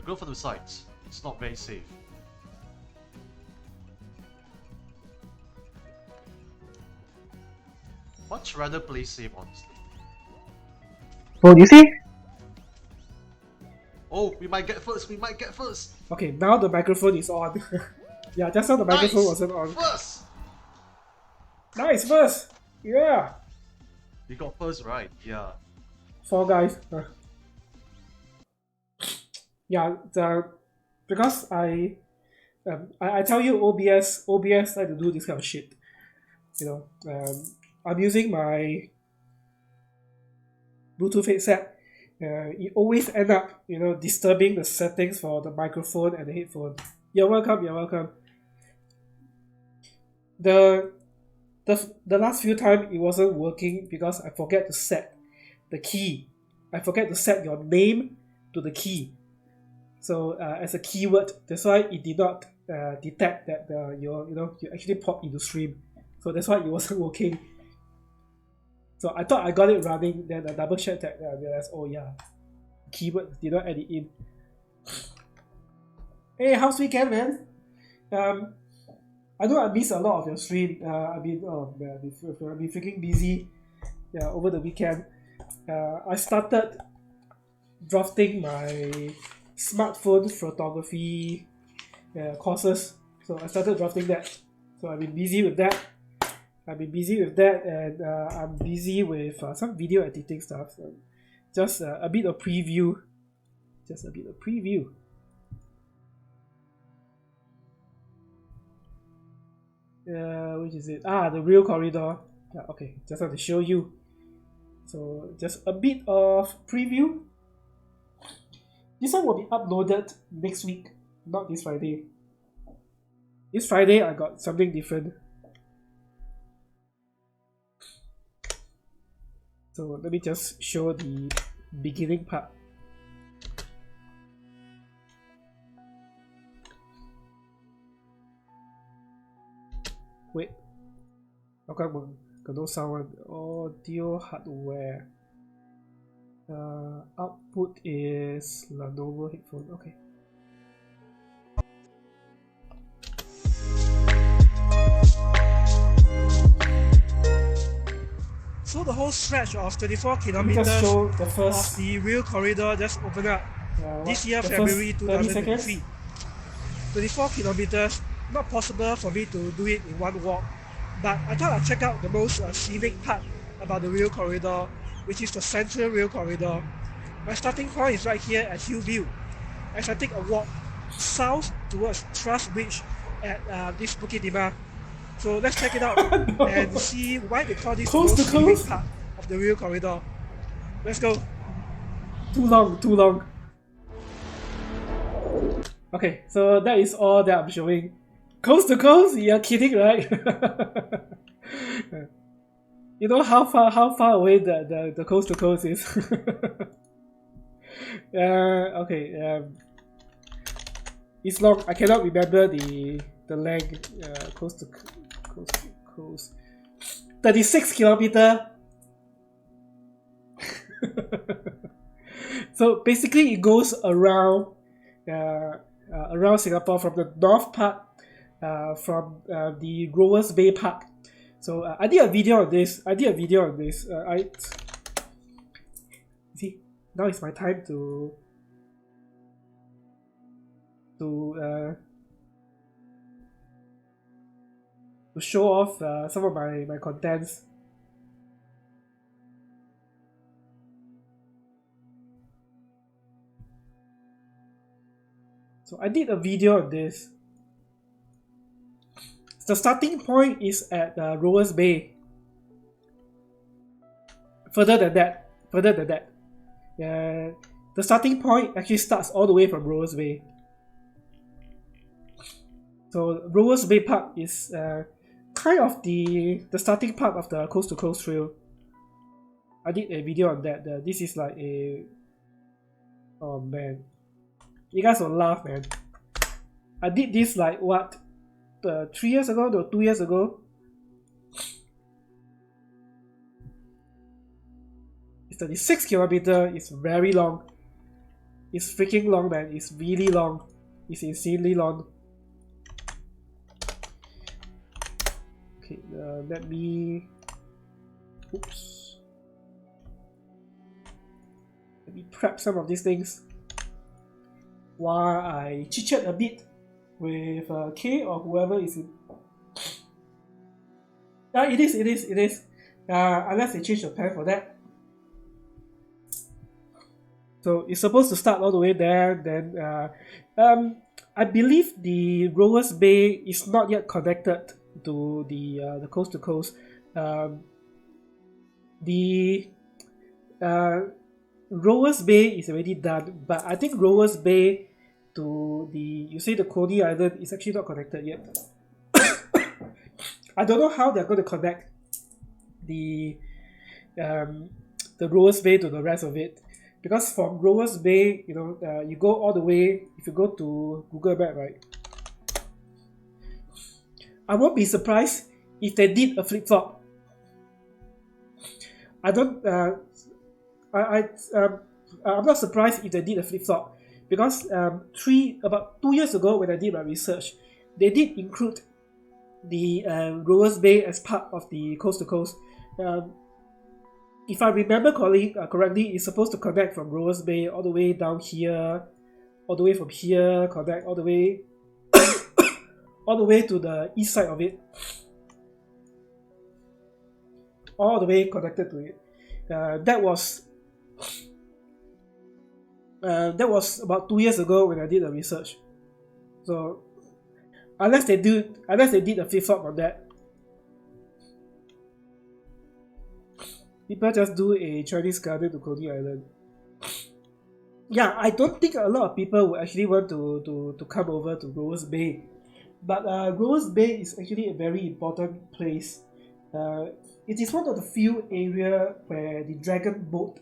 go from the sides. It's not very safe. Much rather play safe, honestly. Oh, you see? Oh, we might get first. We might get first. Okay, now the microphone is on. Yeah, just now the microphone wasn't on. First. Nice, first! Yeah! We got first right. Yeah. 4 guys. Yeah, because I tell you OBS like to do this kind of shit. You know, I'm using my Bluetooth headset. It always end up, you know, disturbing the settings for the microphone and the headphone. You're welcome. You're welcome. The last few times it wasn't working because I forget to set the key. I forget to set your name to the key. So as a keyword, that's why it did not detect that you actually popped into stream. So that's why it wasn't working. So I thought I got it running, then I double checked that, and I realized, oh yeah, keyword did not add it in. Hey, how's weekend, man? I know I missed a lot of your stream. I've been freaking busy. Yeah, over the weekend. I started drafting my smartphone photography courses. So I started drafting that. So I've been busy with that. And I'm busy with some video editing stuff. Just a bit of preview. Which is it? The real corridor. Yeah, okay, just have to show you. So just a bit of preview. This one will be uploaded next week, not this Friday. This Friday I got something different. So let me just show the beginning part. Wait, okay, got no sound. Audio hardware. Output is Lenovo headphone. Okay. So the whole stretch of 24 kilometers of the real corridor just opened up this year, February 2023. 24 kilometers, not possible for me to do it in one walk, but I thought I'd check out the most scenic part about the real corridor, which is the central real corridor. My starting point is right here at Hillview. As I take a walk south towards Trust Bridge at this Bukit Timah. So let's check it out and see why they call this the most scenic part of the real corridor. Let's go. Too long. Okay, so that is all that I'm showing. Coast to coast? You're kidding, right? You know how far away the coast to coast is? Okay. It's long. I cannot remember the length. Coast to coast. 36 kilometer. So basically, it goes around Singapore from the north part, from the Rowers Bay Park. So I did a video on this. See, now it's my time to show off some of my contents. So I did a video on this. The starting point is at Rowers Bay. Further than that. The starting point actually starts all the way from Rowers Bay. So Rowers Bay Park is kind of the starting part of the Coast to Coast Trail. I did a video on that. This is like a... Oh man. You guys will laugh, man. I did this like what? 3 years ago or 2 years ago. It's 36 kilometers. It's very long. It's freaking long, man. It's really long. It's insanely long. Okay, let me... Oops. Let me prep some of these things while I chit-chat a bit with K or whoever is in. It is. Unless they change the plan for that. So it's supposed to start all the way there. Then I believe the Rowers Bay is not yet connected to the coast to coast. The Rowers Bay is already done, but I think Rowers Bay to the Coney Island is actually not connected yet. I don't know how they're going to connect the Rowers Bay to the rest of it, because from Rowers Bay, you go all the way. If you go to Google Map, right, I won't be surprised if they did a flip flop. I'm not surprised if they did a flip flop, because about 2 years ago when I did my research, they did include the Rowers Bay as part of the coast to coast. If I remember correctly, it's supposed to connect from Rowers Bay all the way down here, all the way from here, connect all the way all the way to the east side of it, all the way connected to it. That was about 2 years ago when I did the research. So unless they did a flip flop on that, people just do a Chinese garden to Coney Island. Yeah, I don't think a lot of people would actually want to come over to Rowers Bay, but Rowers Bay is actually a very important place. It is one of the few areas where the dragon boat,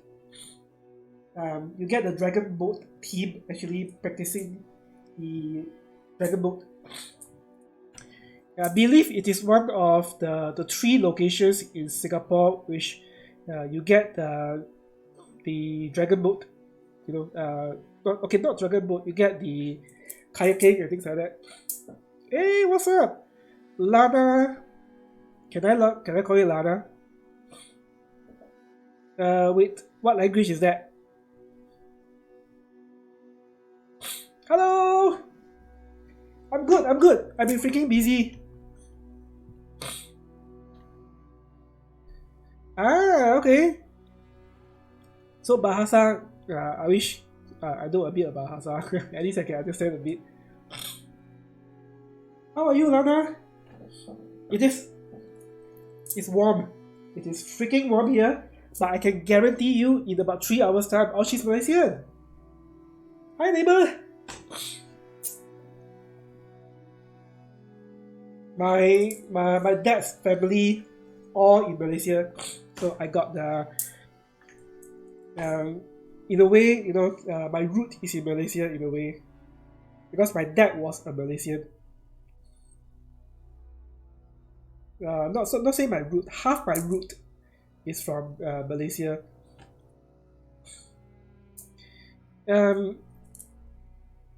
you get the dragon boat team actually practicing the dragon boat. I believe it is one of the 3 locations in Singapore which you get the dragon boat. Not dragon boat. You get the kayaking and things like that. Hey, what's up, Lana? Can I call you Lana? Wait, what language is that? Hello. I'm good. I've been freaking busy. Okay. So Bahasa, I wish I know a bit about Bahasa. At least I can understand a bit. How are you, Lana? It's warm. It is freaking warm here, but I can guarantee you in about 3 hours time, she's Malaysian. Hi, neighbor. My dad's family all in Malaysia, so I got the in a way, my root is in Malaysia in a way, because my dad was a Malaysian. Not say my root, half my root is from Malaysia.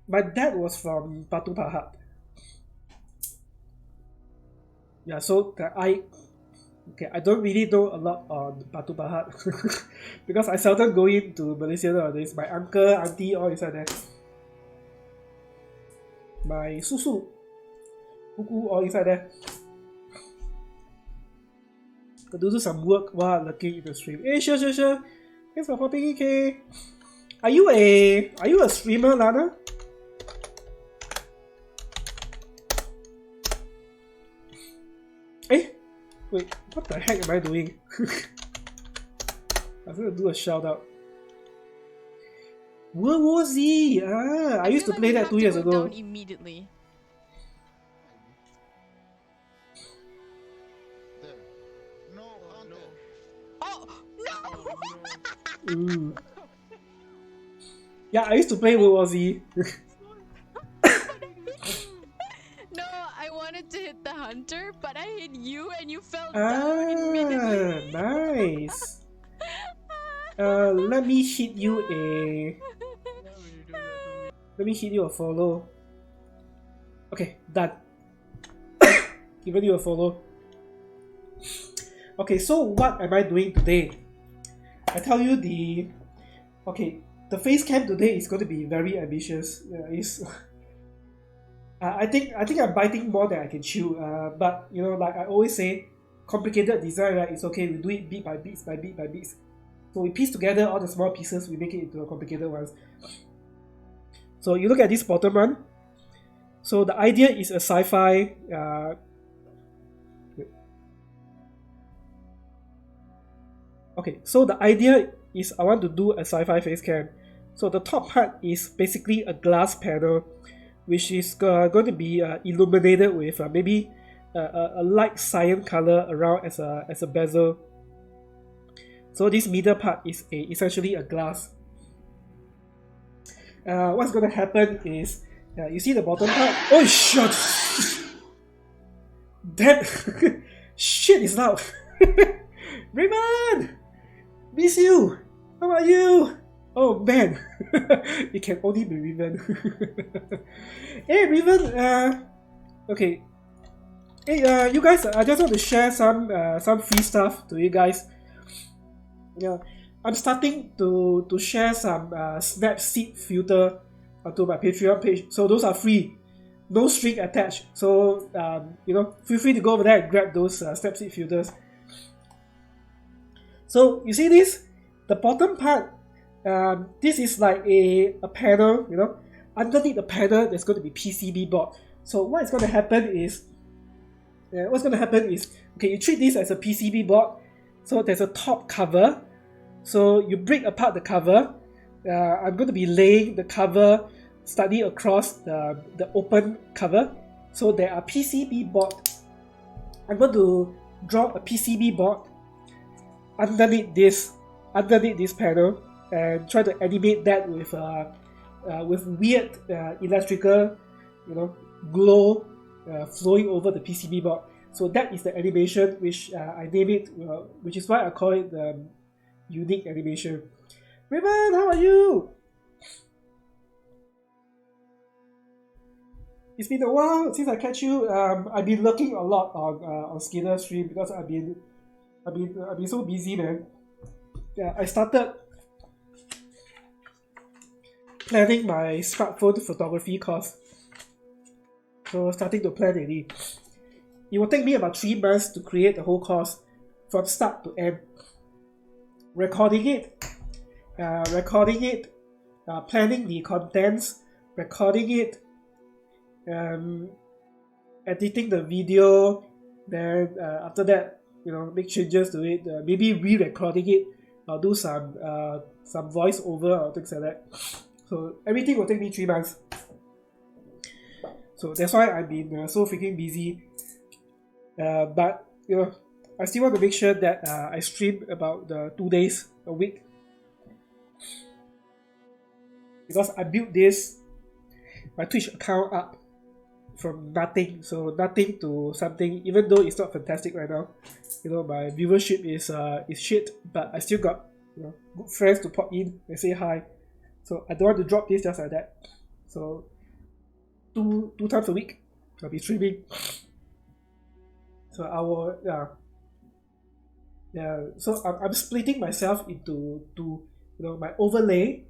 My dad was from Batu Pahat. Yeah, so I don't really know a lot on Batu Pahat because I seldom go into Malaysia nowadays. My uncle, auntie, all inside there. My susu, kuku, all inside there. Got to do some work while looking in the stream. Hey, sure. Thanks for popping in, K. Are you a streamer, Lana? Wait, what the heck am I doing? I was gonna do a shout out. World War Z! I used to play that 2 years ago. Down immediately. There. No, no. Oh no! Ooh. Yeah, I used to play World War Z. No, I wanted to hit the hunter, but I hit you and you fell down immediately. Nice. Let me hit you a. Let me hit you a follow. Okay, done. Given you a follow. Okay, so what am I doing today? I tell you the Facecam today is going to be very ambitious. I think I'm biting more than I can chew. But you know, like I always say, complicated design, right? It's okay. We do it bit by bit by bit by bit. So we piece together all the small pieces. We make it into a complicated ones. So you look at this bottom one. So the idea is a sci-fi. Okay, so the idea is I want to do a sci-fi face cam. So the top part is basically a glass panel, which is going to be illuminated with maybe a light cyan color around as a bezel. So this middle part is essentially a glass. What's going to happen is, you see the bottom part? Oh shit! That shit is loud. Raymond, miss you. How are you? Oh man, it can only be Raven. Hey Raven, okay. Hey, you guys, I just want to share some free stuff to you guys. Yeah, I'm starting to share some Snapseed filter onto my Patreon page. So those are free, no string attached. So you know, feel free to go over there and grab those Snapseed filters. So you see this, the bottom part. This is like a panel, you know. Underneath the panel, there's going to be PCB board. So what's going to happen is, okay, you treat this as a PCB board. So there's a top cover. So you break apart the cover. I'm going to be laying the cover slightly across the open cover. So there are PCB board. I'm going to draw a PCB board underneath this panel and try to animate that with weird electrical, you know, glow flowing over the PCB board. So that is the animation which I name it, which is why I call it the unique animation. Raymond, how are you? It's been a while since I catch you. I've been lurking a lot on Skinner's stream because I've been so busy, man. Yeah, I started planning my smartphone photography course. So starting to plan already. It will take me about 3 months to create the whole course from start to end. Recording it, planning the contents, recording it, editing the video, then after that, you know, make changes to it, maybe re-recording it, or do some voice over or things like that. So everything will take me 3 months. So that's why I've been so freaking busy. But you know, I still want to make sure that I stream about 2 days a week, because I built my Twitch account up from nothing. So nothing to something, even though it's not fantastic right now. You know, my viewership is shit, but I still got, you know, good friends to pop in and say hi. So I don't want to drop this just like that. So two times a week I'll be streaming. So I will, so I'm splitting myself into two, you know, my overlay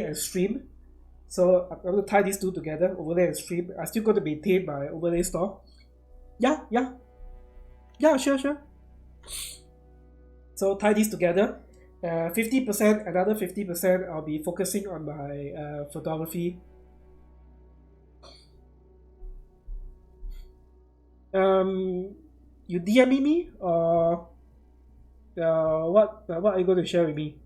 and stream. So I'm going to tie these two together, overlay and stream. I'm still going to maintain my overlay store. Yeah, sure. So tie these together. 50%, another 50% I'll be focusing on my photography. You DM me or what are you going to share with me?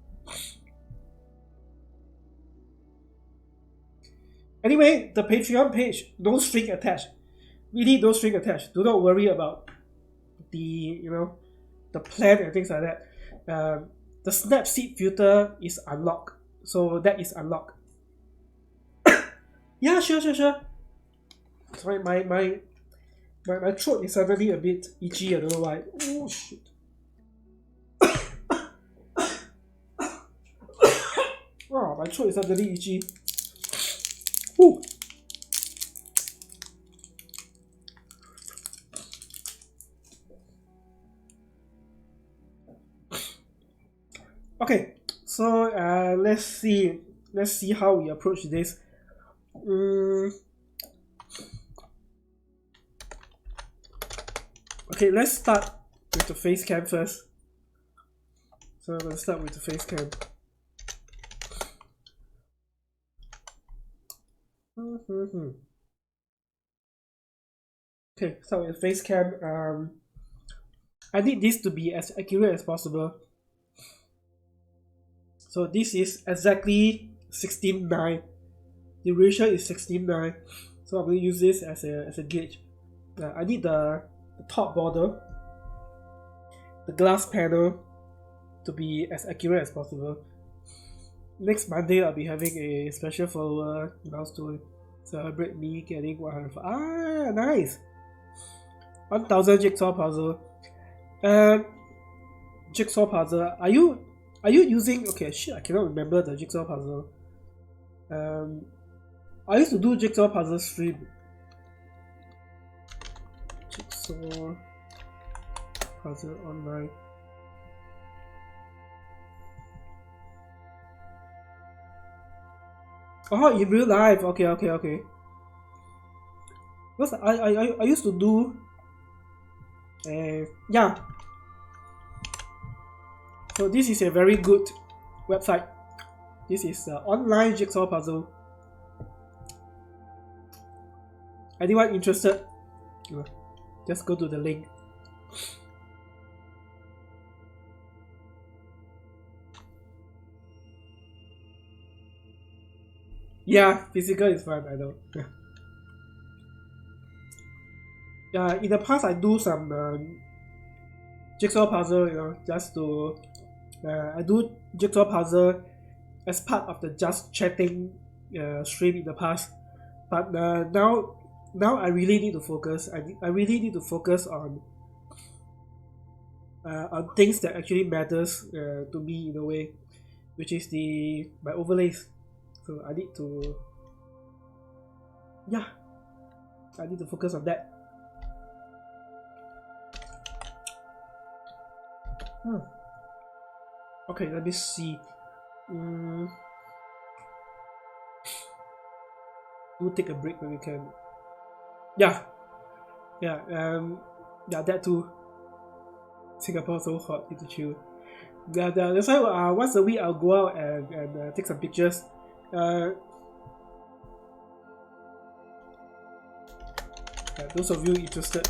Anyway, the Patreon page, no string attached. Really, no string attached. Do not worry about the plan and things like that. The Snapseed filter is unlocked, so that is unlocked. Yeah, sure. Sorry, my throat is suddenly a bit itchy. I don't know why. Oh shit. Oh, my throat is suddenly itchy. Okay, so let's see how we approach this. Okay, let's start with the face cam first. So I'm gonna start with the face cam. Okay, start with the face cam. I need this to be as accurate as possible. So this is exactly 16:9. The ratio is 16:9. So I'm going to use this as a gauge. I need the top border, the glass panel, to be as accurate as possible. Next Monday I'll be having a special follower milestone. Celebrate me getting 100. Ah, nice! 1000 jigsaw puzzle. Jigsaw puzzle. Are you using? Okay, shit, I cannot remember the jigsaw puzzle. I used to do jigsaw puzzle stream. Jigsaw puzzle online. Oh, in real life. Okay. Because I used to do. Yeah. So this is a very good website. This is the online jigsaw puzzle. Anyone interested? Just go to the link. Yeah, physical is fun, I know. Yeah, in the past I do some jigsaw puzzle, just to I do jigsaw puzzle as part of the just chatting stream in the past, but now I really need to focus. I really need to focus on things that actually matters to me in a way, which is my overlays. So I need to focus on that. Okay, let me see. We'll take a break when we can. Yeah, that too. Singapore so hot, need to chill. That's why once a week I'll go out and take some pictures. Those of you interested.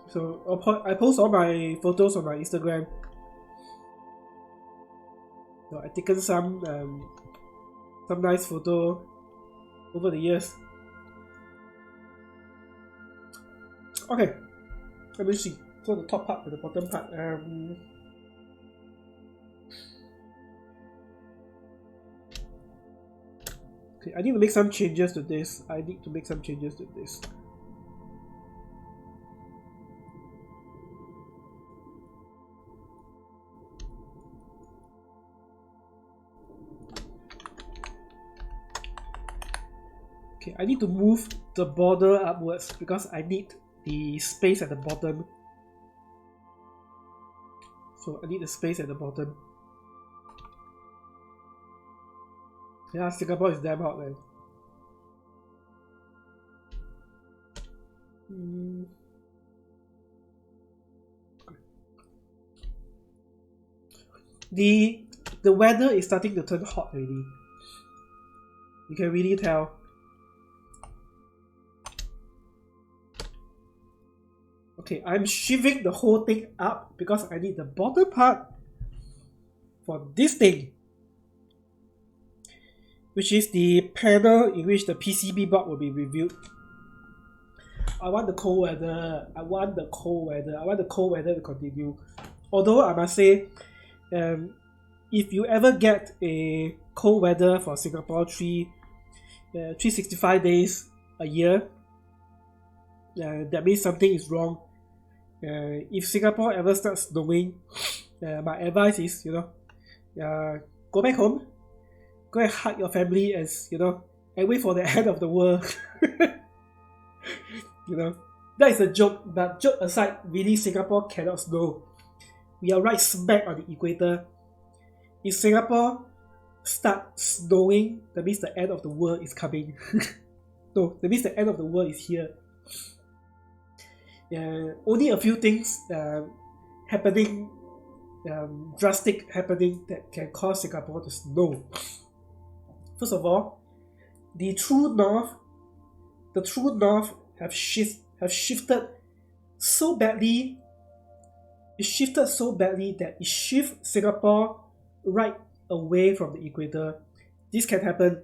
So I post all my photos on my Instagram. So I've taken some nice photo over the years. Okay, let me see. So the top part and the bottom part. Okay, I need to make some changes to this. Okay, I need to move the border upwards because I need the space at the bottom. So I need the space at the bottom. Yeah, Singapore is damn hot, man. The weather is starting to turn hot already. You can really tell. Okay, I'm shivering the whole thing up because I need the bottom part for this thing, which is the panel in which the PCB board will be reviewed. I want the cold weather. I want the cold weather to continue. Although I must say, if you ever get a cold weather for Singapore 365 days a year, that means something is wrong. If Singapore ever starts snowing, my advice is, go back home, go and hug your family, and wait for the end of the world. That is a joke, but joke aside, really Singapore cannot snow. We are right smack on the equator. If Singapore starts snowing, that means the end of the world is coming. No, that means the end of the world is here. Only a few things happening, drastic happening that can cause Singapore to snow. First of all, the true north have shifted so badly. It shifted so badly that it shifts Singapore right away from the equator. This can happen.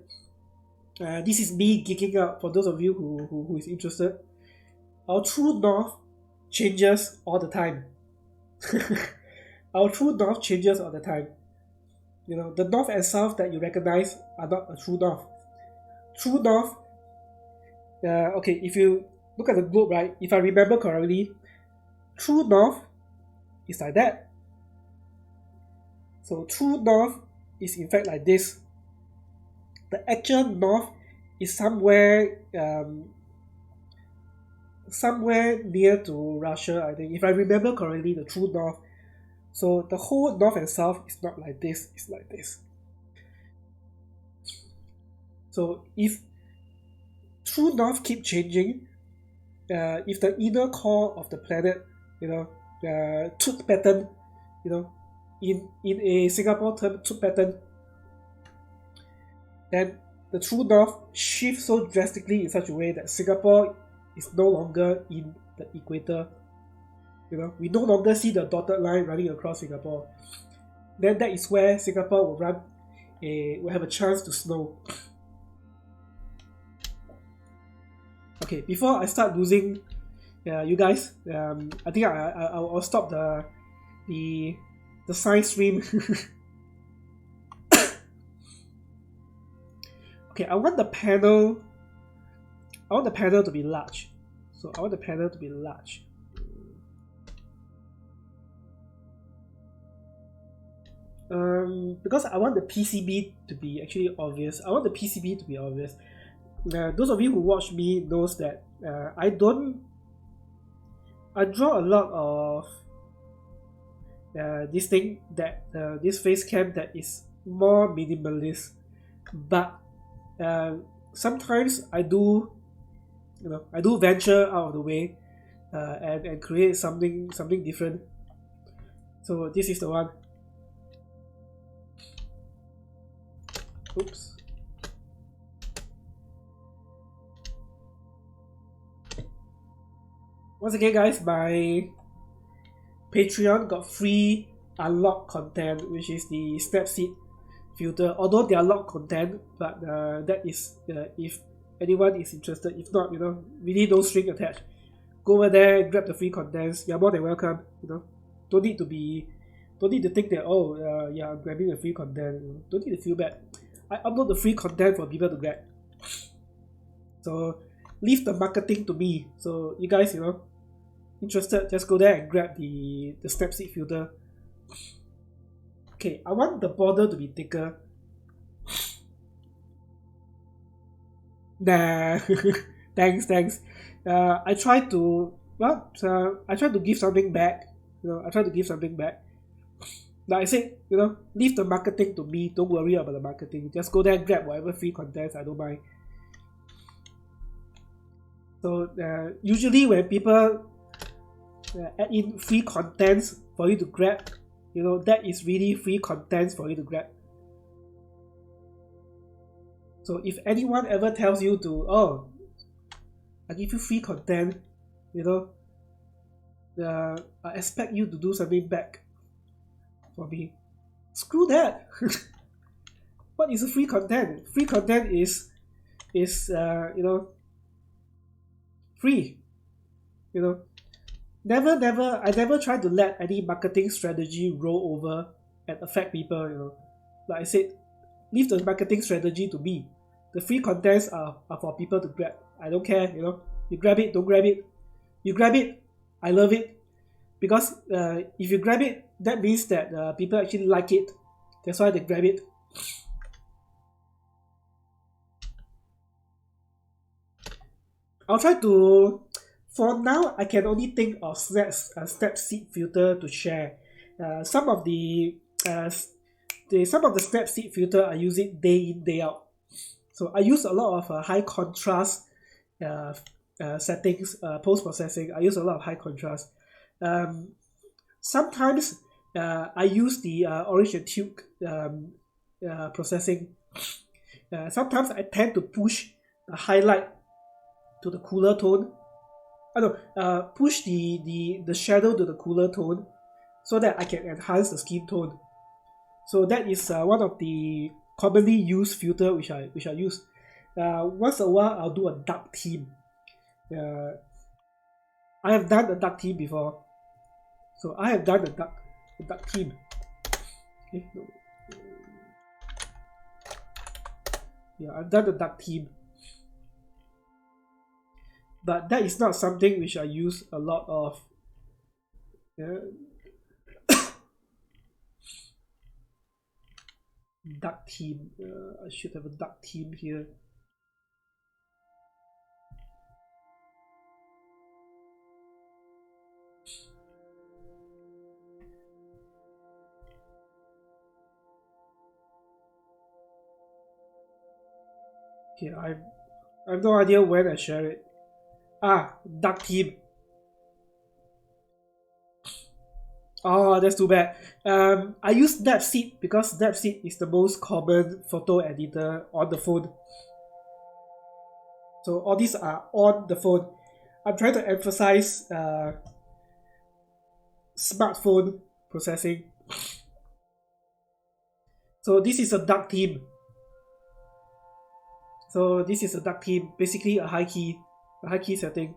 This is me geeking out for those of you who is interested. Our true north changes all the time. Our true north changes all the time. You know, the north and south that you recognize are not a true north. True north, okay, if you look at the globe, right, if I remember correctly, true north is like that. So true north is in fact like this. The actual north is somewhere near to Russia, I think. If I remember correctly, the true north. So the whole north and south is not like this, it's like this. So if true north keep changing, if the inner core of the planet, tooth pattern, in a Singapore term, tooth pattern, then the true north shifts so drastically in such a way that Singapore is no longer in the equator. We no longer see the dotted line running across Singapore. Then that is where Singapore will have a chance to snow. Okay, before I start losing you guys, I think I'll stop the science stream. Okay, I want the panel to be large. So I want the panel to be large. Because I want the PCB to be actually obvious. I want the PCB to be obvious. Those of you who watch me knows that I draw a lot of this thing this Facecam that is more minimalist, but sometimes I do venture out of the way and create something different. So this is the one. Oops. Once again, guys, my Patreon got free unlocked content, which is the Snapseed filter. Although they are locked content, but that is if anyone is interested. If not, really no string attached. Go over there and grab the free contents. You're more than welcome. Don't need to think that I'm grabbing the free content. Don't need to feel bad. I upload the free content for people to grab. So leave the marketing to me. So you guys, interested, just go there and grab the Snapseed filter. Okay, I want the border to be thicker. Nah, thanks. I try to give something back. I try to give something back. Like I said, leave the marketing to me. Don't worry about the marketing. Just go there and grab whatever free contents. I don't mind. So usually when people add in free contents for you to grab, that is really free contents for you to grab. So if anyone ever tells you to, I give you free content, I expect you to do something back for me. Screw that. What is a free content? Free content is free. I never try to let any marketing strategy roll over and affect people. Like I said, leave the marketing strategy to me. The free contents are for people to grab. I don't care. You grab it, don't grab it. You grab it, I love it. Because if you grab it, that means that people actually like it. That's why they grab it. I'll try to. For now, I can only think of Snapseed filter to share. some of the Snapseed filter I use it day in day out. So I use a lot of high contrast settings, post processing. I use a lot of high contrast. Sometimes I use the orange and tube processing. Sometimes I tend to push the highlight to the cooler tone. Push the shadow to the cooler tone so that I can enhance the skin tone. So that is one of the commonly used filter which I use. Once a while I'll do a dark theme. I have done a dark theme before. So I have done a dark theme. Okay, no. Yeah, I've done the dark theme. But that is not something which I use a lot of. Dark theme. I should have a dark theme here. Okay, I have no idea when I share it. Dark theme. Oh, that's too bad. I use Snapseed because Snapseed is the most common photo editor on the phone. So all these are on the phone. I'm trying to emphasize smartphone processing. So this is a dark theme. So this is a dark theme, basically a high key setting.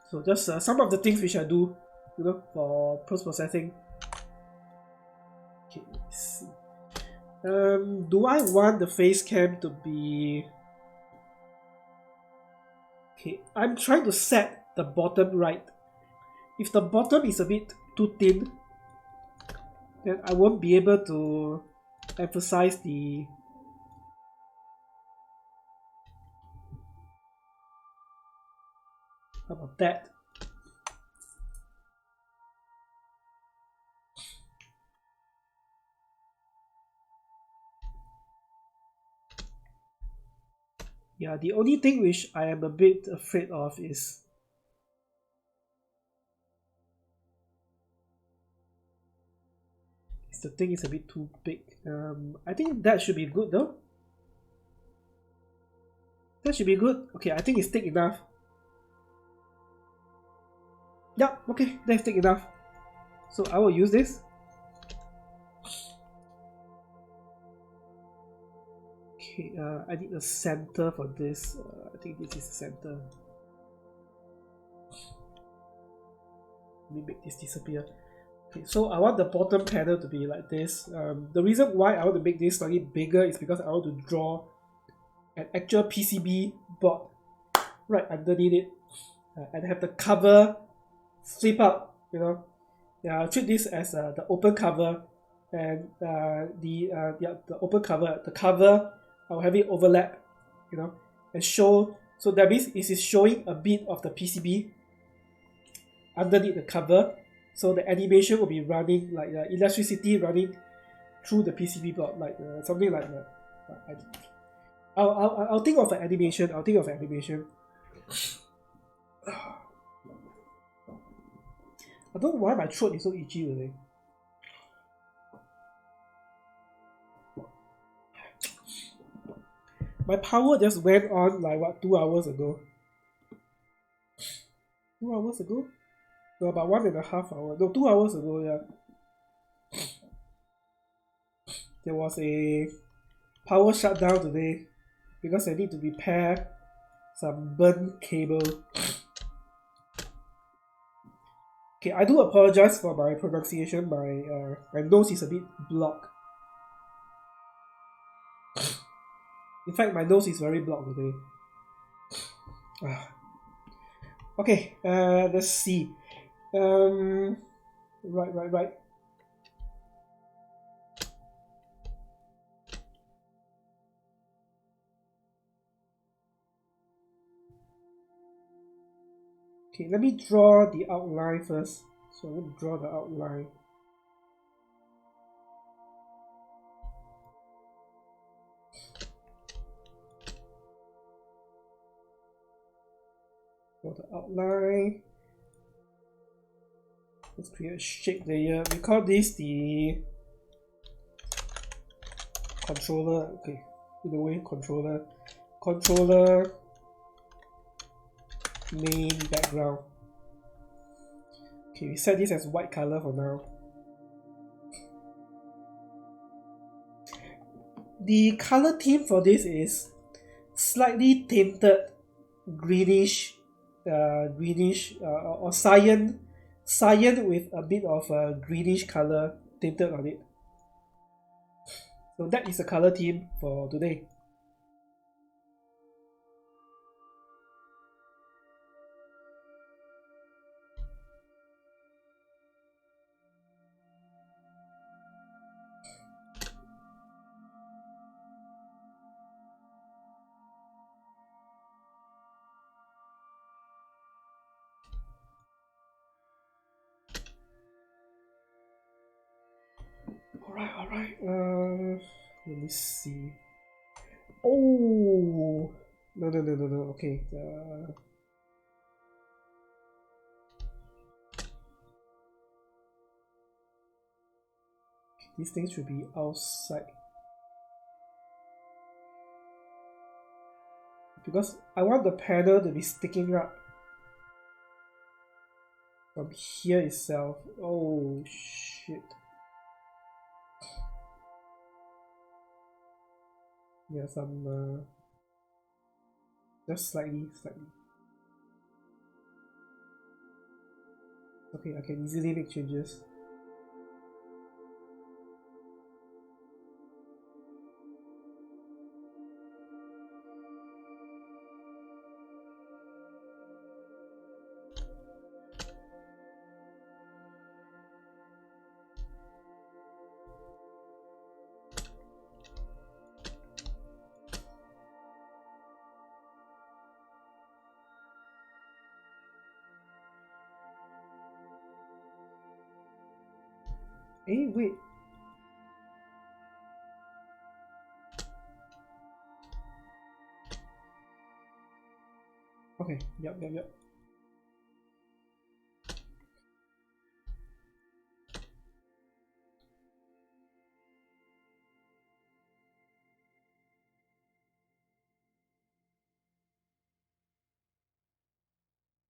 So just some of the things which I do, for post processing. Okay, let's see. Do I want the Facecam to be? Okay, I'm trying to set the bottom right. If the bottom is a bit too thin, then I won't be able to emphasize the. How about that? Yeah, the only thing which I am a bit afraid of is the thing is a bit too big. I think that should be good though. That should be good. Okay, I think it's thick enough. Yeah, okay, that's thick enough. So I will use this. Okay, I need a center for this. I think this is the center. Let me make this disappear. Okay, so I want the bottom panel to be like this. The reason why I want to make this slightly bigger is because I want to draw an actual PCB board right underneath it, and have the cover flip up. Yeah, I'll treat this as the open cover, and the open cover, the cover, I'll have it overlap, and show. So that means it is showing a bit of the PCB underneath the cover. So the animation will be running like electricity running through the PCB board, like something like that. I'll think of an animation. I don't know why my throat is so itchy today. My power just went on like what, 2 hours ago? 2 hours ago? No, about 1.5 hours. No, 2 hours ago, yeah. There was a power shutdown today because I need to repair some burnt cable. Okay, I do apologize for my pronunciation. My nose is a bit blocked. In fact, my nose is very blocked today. Okay, let's see. Right. Okay, let me draw the outline first So I'm going to draw the outline. Draw the outline. Let's create a shape layer. We call this the controller. Okay, either way, controller main background. Okay, we set this as white color for now. The color theme for this is slightly tinted greenish, or cyan with a bit of a greenish color tinted on it. So that is the color theme for today. Alright, let me see. Oh, no, okay. These things should be outside. Because I want the panel to be sticking up from here itself. Oh, shit. Yeah, some just slightly. Okay, I can easily make changes. Hey, wait. Okay, yep.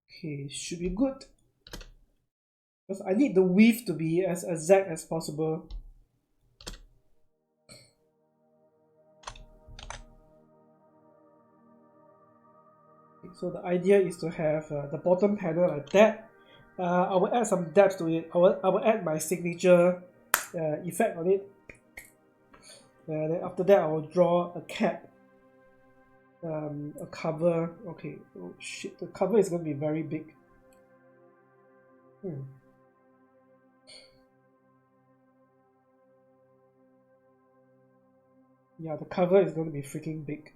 Okay, should be good. Because I need the width to be as exact as possible. Okay, so the idea is to have the bottom panel like that. I will add some depth to it. I will add my signature effect on it. Then after that, I will draw a cap, a cover. Okay, oh shit, the cover is going to be very big. Yeah, the cover is going to be freaking big.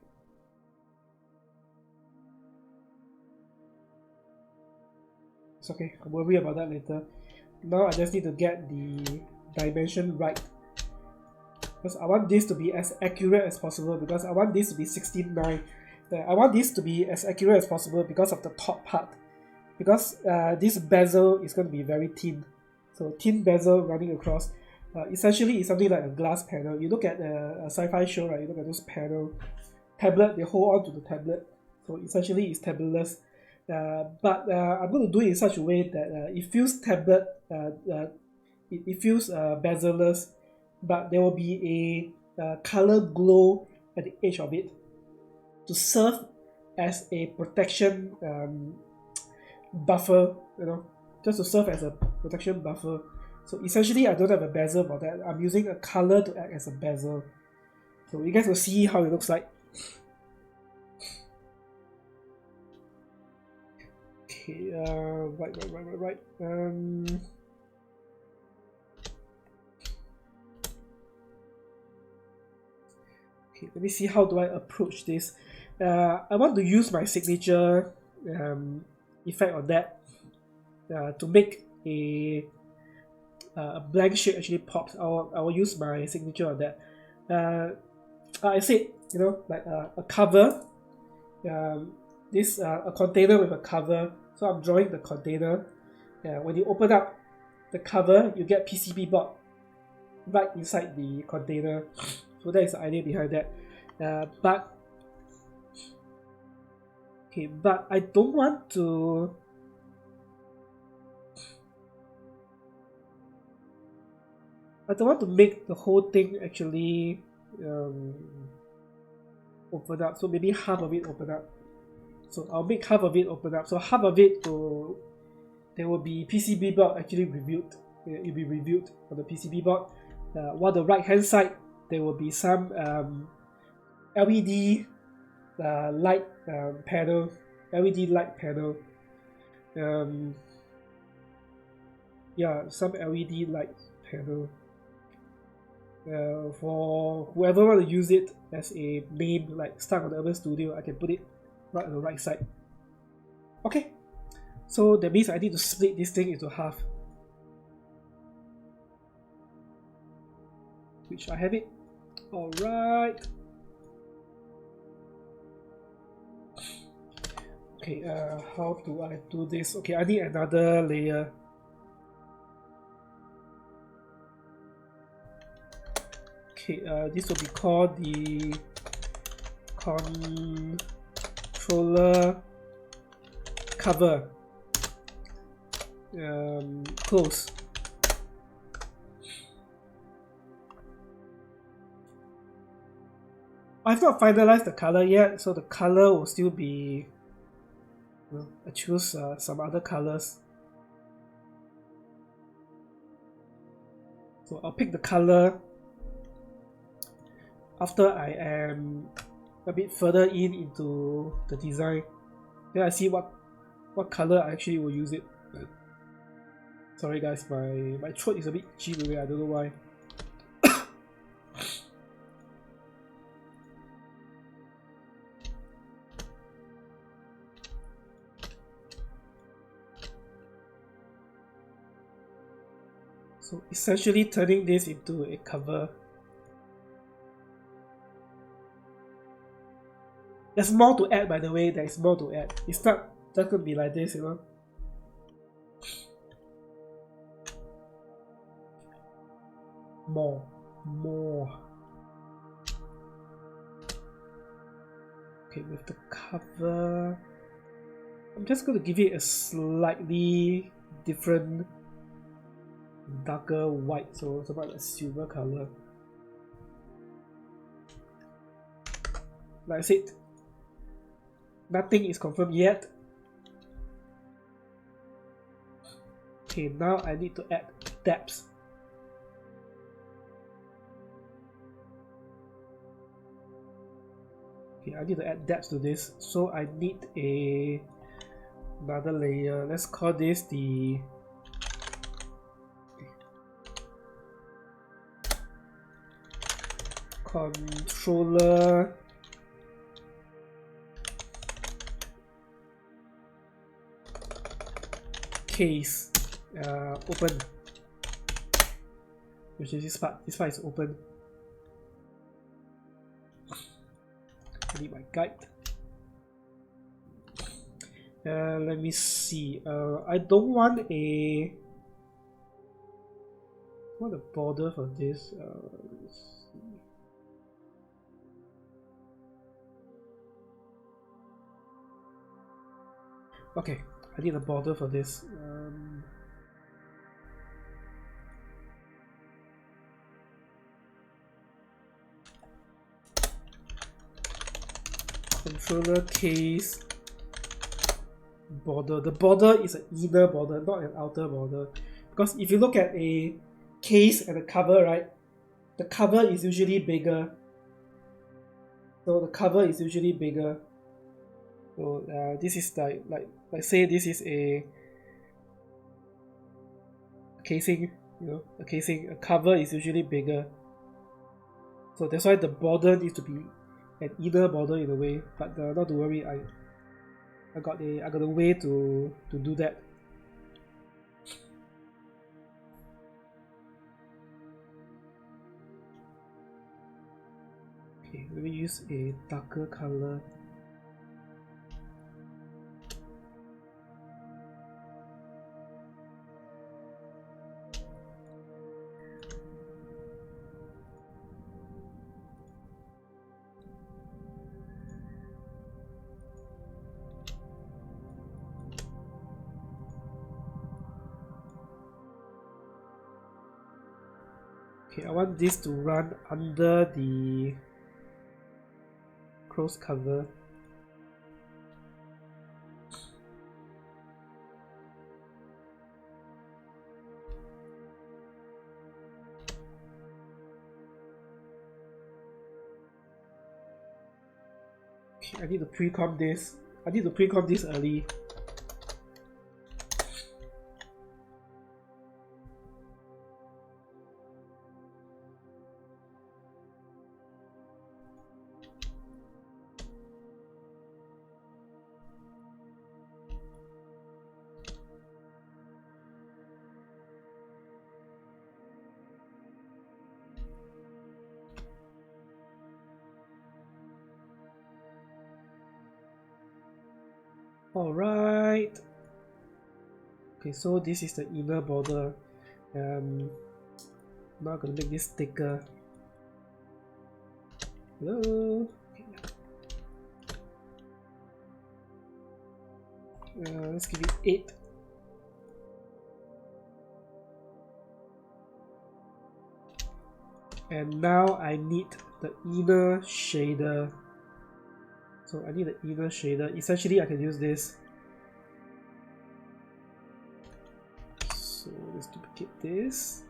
It's okay, I'll worry about that later. Now I just need to get the dimension right. Because I want this to be as accurate as possible, because I want this to be 16:9. I want this to be as accurate as possible because of the top part. Because this bezel is going to be very thin. So thin bezel running across. Essentially, it's something like a glass panel. You look at a sci-fi show, right? You look at those tablet, they hold on to the tablet. So essentially, it's tabletless. But I'm going to do it in such a way that it feels tablet, it feels bezel-less, but there will be a color glow at the edge of it to serve as a protection buffer, just to serve as a protection buffer. So essentially, I don't have a bezel for that. I'm using a color to act as a bezel. So you guys will see how it looks like. Okay, right. Okay, let me see how do I approach this. I want to use my signature effect on that to make a blank shape actually pops. I will use my signature on that. I said, you know, like a cover. This a container with a cover. So I'm drawing the container. When you open up the cover, you get PCB board right inside the container. So that is the idea behind that. But I don't want to. I don't want to make the whole thing actually open up. So maybe half of it open up. So I'll make half of it open up. So half of it there will be PCB board actually reviewed. It will be reviewed on the PCB board. While the right hand side there will be some LED light panel. LED light panel. Some LED light panel. For whoever want to use it as a name, like Stuck on the Urban Studio, I can put it right on the right side. Okay, so that means I need to split this thing into half, which I have it. Alright. Okay, how do I do this? Okay, I need another layer. Okay, this will be called the controller cover. Close. I've not finalized the color yet, so the color will still be. I choose some other colors. So I'll pick the color after I am a bit further into the design. Then I see what color I actually will use it. Sorry guys, my throat is a bit itchy today, I don't know why. So essentially turning this into a cover. There's more to add, by the way. There is more to add. It's not just gonna be like this, you know. More. Okay, with the cover, I'm just gonna give it a slightly different, darker white, so it's about a silver color. Like I said, nothing is confirmed yet. Okay, now I need to add depths. Okay, I need to add depths to this, so I need another layer. Let's call this the controller case. Open, which is this part. This part is open. I need my guide. Let me see. I don't want a border for this. Let's see. Okay, I need a border for this. Controller case border. The border is an inner border, not an outer border. Because if you look at a case and a cover, right, the cover is usually bigger. So the cover is usually bigger. So this is like say this is a casing, you know, a casing. A cover is usually bigger. So that's why the border needs to be an inner border in a way, but not to worry, I got a way to do that. Let me use a darker color. Okay, I want this to run under the close cover. Okay, I need to pre-comp this. I need to pre-comp this early. Alright. Okay, so this is the inner border. Now I'm gonna make this thicker. Hello. Let's give it 8. And now I need the inner shader. So I need the inner shader. Essentially, I can use this. So let's duplicate this.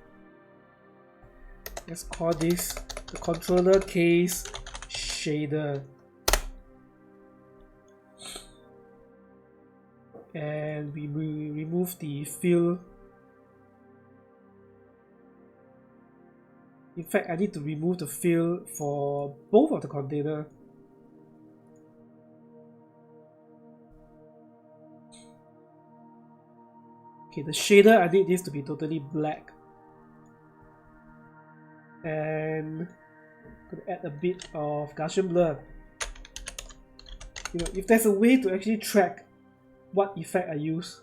Let's call this the controller case shader. And we remove the fill. In fact, I need to remove the fill for both of the container. Okay, the shader, I need this to be totally black. And I'm gonna add a bit of Gaussian blur. You know, if there's a way to actually track what effect I use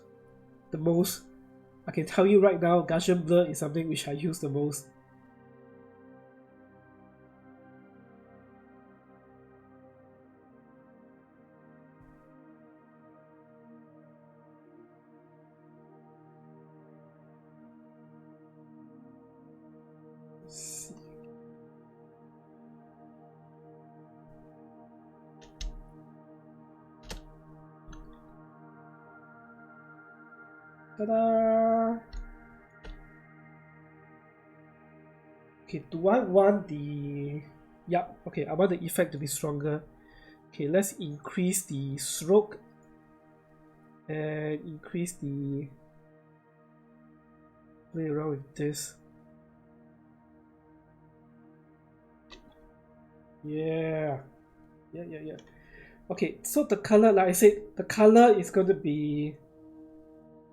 the most, I can tell you right now, Gaussian blur is something which I use the most. Ta-da! Okay, do I want the... Yup, okay, I want the effect to be stronger. Okay, let's increase the stroke and increase the... Play around with this. Yeah. Yeah. Okay, so the color, like I said, the color is going to be...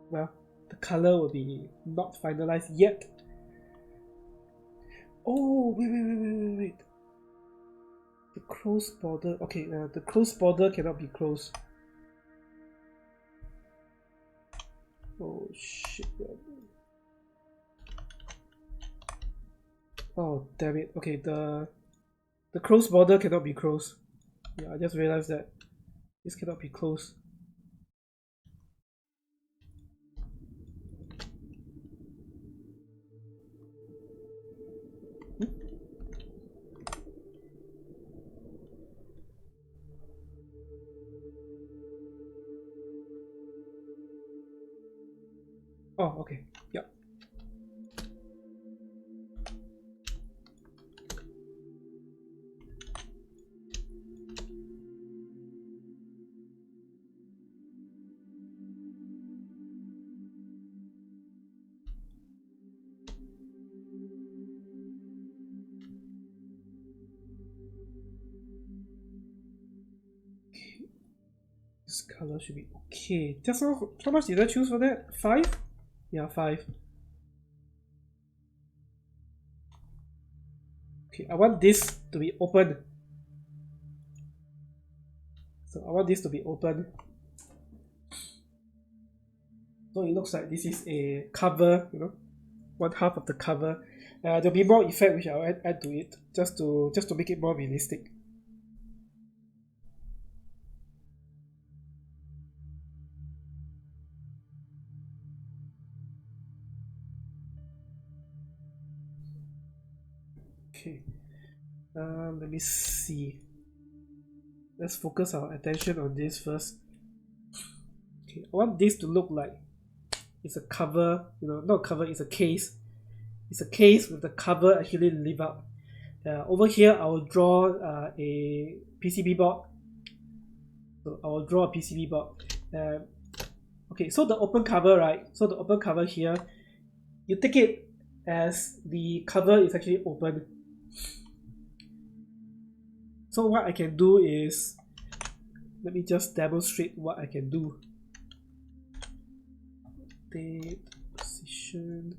Well, the color will be not finalized yet. Oh, wait. The close border. Okay, the close border cannot be closed. Oh shit. Oh damn it. Okay, the close border cannot be closed. Yeah, I just realized that this cannot be closed. Oh, okay. Yep. This color should be okay. Just how much did I choose for that? 5? Yeah, 5. Okay, I want this to be open. So I want this to be open. So it looks like this is a cover, you know, one half of the cover. There'll be more effect which I'll add to it just to make it more realistic. Okay, let me see. Let's focus our attention on this first. Okay, I want this to look like it's a cover, you know, not cover, it's a case. It's a case with the cover actually live up. Over here, I will draw a PCB board. So I will draw a PCB board. Okay, so the open cover, right? So the open cover here, you take it as the cover is actually open. So what I can do is, let me just demonstrate what I can do. Rotate, position.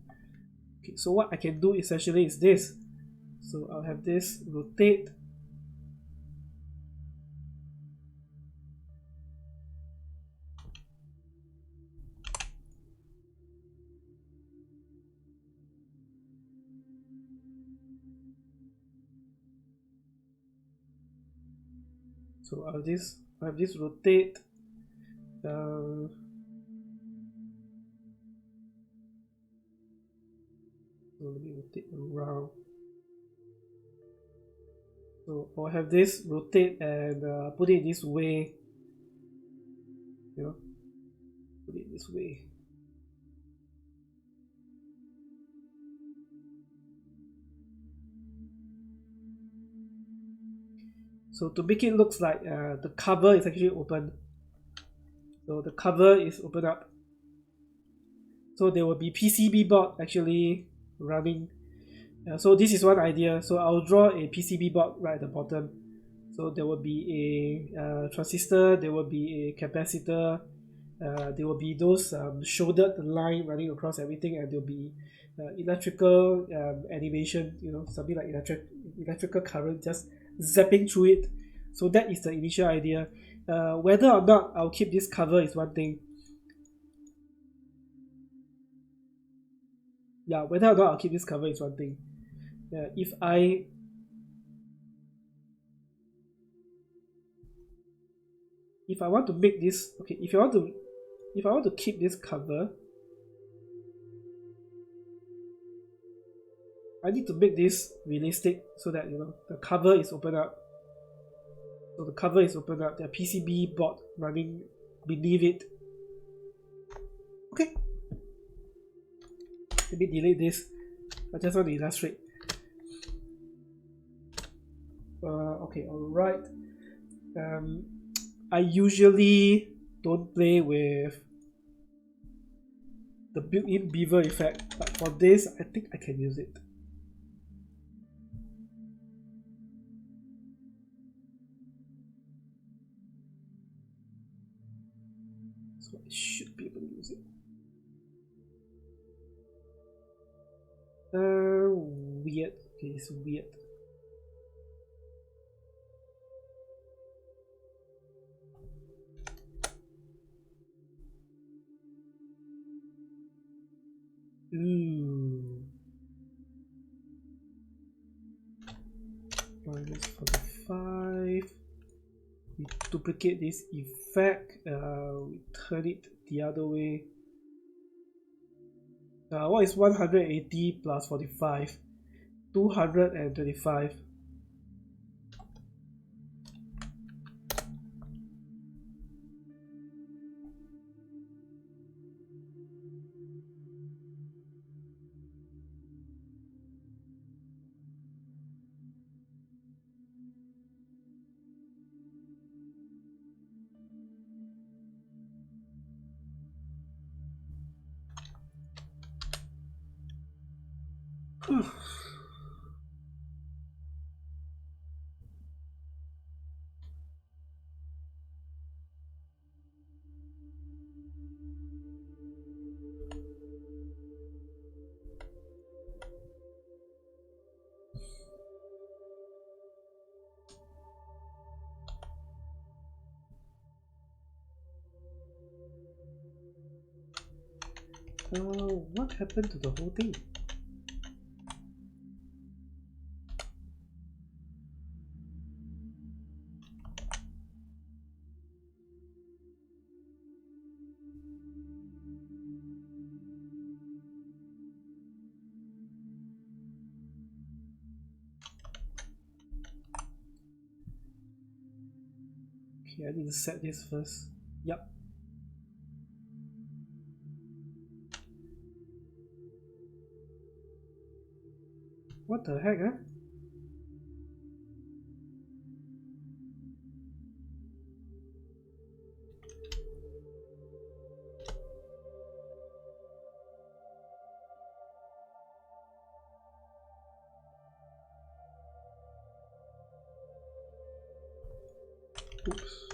Okay, so what I can do essentially is this. So I'll have this rotate. So I'll have this rotate. So let me rotate around. So I'll have this rotate and put it this way. You know, put it this way. So to make it looks like the cover is actually open. So the cover is open up. So there will be PCB board actually running. So this is one idea. So I'll draw a PCB board right at the bottom. So there will be a transistor, there will be a capacitor, there will be those shouldered line running across everything, and there will be electrical animation, you know, something like electrical current just zapping through it. So that is the initial idea. Whether or not I'll keep this cover is one thing. Yeah, whether or not I'll keep this cover is one thing. If I want to make this, okay, if I want to keep this cover, I need to make this realistic so that, you know, the cover is open up. So the cover is open up, the PCB board running beneath it. Okay. Let me delete this. I just want to illustrate. Okay, alright. I usually don't play with the built-in beaver effect, but for this, I think I can use it. So I should be able to use it. Weird. Okay, it's weird. Ooh. Minus 45. We duplicate this effect. We turn it the other way. What is 180 plus 45? 225. What happened to the whole thing? Okay, I need to set this first. Yup. What the heck, huh? Oops.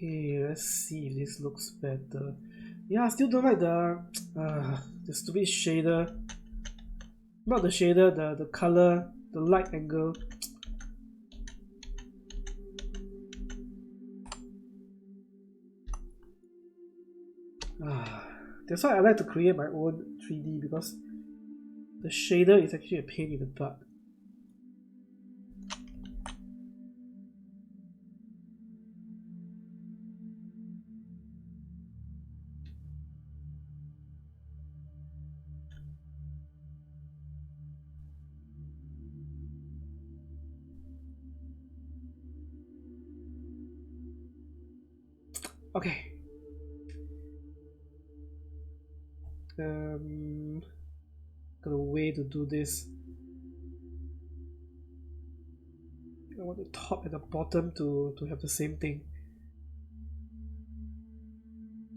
Okay, let's see if this looks better. Yeah, I still don't like the stupid shader. Not the shader, the color, the light angle. That's why I like to create my own 3D, because the shader is actually a pain in the butt. Okay. Got a way to do this. I want the top and the bottom to have the same thing,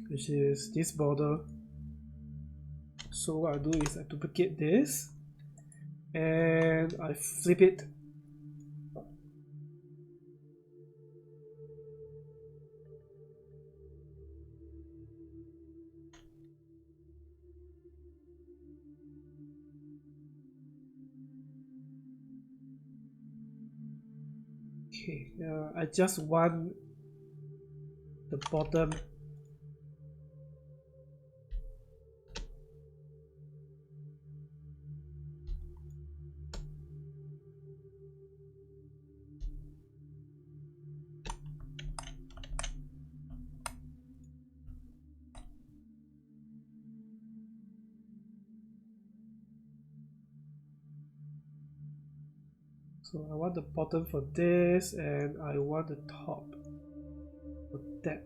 which is this border. So what I do is I duplicate this and I flip it. Okay, I just want the bottom. So I want the bottom for this, and I want the top for that.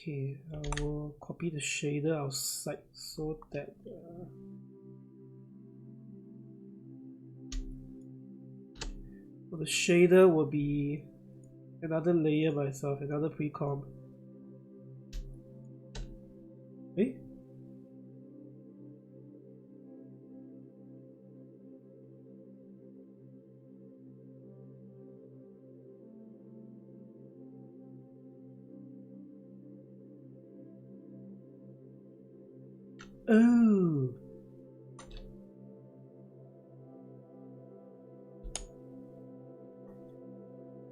Okay, I will copy the shader outside so that the shader will be another layer by itself, another pre-comp. Eh? Oh.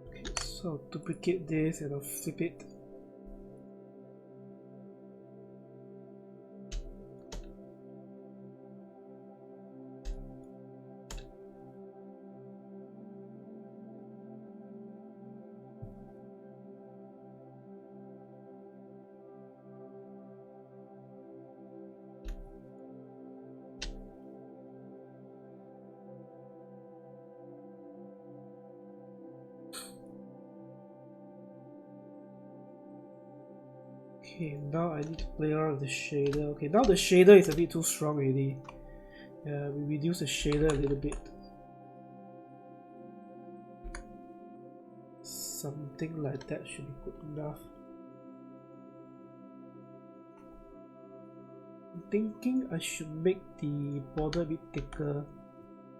Okay, so duplicate this and I'll flip it. Okay, now I need to play around with the shader. Okay, now the shader is a bit too strong already. We reduce the shader a little bit. Something like that should be good enough. I'm thinking I should make the border a bit thicker.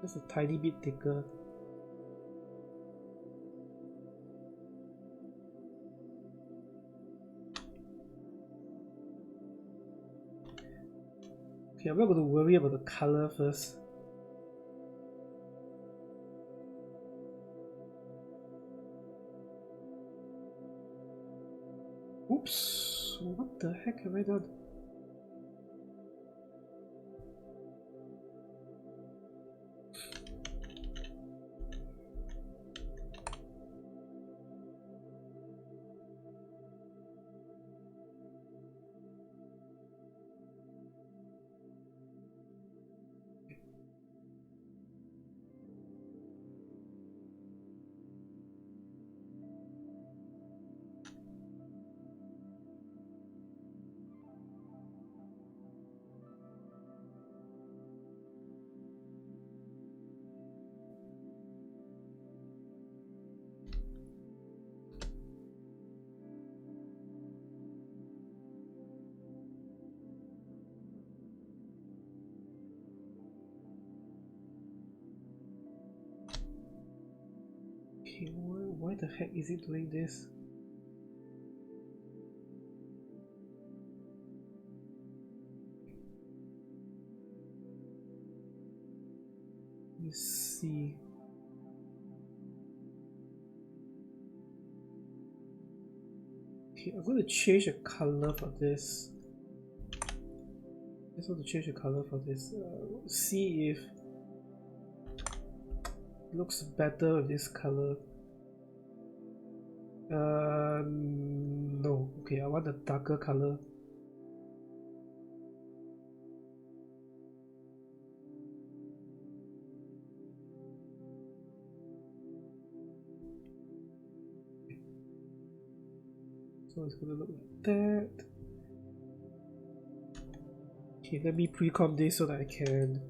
Just a tiny bit thicker. Okay, I'm not going to worry about the color first. Oops, what the heck have I done? Okay, why the heck is it doing this? Let's see. Okay, I'm going to change the color for this. I just want to change the color for this. See if it looks better with this color. No. Okay, I want a darker color. So it's gonna look like that. Okay, let me pre-comp this so that I can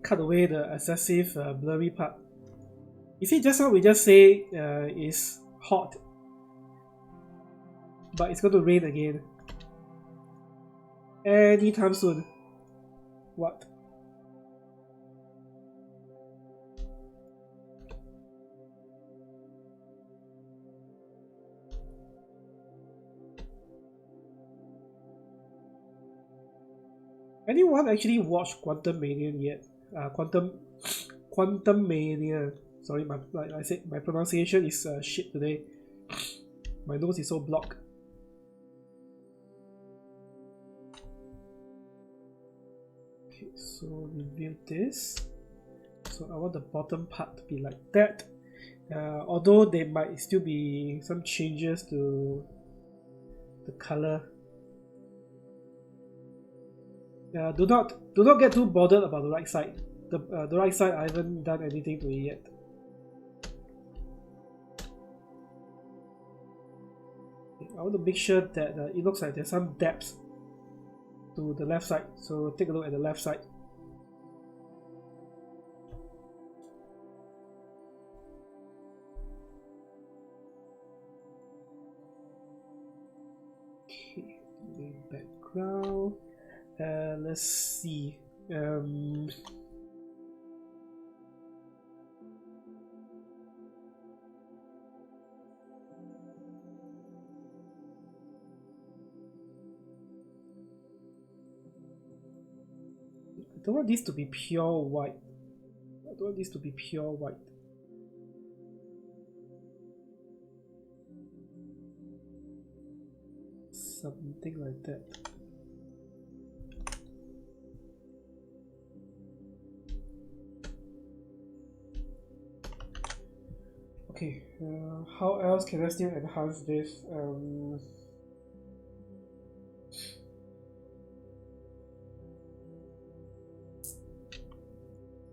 cut away the excessive blurry part. You see, just now we just say it's hot, but it's going to rain again anytime soon. What? Anyone actually watch Quantum Mania yet? Quantum Mania. Sorry, like I said, my pronunciation is shit today. My nose is so blocked. Okay, so reveal this. So I want the bottom part to be like that. Although there might still be some changes to the color. Do not get too bothered about the right side. The right side, I haven't done anything to it yet. I want to make sure that it looks like there's some depth to the left side. So take a look at the left side. Okay, main background. Let's see. I don't want this to be pure white. I don't want this to be pure white. Something like that. Okay, how else can I still enhance this?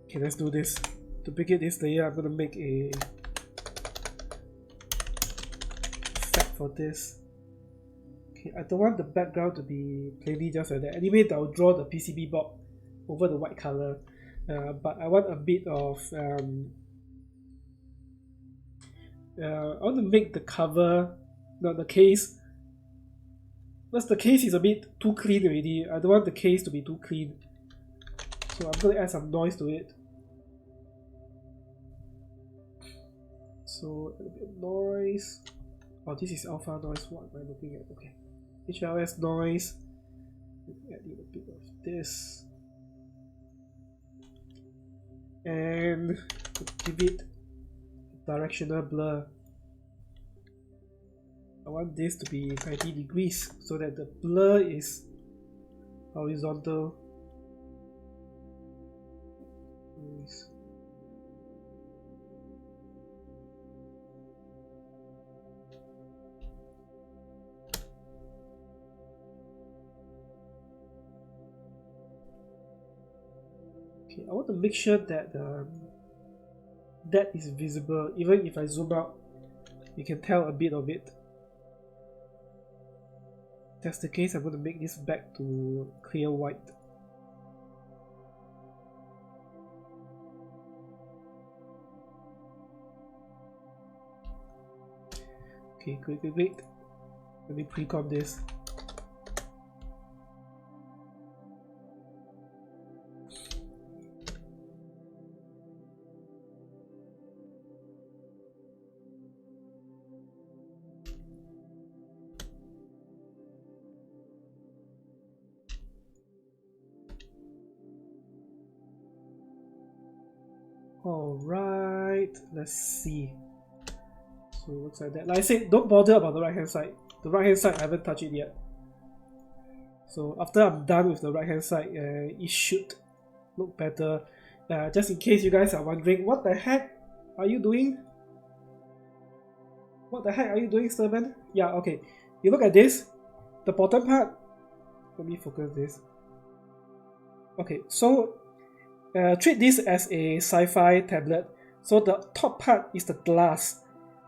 Okay, let's do this. To begin this layer, I'm gonna make a for this. Okay, I don't want the background to be plainly just like that. Anyway, I'll draw the PCB board over the white color. But I want a bit of I want to make the cover, not the case. Because the case is a bit too clean already. I don't want the case to be too clean. So I'm going to add some noise to it. So a bit of noise. Oh, this is alpha noise. What am I looking at? Okay. HLS noise. Add in a bit of this. And give it directional blur. I want this to be 90 degrees so that the blur is horizontal. Okay, I want to make sure that that is visible. Even if I zoom out, you can tell a bit of it. If that's the case, I'm going to make this back to clear white. Okay, great. Let me pre-comp this. Alright, let's see. So it looks like that. Like I said, don't bother about the right hand side. The right hand side, I haven't touched it yet. So after I'm done with the right hand side, it should look better. Just in case you guys are wondering, what the heck are you doing? What the heck are you doing, Servant? Yeah, okay. You look at this, the bottom part. Let me focus this. Okay, so treat this as a Scifi tablet. So the top part is the glass.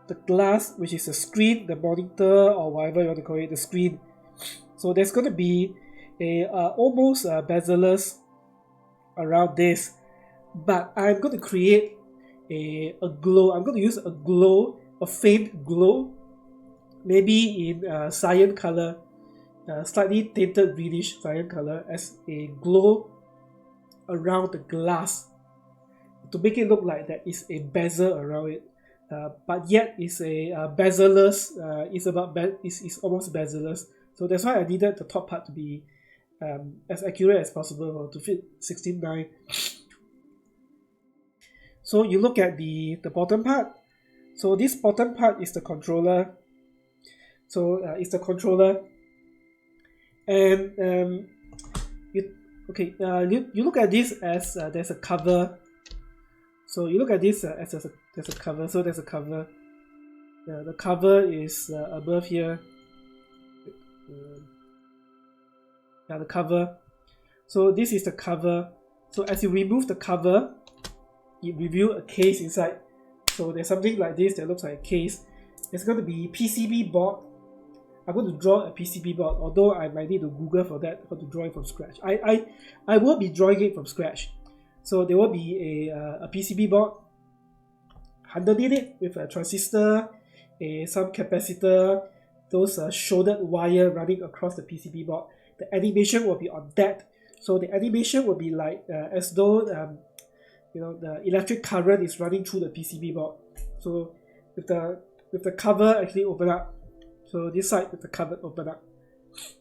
The glass, which is the screen, the monitor, or whatever you want to call it, the screen. So there's going to be a almost bezel-less around this. But I'm going to create a glow. I'm going to use a glow, a faint glow, maybe in cyan color, slightly tinted greenish cyan color, as a glow around the glass to make it look like there is a bezel around it, but yet it's a bezel-less. It's almost bezel-less. So that's why I needed the top part to be as accurate as possible to fit 16:9. So you look at the bottom part. So this bottom part is the controller. So it's the controller, and you look at this as there's a cover. So you look at this as there's a cover. So there's a cover. The cover is above here. The cover. So this is the cover. So as you remove the cover, it reveals a case inside. So there's something like this that looks like a case. There's going to be PCB board. I'm going to draw a PCB board, although I might need to Google for that, how to draw it from scratch. I will be drawing it from scratch. So there will be a PCB board underneath it with a transistor, some capacitor, those shouldered wire running across the PCB board. The animation will be on that. So the animation will be like as though the electric current is running through the PCB board. So with the cover actually open up. So this side with the cupboard open up.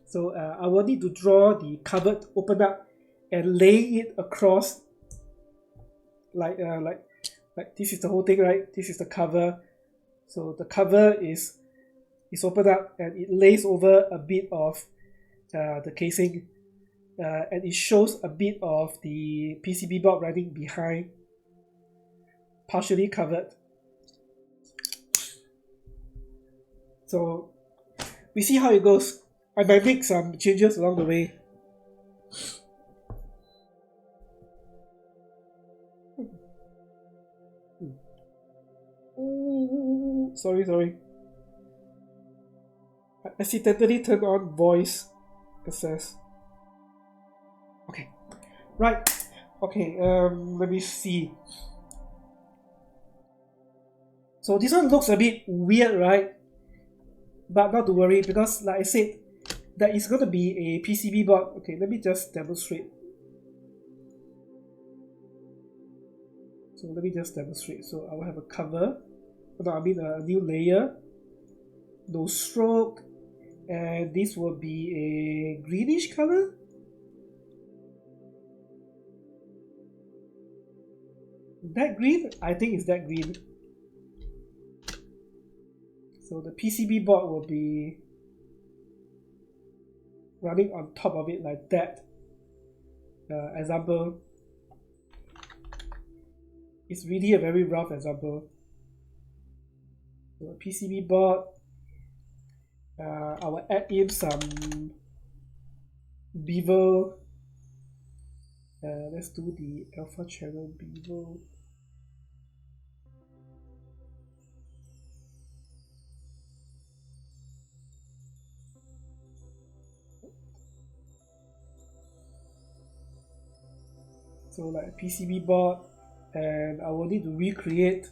So I will need to draw the cupboard open up and lay it across like this is the whole thing, right? This is the cover. So the cover is opened up and it lays over a bit of the casing, and it shows a bit of the PCB board running behind, partially covered. So we see how it goes. I might make some changes along the way. Ooh, sorry. I accidentally turned on voice access. Okay, right. Okay, let me see. So this one looks a bit weird, right? But not to worry, because like I said, there is going to be a PCB board. Okay, let me just demonstrate. So let me just demonstrate. So I will have a cover. No, I mean a new layer. No stroke. And this will be a greenish color. That green? I think it's that green. So the PCB board will be running on top of it like that. Example. It's really a very rough example. So PCB board. I will add in some bevel. Let's do the alpha channel bevel. So like a PCB board, and I will need to recreate,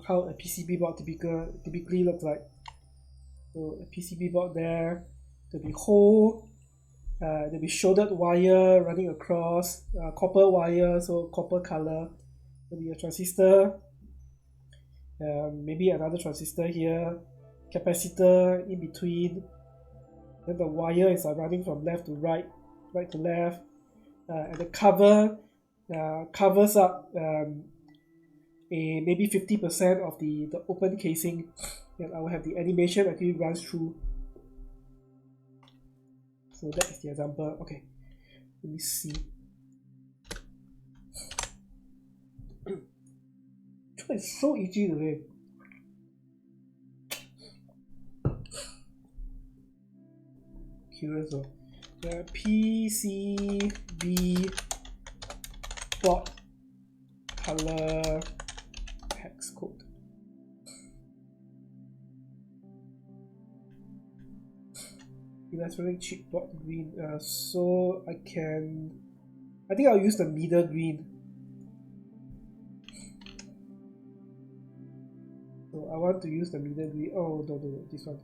how a PCB board typically looks like. So a PCB board there, there'll be hole, there'll be shouldered wire running across, copper wire, so copper color. There'll be a transistor, maybe another transistor here, capacitor in between. Then the wire is running from left to right, right to left, and the cover covers up maybe 50% of the open casing, and I will have the animation actually runs through. So that is the example. Okay, let me see. It's so itchy today. Curious though. The PCB board color hex code. Electronic chip board green. So I think I'll use the middle green. So I want to use the middle green. Oh no, this one.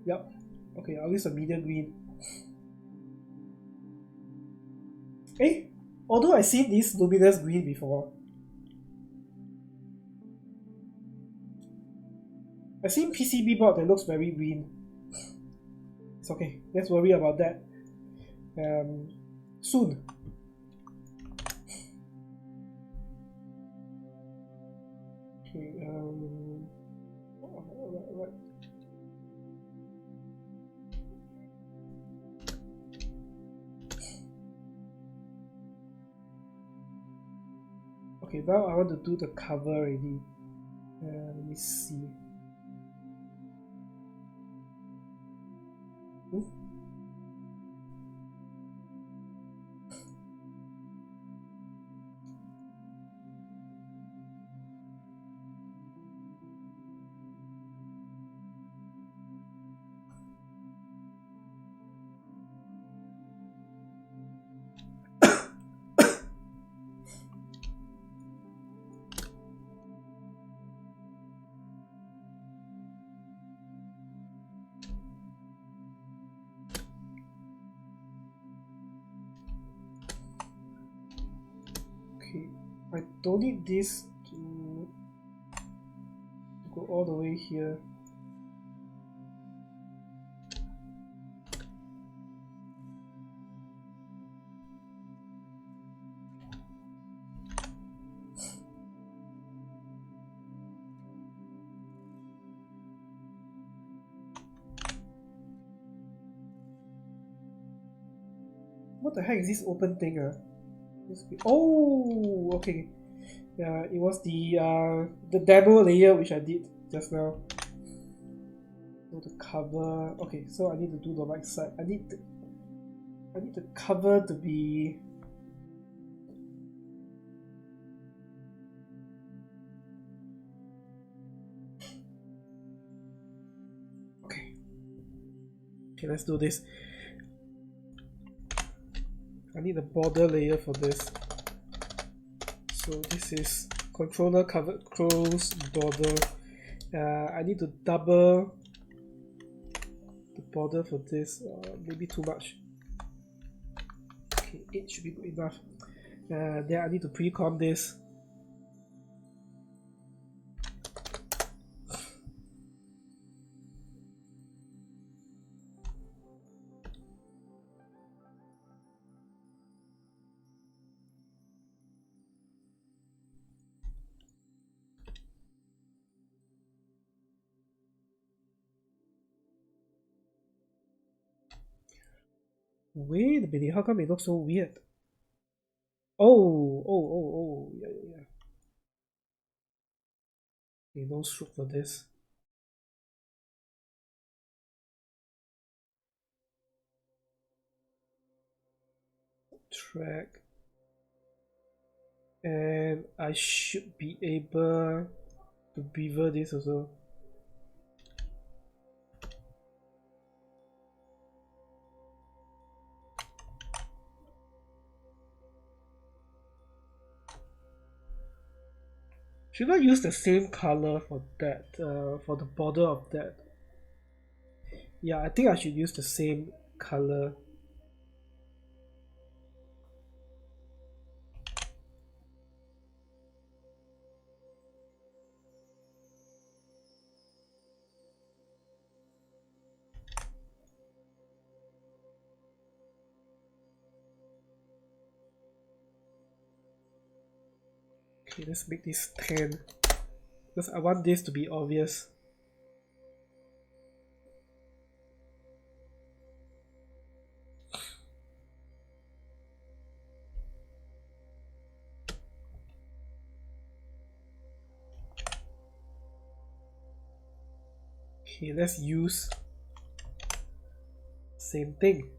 Yep. Okay, I'll use the middle green. Although I've seen this luminous green before. I've seen PCB board that looks very green. It's okay, let's worry about that soon. Okay, right. Okay, now I want to do the cover already. Let me see. Ooh. Okay, I don't need this to go all the way here. What the heck is this open thing? Oh, okay. Yeah, it was the demo layer which I did just now. So the cover. Okay, so I need to do the right side. I need the cover to be. Okay, let's do this. I need a border layer for this. So this is controller covered close border. I need to double the border for this. Maybe too much. Okay, 8 should be good enough. Then I need to pre-comp this. Wait a minute, how come it looks so weird? Oh, yeah. Okay, no stroke for this. Track. And I should be able to beaver this also. Should I use the same color for that, for the border of that? Yeah, I think I should use the same color. Okay, let's make this 10. Because I want this to be obvious. Okay, let's use same thing.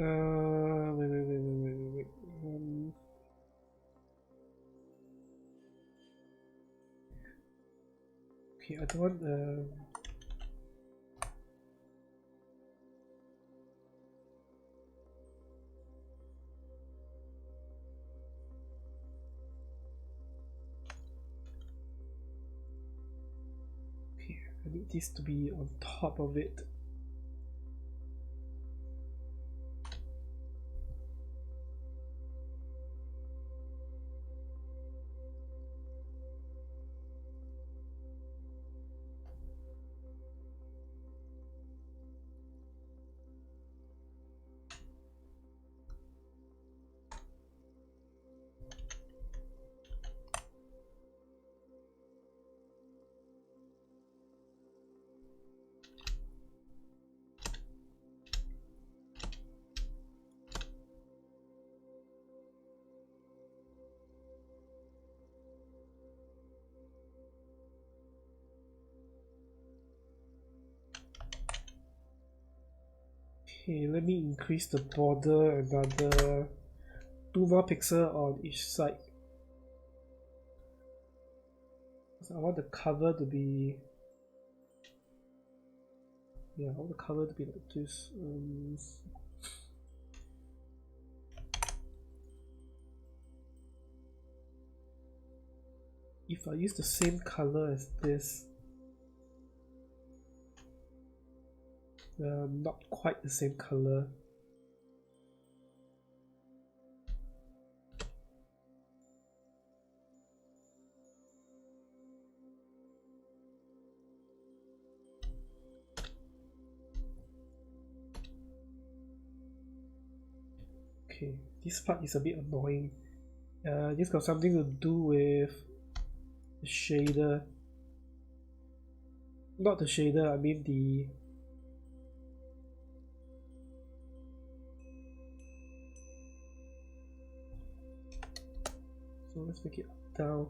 Wait. Okay, I don't want okay, I need this to be on top of it. Okay, let me increase the border another 2 more pixels on each side. So I want the cover to be, yeah, I want the cover to be like this. If I use the same color as this, not quite the same color. Okay, this part is a bit annoying. This got something to do with the shader. Not the shader, I mean the... So let's make it down.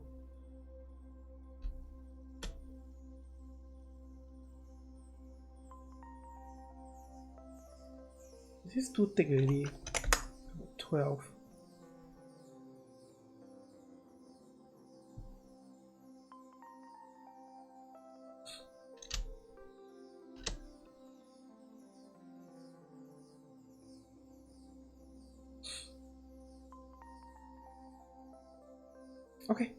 This is too thick already. 12. Okay.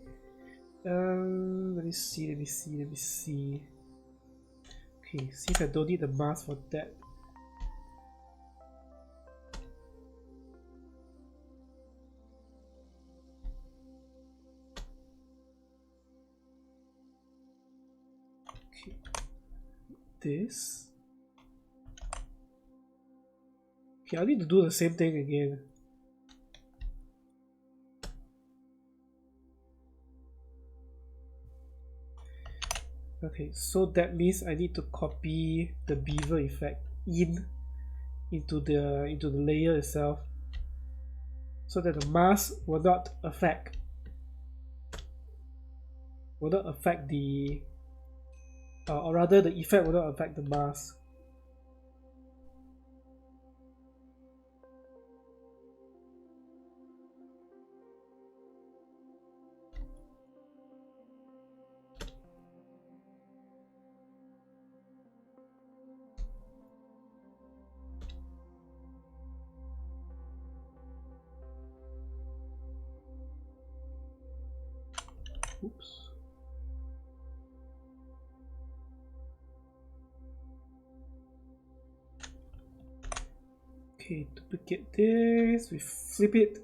Let me see. Okay, see if I don't need the mask for that. Okay. This. Okay, I need to do the same thing again. Okay, so that means I need to copy the beaver effect into the layer itself, so that the mask will not affect the or rather the effect will not affect the mask. Oops. Okay, duplicate this, we flip it.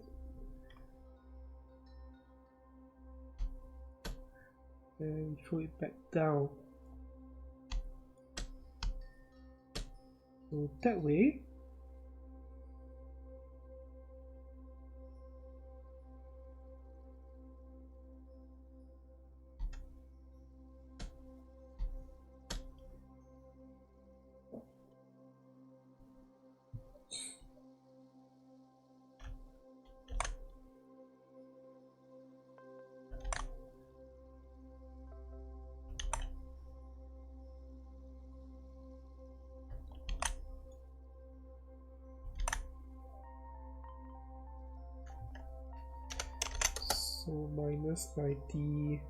And throw it back down. So that way. So minus 90,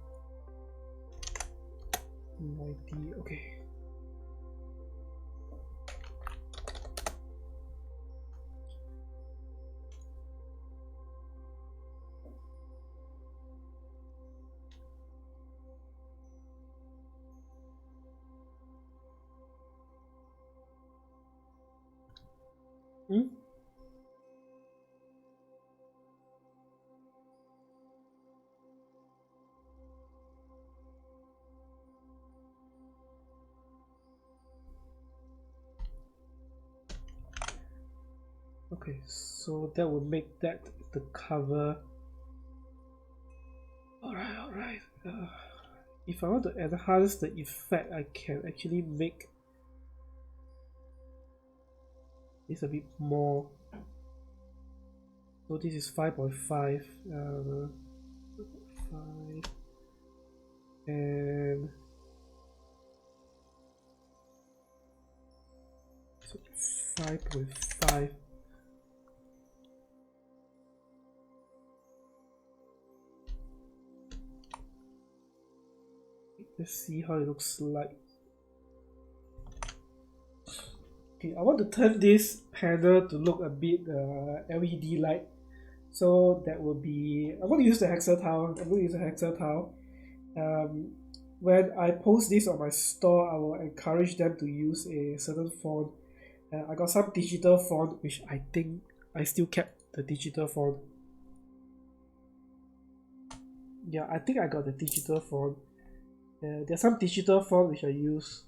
okay. Okay, so that will make that the cover. Alright. If I want to enhance the effect, I can actually make this a bit more. So this is 5.5, 5, and so 5.5. Let's see how it looks like. Okay, I want to turn this panel to look a bit LED light. So that will be, I'm going to use the Hexer tile. When I post this on my store, I will encourage them to use a certain font. I got some digital font, which I think I still kept the digital font. Yeah, I think I got the digital font. There's some digital font which I use.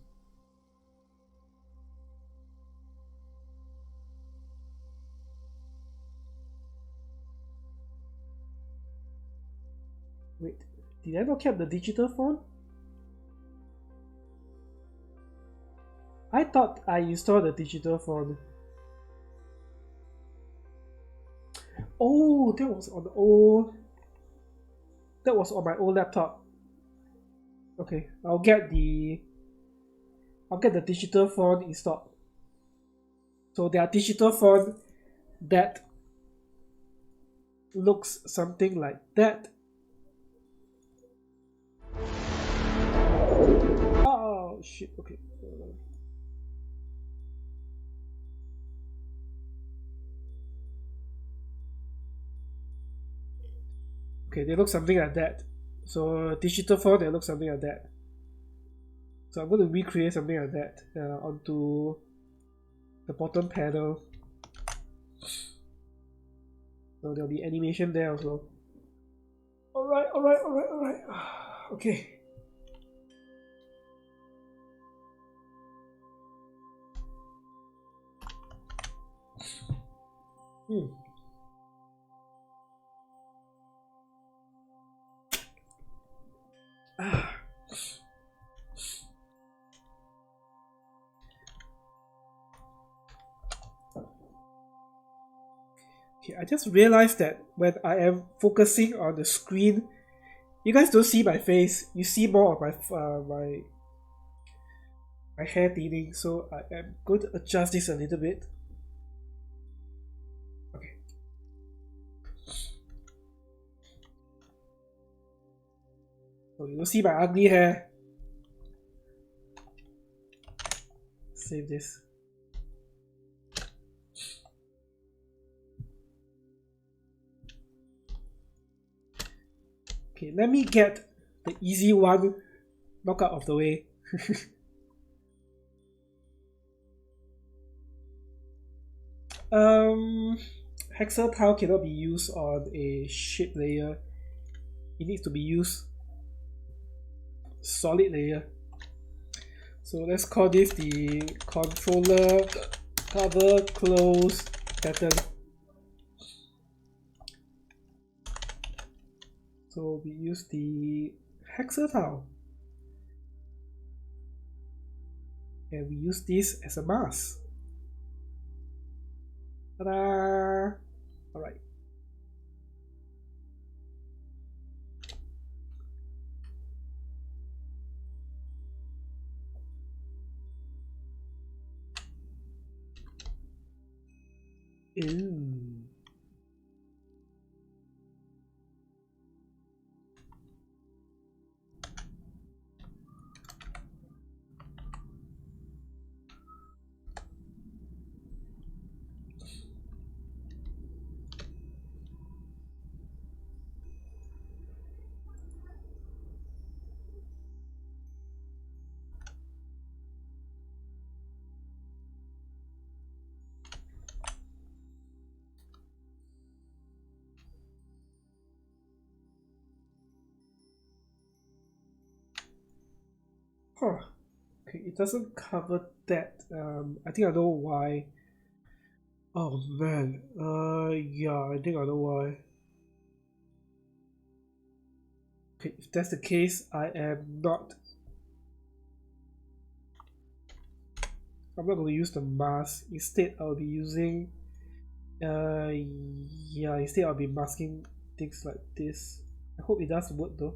Wait, did I not keep the digital font? thought I installed the digital font. Oh, that was on the old. That was on my old laptop. Okay, I'll get the digital font installed. So there are digital font that looks something like that. Oh shit, okay. Okay, they look something like that. So digital font, they look something like that. So I'm going to recreate something like that onto the bottom panel. So there'll be animation there also. Alright. Okay. Okay, I just realized that when I am focusing on the screen, you guys don't see my face. You see more of my hair thinning. So I am going to adjust this a little bit. Okay. So you don't see my ugly hair. Save this. Okay, let me get the easy one knocked out of the way. Hexer tile cannot be used on a shape layer. It needs to be used solid layer. So let's call this the controller cover close pattern. So we use the hexer tile. And we use this as a mask. Ta-da! Alright. Ooh. Huh. Okay, it doesn't cover that. I think I know why. Oh man. Yeah, I think I know why. Okay, if that's the case, I'm not going to use the mask. Instead, I'll be using. Yeah, instead I'll be masking things like this. I hope it does work though.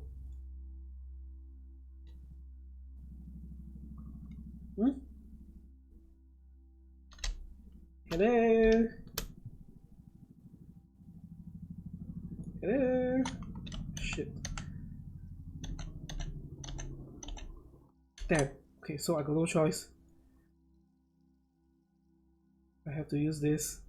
Hello. Hello. Shit. Damn. Okay, so I got no choice. I have to use this.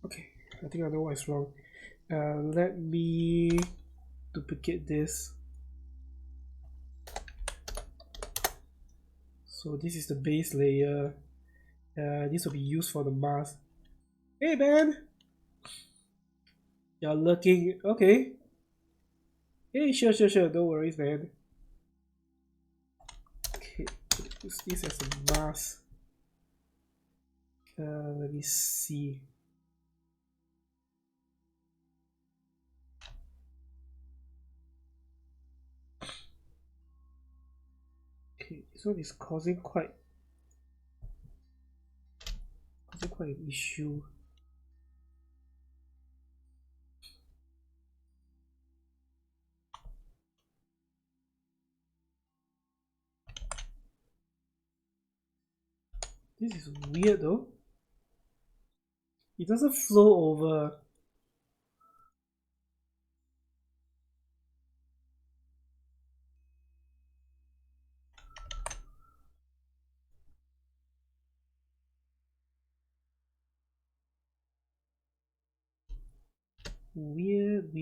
Okay, I think I know what's wrong. Let me duplicate this. So this is the base layer. This will be used for the mask. Hey man! You're lurking. Okay. Hey, sure, no worries, man. Okay, use this as a mask. Let me see. Okay, this one is causing quite an issue. This is weird though. It doesn't flow over. Weird.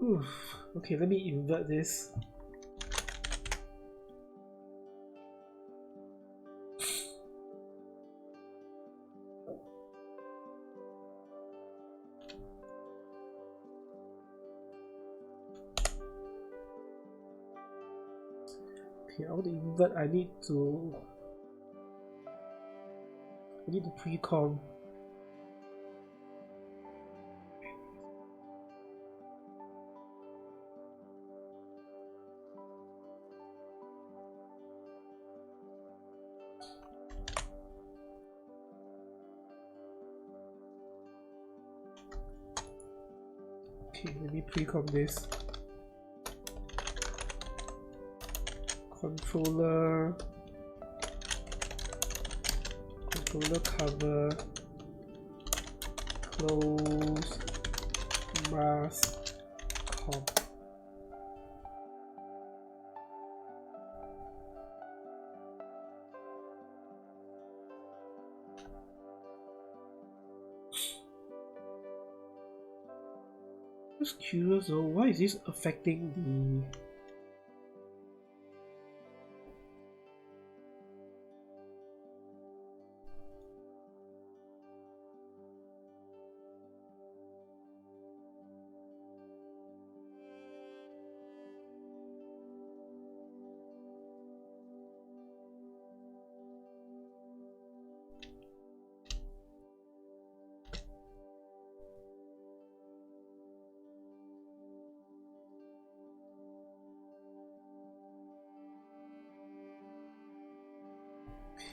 Oof. Okay, let me invert this. Okay, I want to invert. I need to pre-com. Okay, let me pre-com this. Controller cover, close, mask, comp. Just curious though, why is this affecting the...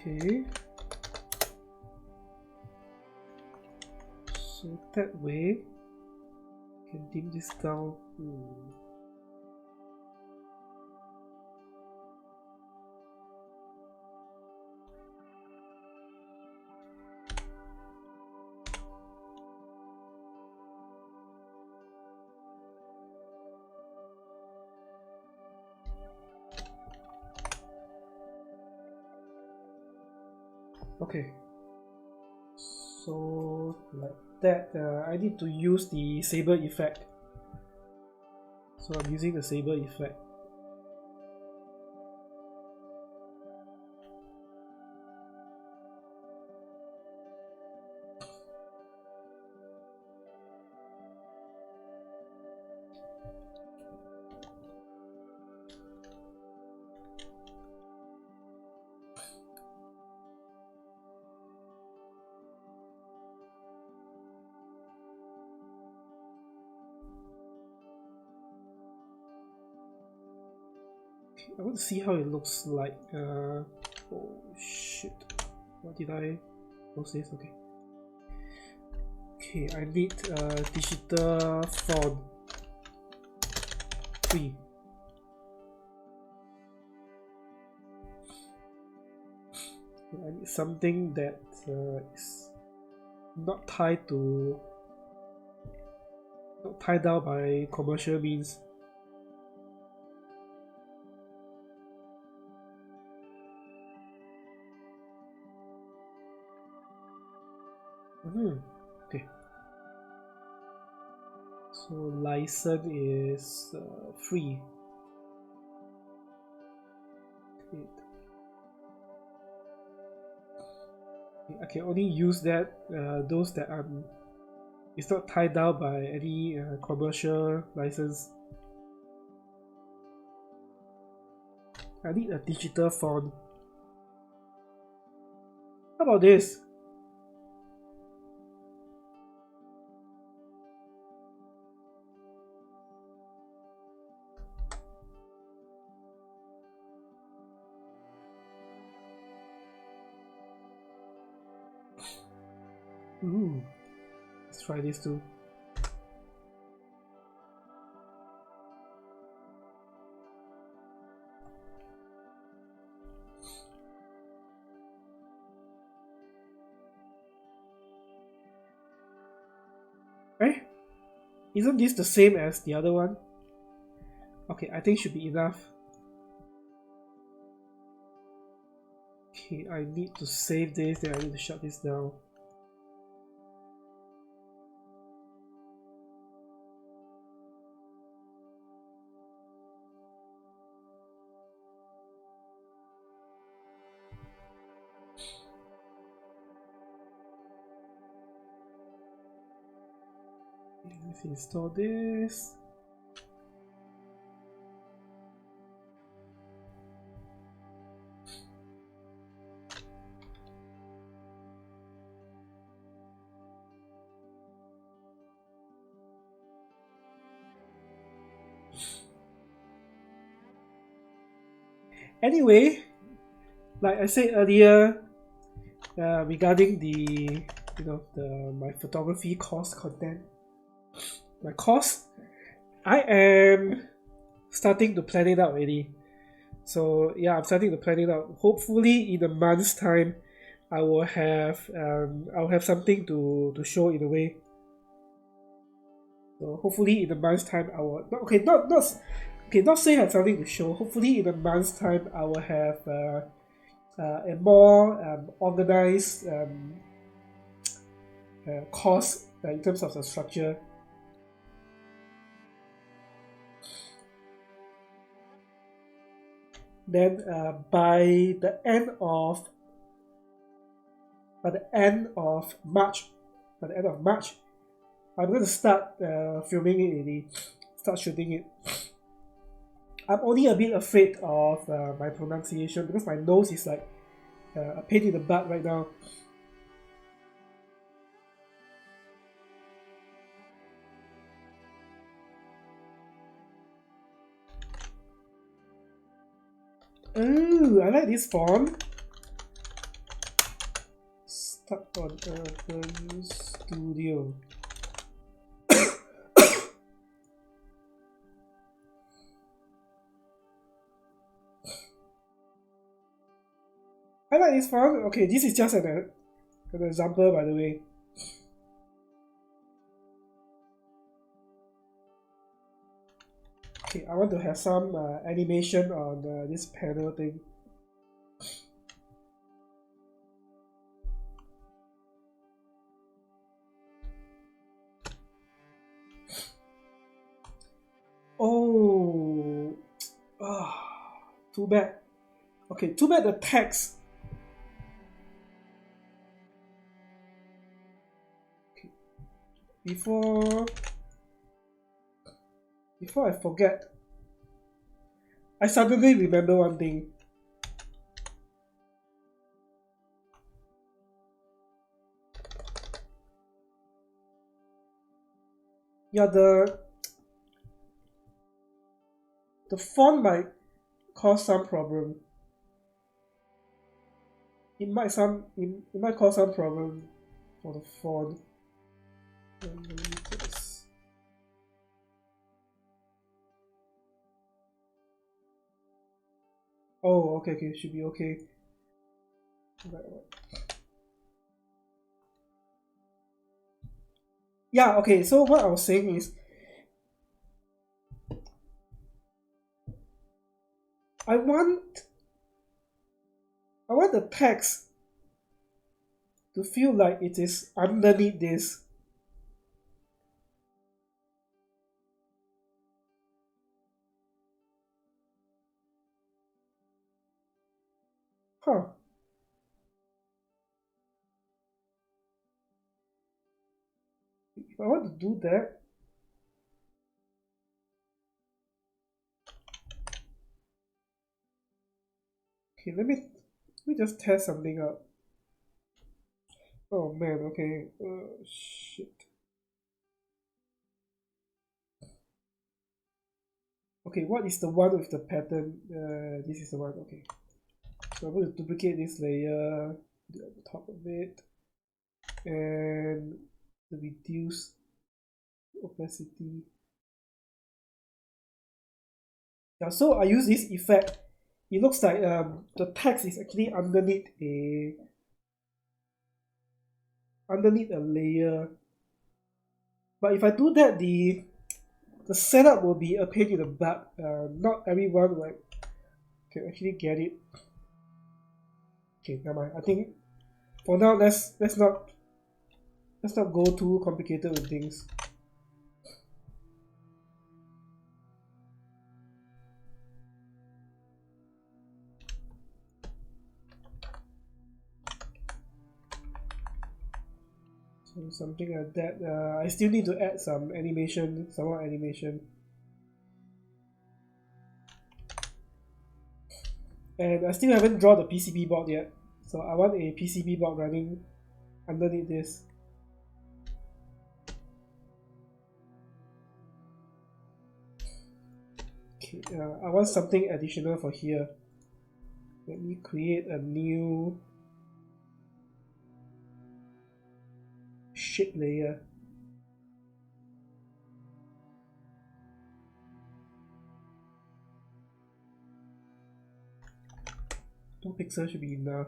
Okay, so that way I can dim this down. Okay, so like that, I need to use the saber effect. So I'm using the saber effect. I want to see how it looks like. Oh shit. What did I post this? Okay. Okay, I need digital font 3. I need something that is not tied to, not tied down by commercial means. Okay. So license is free. Okay. I can only use that those that it's not tied down by any commercial license. I need a digital font. How about this? Ooh, let's try this too. Eh? Isn't this the same as the other one? Okay, I think should be enough. Okay, I need to save this, then I need to shut this down. Let's install this. Anyway, like I said earlier, regarding the my photography course content, my course, I am starting to plan it out already. So yeah, I'm starting to plan it out. Hopefully, in a month's time, I will have something to show in a way. So hopefully, in a month's time, I will not say I have something to show. Hopefully, in a month's time, I will have a more organized course in terms of the structure. Then by the end of March, I'm going to start filming it already, start shooting it. I'm only a bit afraid of my pronunciation because my nose is like a pain in the butt right now. Ooh, I like this font. Stuck on Urban Studio. I like this font. Okay, this is just an example, by the way. Okay, I want to have some animation on this panel thing. Oh, too bad. Okay, too bad the text. Okay. Before I forget, I suddenly remember one thing. Yeah, the font might cause some problem. It might cause some problem for the font. Oh, okay, should be okay. Yeah, okay, so what I was saying is I want the text to feel like it is underneath this. Huh. If I want to do that, okay, let me just test something out. Oh man, okay. Shit. Okay, what is the one with the pattern? This is the one, okay. So I'm going to duplicate this layer, do at the top of it, and reduce opacity. Yeah, so I use this effect. It looks like the text is actually underneath a layer. But if I do that, the setup will be a pain in the butt. Not everyone like can actually get it. Okay, never mind. I think for now let's not go too complicated with things. So something like that. I still need to add some animation, some more animation. And I still haven't drawn the PCB board yet. So I want a PCB board running underneath this. Okay, I want something additional for here. Let me create a new shape layer. Two pixels should be enough.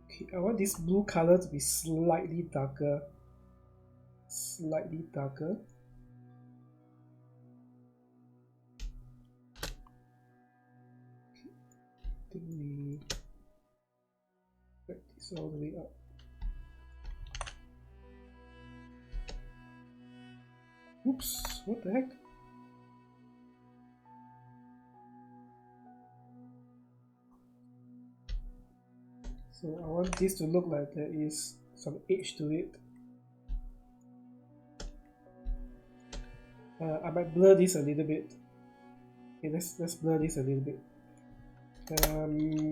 Okay, I want this blue color to be slightly darker. Slightly darker. I think we drag this all the way up. Oops, what the heck? So I want this to look like there is some edge to it. I might blur this a little bit. Okay, let's blur this a little bit.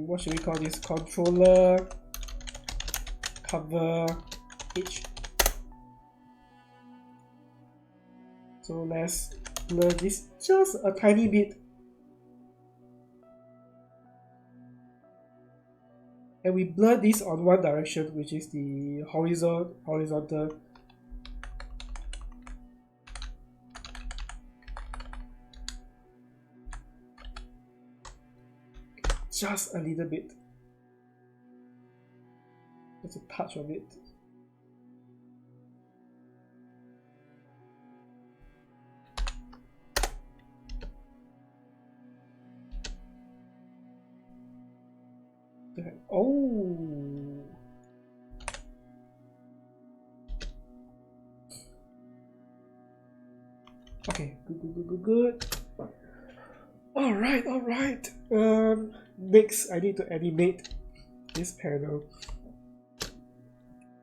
What should we call this? Controller cover edge. So let's blur this just a tiny bit. And we blur this on one direction, which is the horizontal. Just a little bit. Just a touch of it. Oh. Okay, good. Alright. Next I need to animate this panel.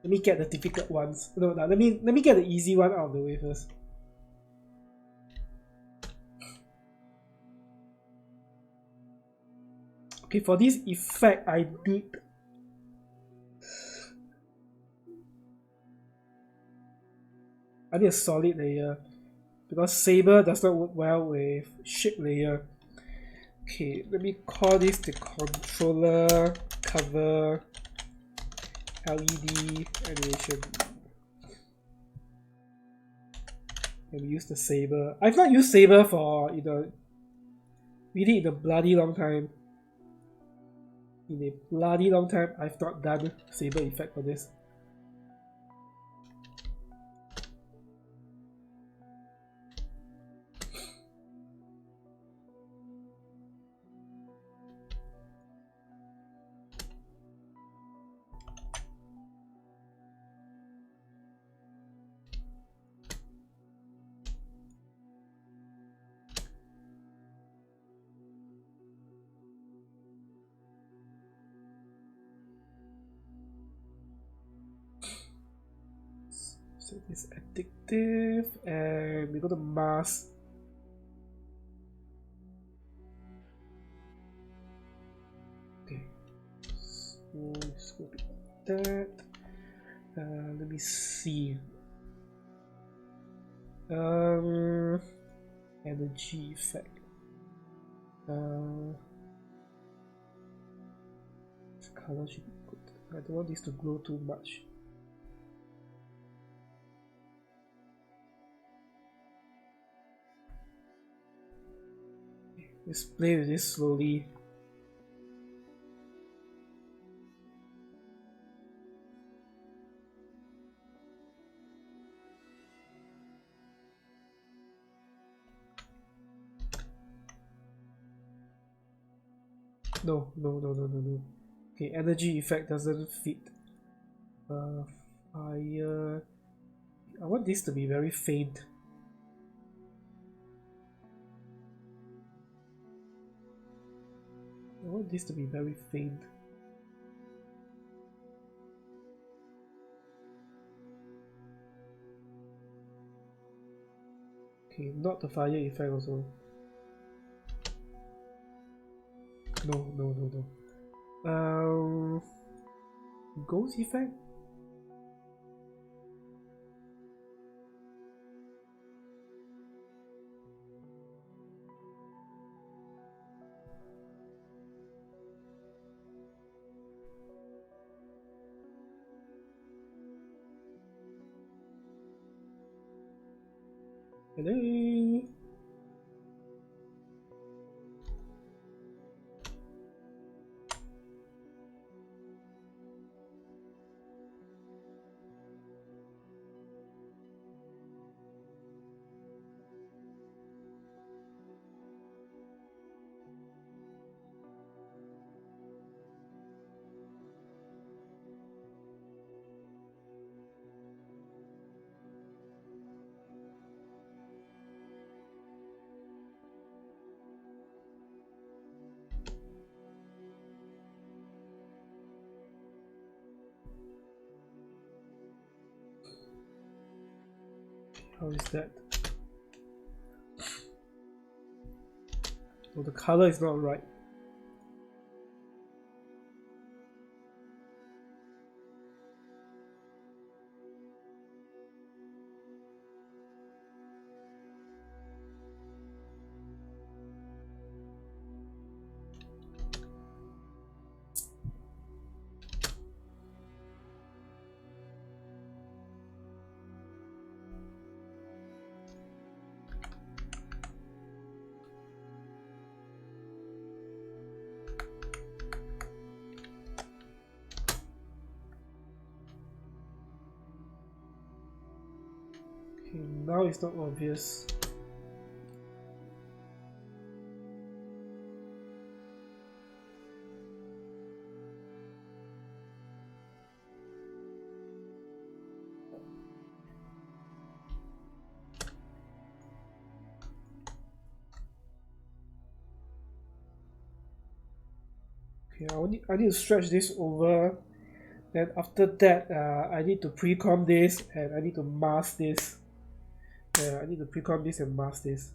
Let me get the difficult ones. No, let me get the easy one out of the way first. Okay, for this effect I need a solid layer because Saber does not work well with shape layer. Okay, let me call this the controller cover, LED animation. And we use the saber. I've not used saber for really in a bloody long time. In a bloody long time, I've not done saber effect for this. So it's addictive, and we go to mask. Okay, so let's go to that. Let me see. Energy effect. This color should be good. I don't want this to glow too much. Let's play with this slowly. No. Okay, energy effect doesn't fit. Fire. I want this to be very faint. I want this to be very faint. Okay, not the fire effect also. No. Ghost effect? Hello? How is that? Oh, the color is not right. Okay, now it's not obvious. Okay, I need to stretch this over. Then after that, I need to pre-comp this and I need to mask this. I need to pre-comp this and mask this.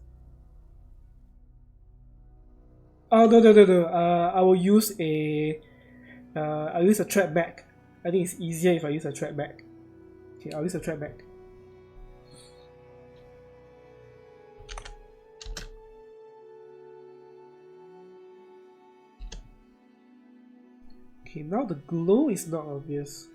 Oh no. I will use I'll use a trap back. I think it's easier if I use a trap back. Okay, I'll use a trap back. Okay, now the glow is not obvious.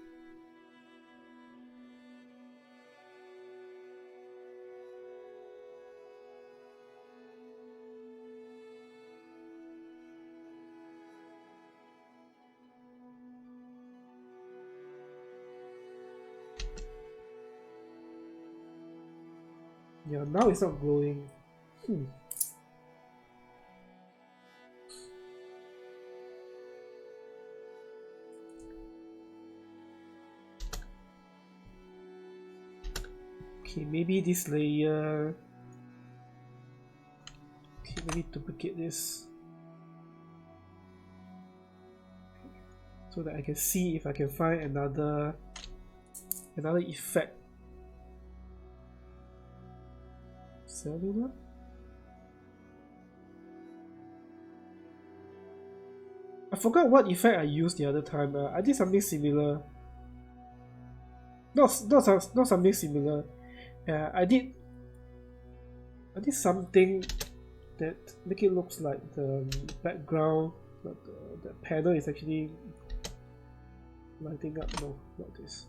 Yeah, now it's not glowing. Okay, maybe this layer. Okay, let me duplicate this so that I can see if I can find another effect. Cellular? I forgot what effect I used the other time. I did something similar. Not something similar. I did something that make it looks like the background, but the panel is actually lighting up. No, not this.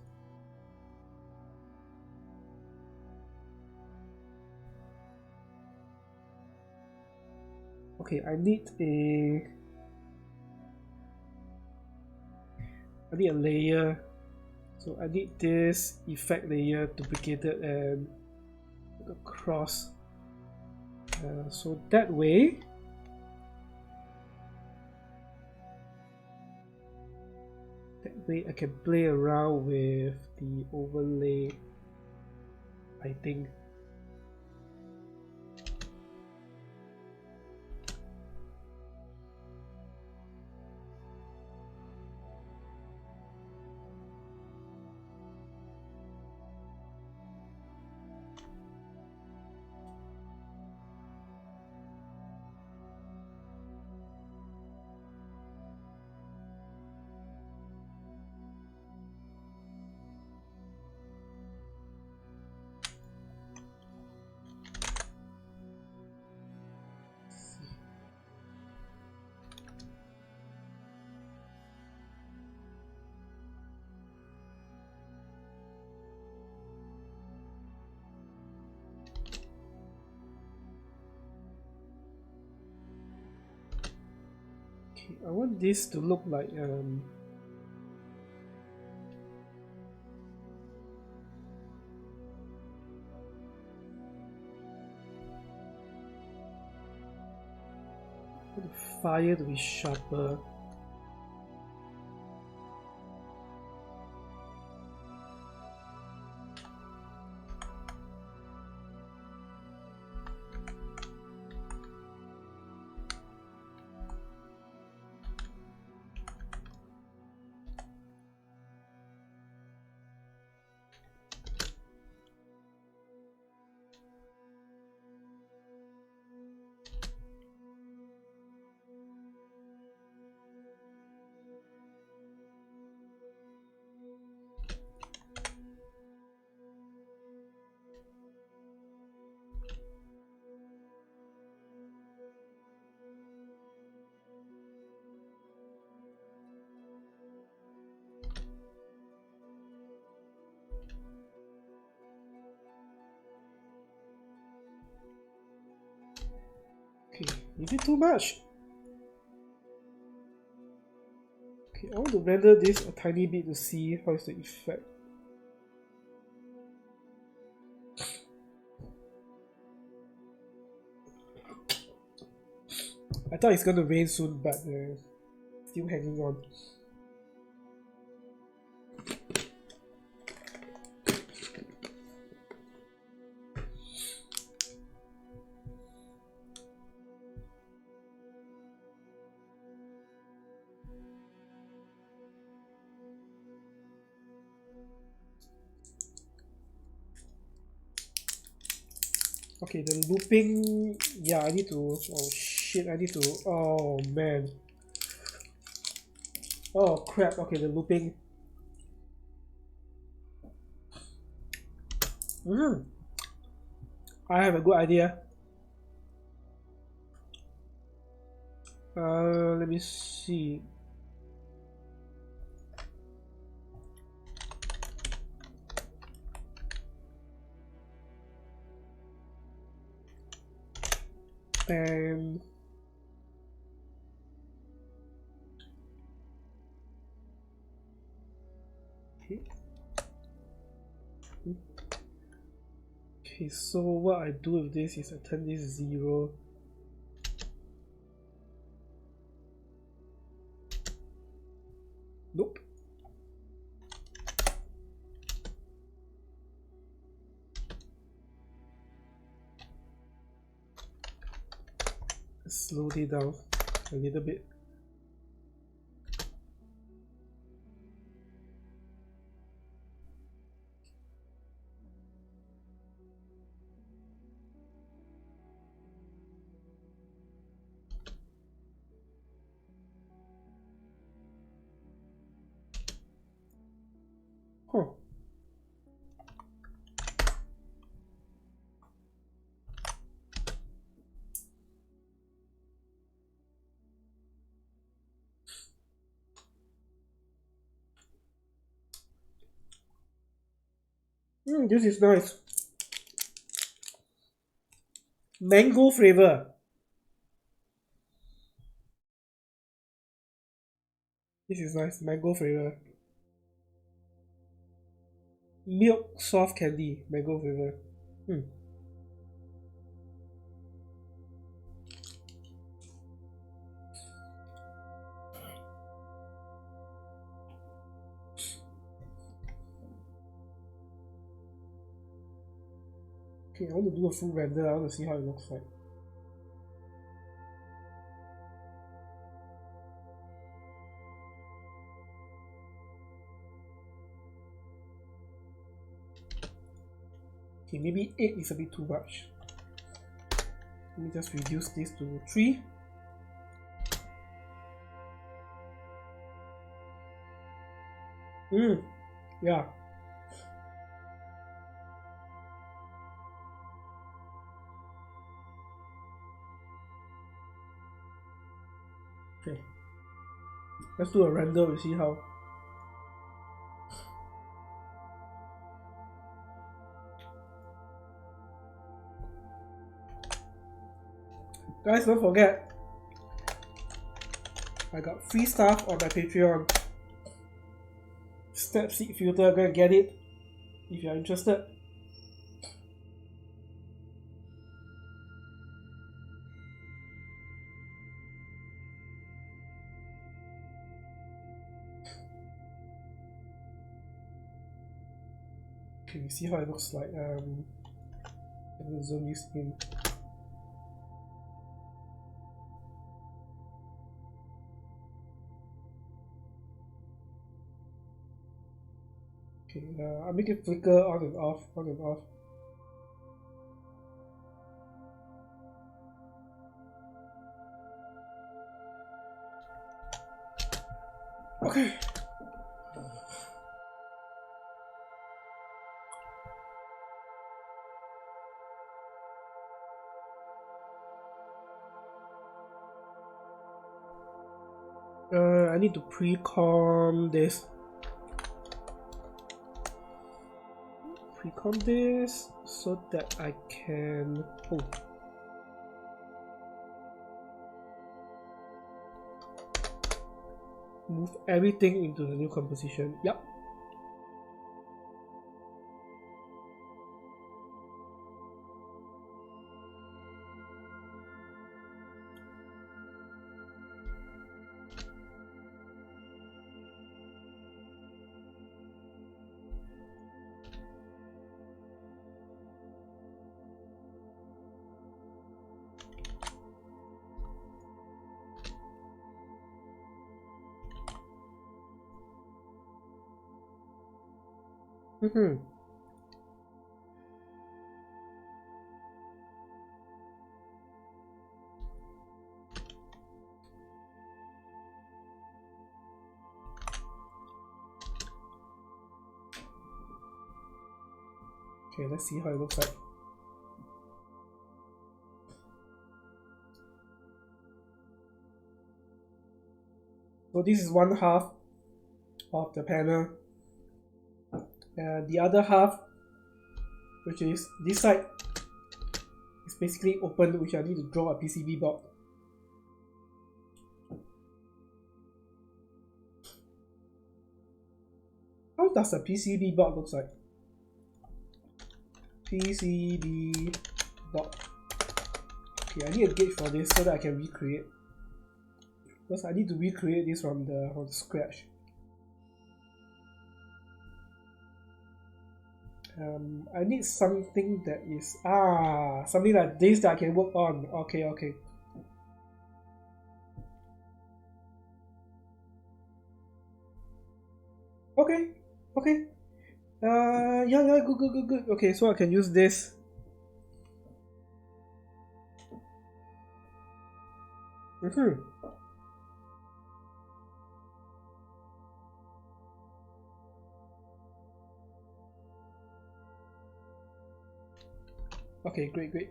Okay, I need a layer. So I need this effect layer duplicated and across. So that way I can play around with the overlay, I think. I want this to look like the fire to be sharper. Okay, is it too much? Okay, I want to render this a tiny bit to see how is the effect. I thought it's gonna rain soon, but still hanging on. Okay, the looping, yeah, I need to, oh shit, I need to, oh man. Oh crap, okay, the looping. I have a good idea. Let me see. and okay, so what I do with this is I turn this 0. Nope. Slow it down a little bit. Huh. This is nice. Mango flavor. This is nice. Mango flavor. Milk soft candy. Mango flavor. Okay, I want to do a full render. I want to see how it looks like. Okay, maybe 8 is a bit too much. Let me just reduce this to 3. Yeah. Okay. Let's do a render and see how. Guys, don't forget, I got free stuff on my Patreon. Step seed filter, go and get it if you're interested. Okay, you see how it looks like. I'm gonna zoom this in. Okay, I'll make it flicker on and off, on and off. Okay. I need to pre-com this. Pre-com this so that I can move everything into the new composition. Yep. Okay, let's see how it looks like. So this is one half of the panel, and the other half, which is this side, is It's basically open, which I need to draw a PCB board. How does a PCB board look like? PCB board. Okay, I need a gauge for this so that I can recreate. Because I need to recreate this from the scratch. I need something that is something like this that I can work on. Okay. Yeah, good. Okay, so I can use this. Okay, great.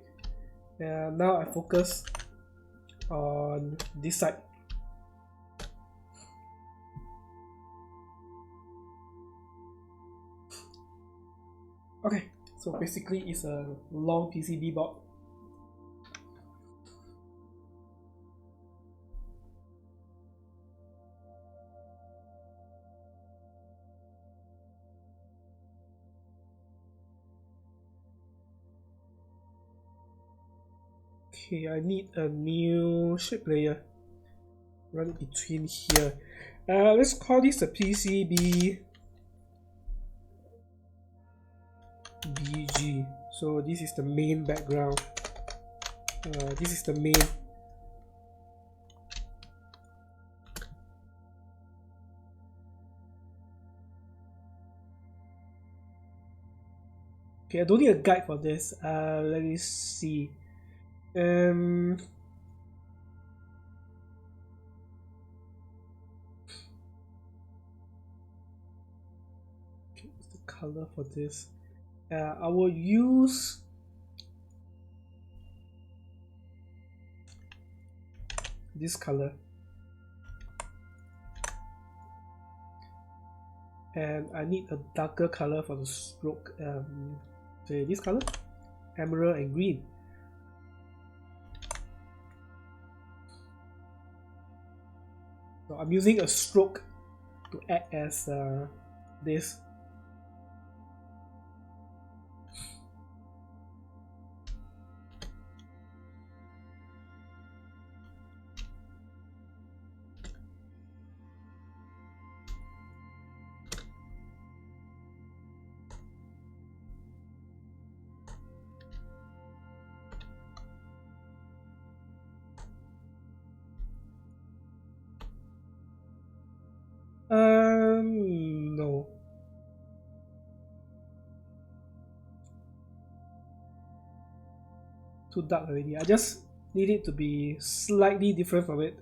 Now I focus on this side. Okay, so basically it's a long PCB board. Okay, I need a new shape layer. Run it between here. Let's call this a PCB BG. So this is the main background. This is the main. Okay, I don't need a guide for this. Let me see. Okay, what's the color for this? I will use this color, and I need a darker color for the stroke. Say this color, emerald and green. So I'm using a stroke to act as this. No. Too dark already. I just need it to be slightly different from it.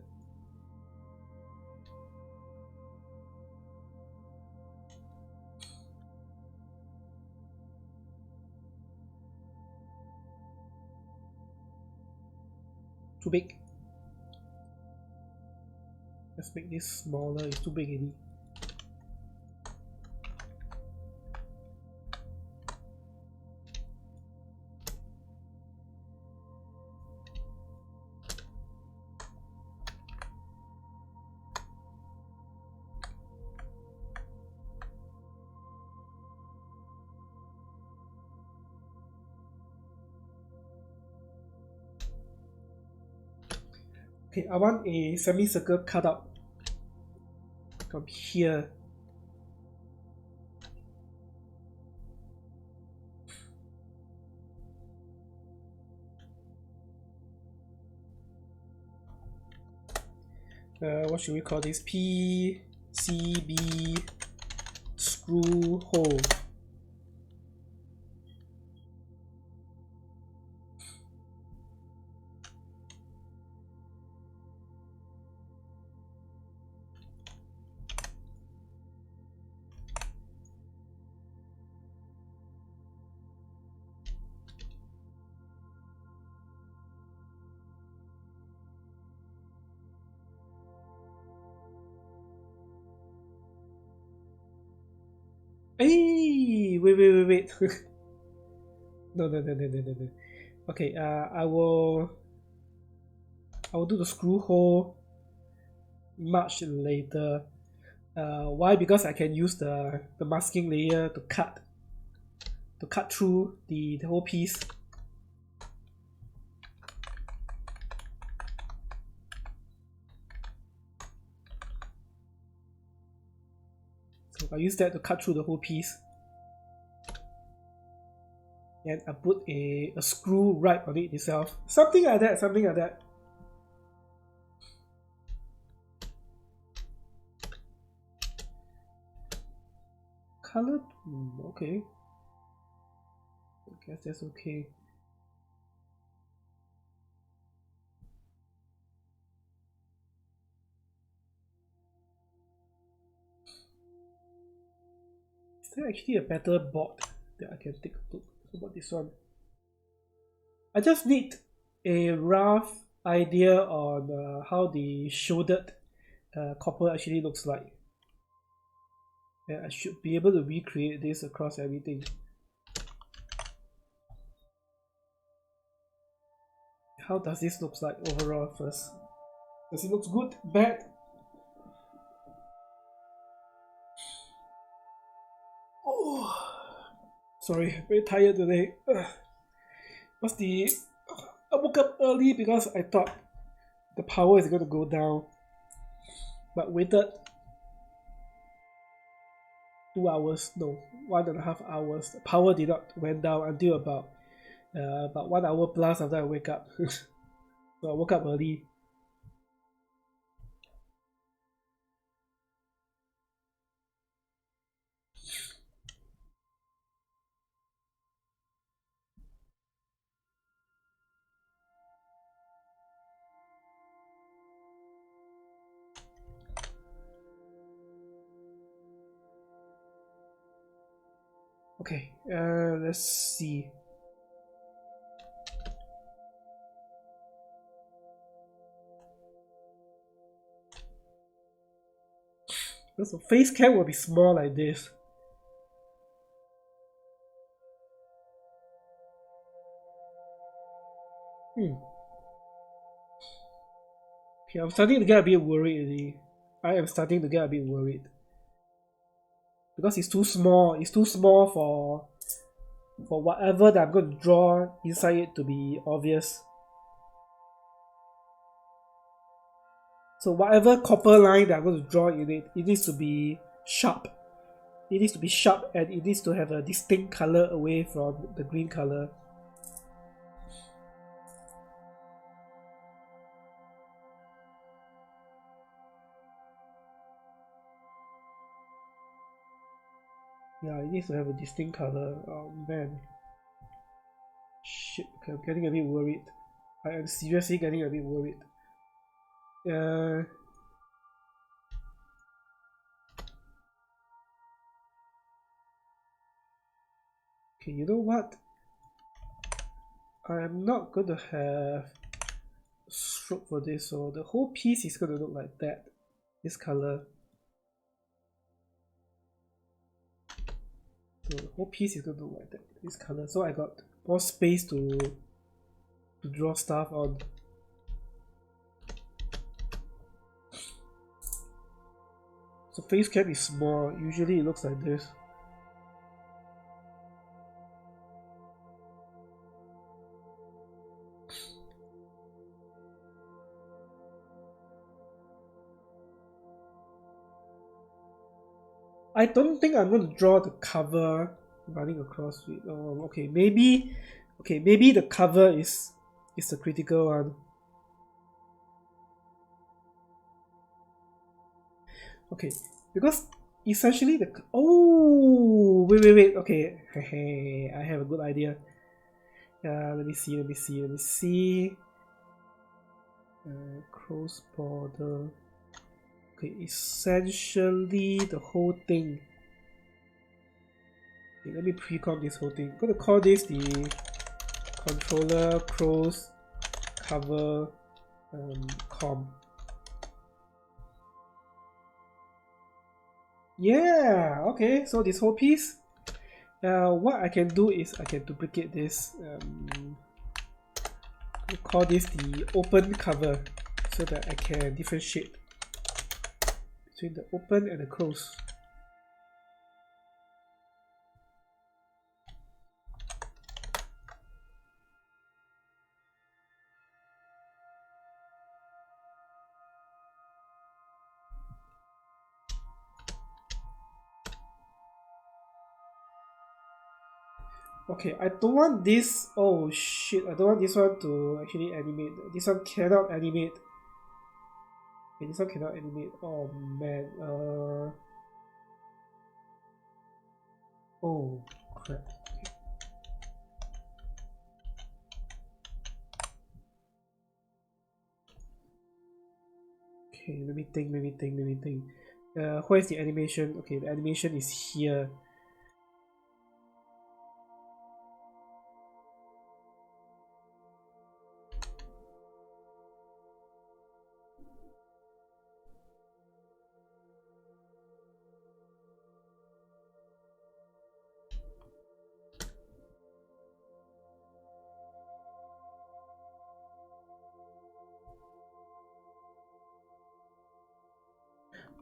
Too big. Let's make this smaller. It's too big already. Okay, I want a semicircle cut out from here. What should we call this? PCB screw hole. Hey, wait. No. Okay, I will do the screw hole much later. Why? Because I can use the masking layer to cut through the whole piece. So I use that to cut through the whole piece. And I put a screw right on it itself. Something like that, something like that. Color, okay. I guess that's okay. Is there actually a better board that I can take a look? How about this one? I just need a rough idea on how the shielded copper actually looks like. And I should be able to recreate this across everything. How does this look like overall first? Does it look good? Bad? Oh, sorry, very tired today. What's the... I woke up early because I thought the power is going to go down. But waited 2 hours, no, 1.5 hours. The power did not went down until about 1 hour plus after I wake up. So I woke up early. Okay, let's see. So face cam will be small like this. Okay, I'm starting to get a bit worried already. I am starting to get a bit worried. Because it's too small. It's too small for whatever that I'm going to draw inside it to be obvious. So whatever copper line that I'm going to draw in it, it needs to be sharp. It needs to be sharp and it needs to have a distinct color away from the green color. Yeah, it needs to have a distinct color. Oh man. Shit, okay, I'm getting a bit worried. I am seriously getting a bit worried. Okay, you know what? I am not going to have stroke for this, so the whole piece is going to look like that. This color. So the whole piece is going to look like that. This color. So I got more space to draw stuff on. So face cam is small. Usually it looks like this. I don't think I'm going to draw the cover running across it. Oh, okay, maybe the cover is the critical one. Okay, because essentially the wait. Okay, I have a good idea. Let me see. Cross border. Okay, essentially the whole thing. Okay, let me pre-comp this whole thing. I'm gonna call this the controller cross cover com. Yeah, okay, so this whole piece. What I can do is I can duplicate this. we call this the open cover so that I can differentiate between the open and the close. Okay, I don't want this. Oh shit, I don't want this one to actually animate. This one cannot animate. Okay, this one cannot animate. Oh man. Oh crap. Okay, let me think. Where is the animation? Okay, the animation is here.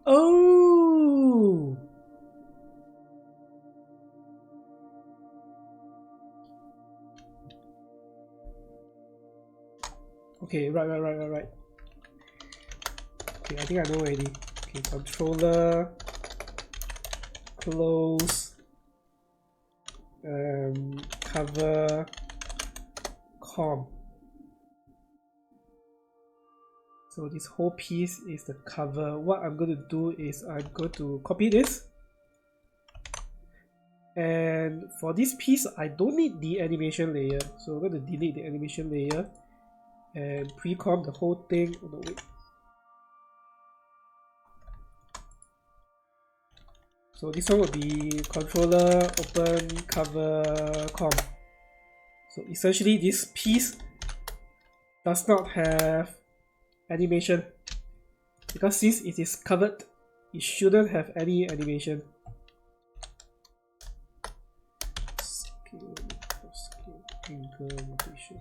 Oh! Okay, right. Okay, I think I know already. Okay, controller, close, cover, com. So this whole piece is the cover. What I'm going to do is I'm going to copy this. And for this piece, I don't need the animation layer. So I'm going to delete the animation layer and pre-comp the whole thing. Oh, no, wait. So this one will be controller, open, cover, com. So essentially this piece does not have animation because since it is covered, it shouldn't have any animation. Scale, angle, rotation.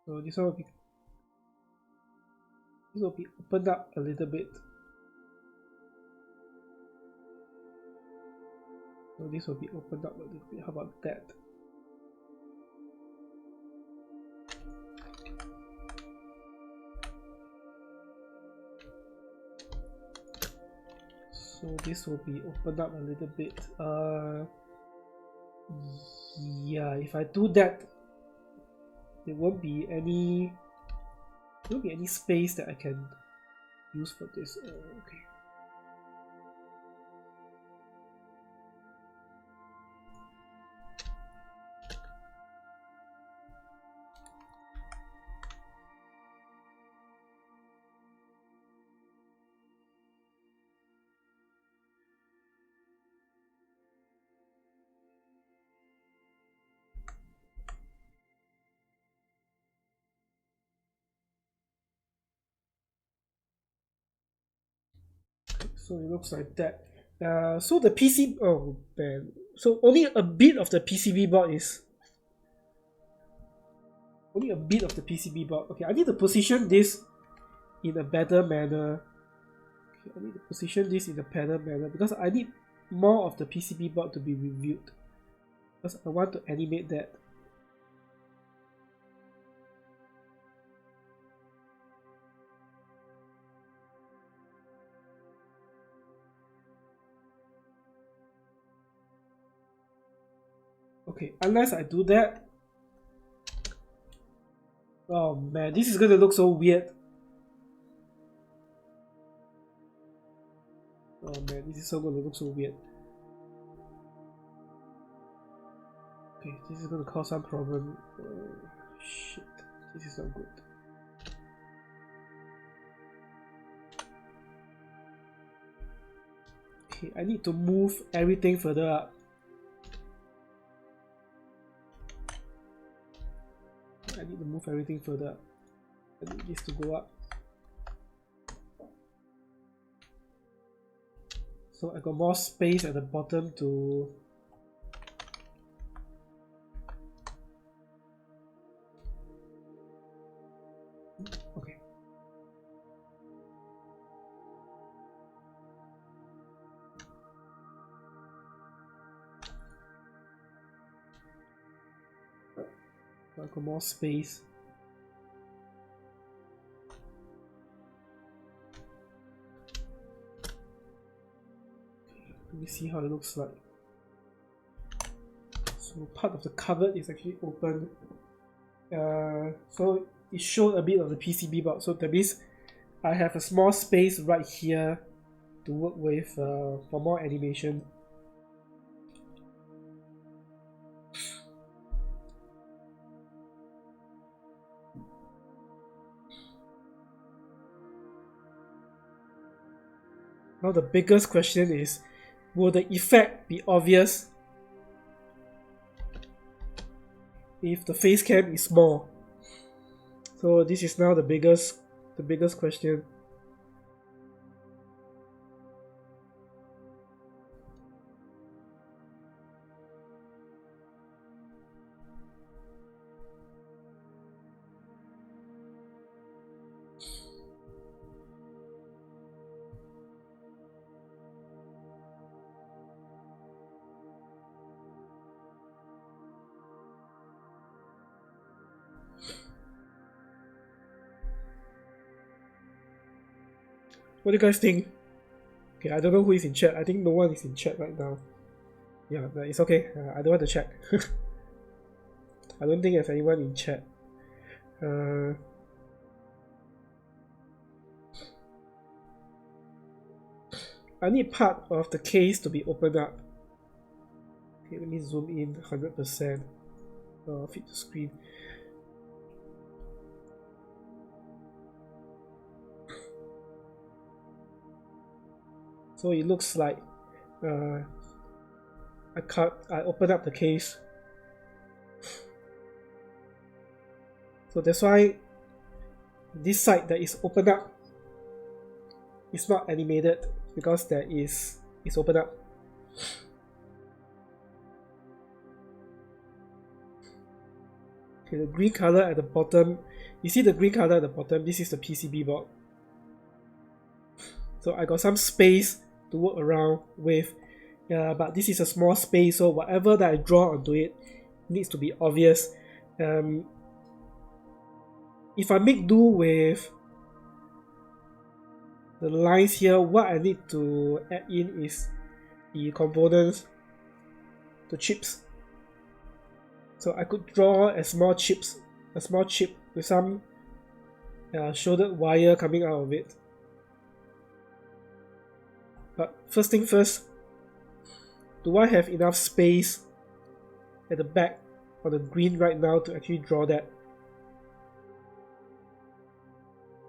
So this one will be opened up a little bit. So this will be opened up a little bit. How about that? So this will be opened up a little bit. Yeah, if I do that, there won't be any space that I can use for this. Okay. So it looks like that. So the PC, oh man, so only a bit of the PCB board is okay. I need to position this in a better manner. Okay, I need to position this in a better manner because I need more of the PCB board to be reviewed because I want to animate that. Okay, unless I do that. Oh man, this is gonna look so weird. Oh man, this is gonna look so weird. Okay, this is gonna cause some problem. Shit, this is not good. Okay, I need to move everything further up. I need to move move everything further up. I need this to go up. So I got more space at the bottom to okay. I got more space. Let me see how it looks like. So part of the cupboard is actually open. So it showed a bit of the PCB board. So that means I have a small space right here to work with for more animation. Now the biggest question is, will the effect be obvious if the face cam is small? So this is now the biggest question. What do you guys think? Okay, I don't know who is in chat. I think no one is in chat right now. Yeah, but it's okay. I don't want to check. I don't think there's anyone in chat. I need part of the case to be opened up. Okay, let me zoom in 100%. Fit the screen. So it looks like I open up the case. So that's why this side that is opened up is not animated, because there is it's open up. Okay, the green color at the bottom, you see the green color at the bottom, this is the PCB board. So I got some space to work around with, but this is a small space, so whatever that I draw onto it needs to be obvious. If I make do with the lines here, what I need to add in is the components, the chips. So I could draw a small chip with some shouldered wire coming out of it. But first thing first, do I have enough space at the back on the green right now to actually draw that?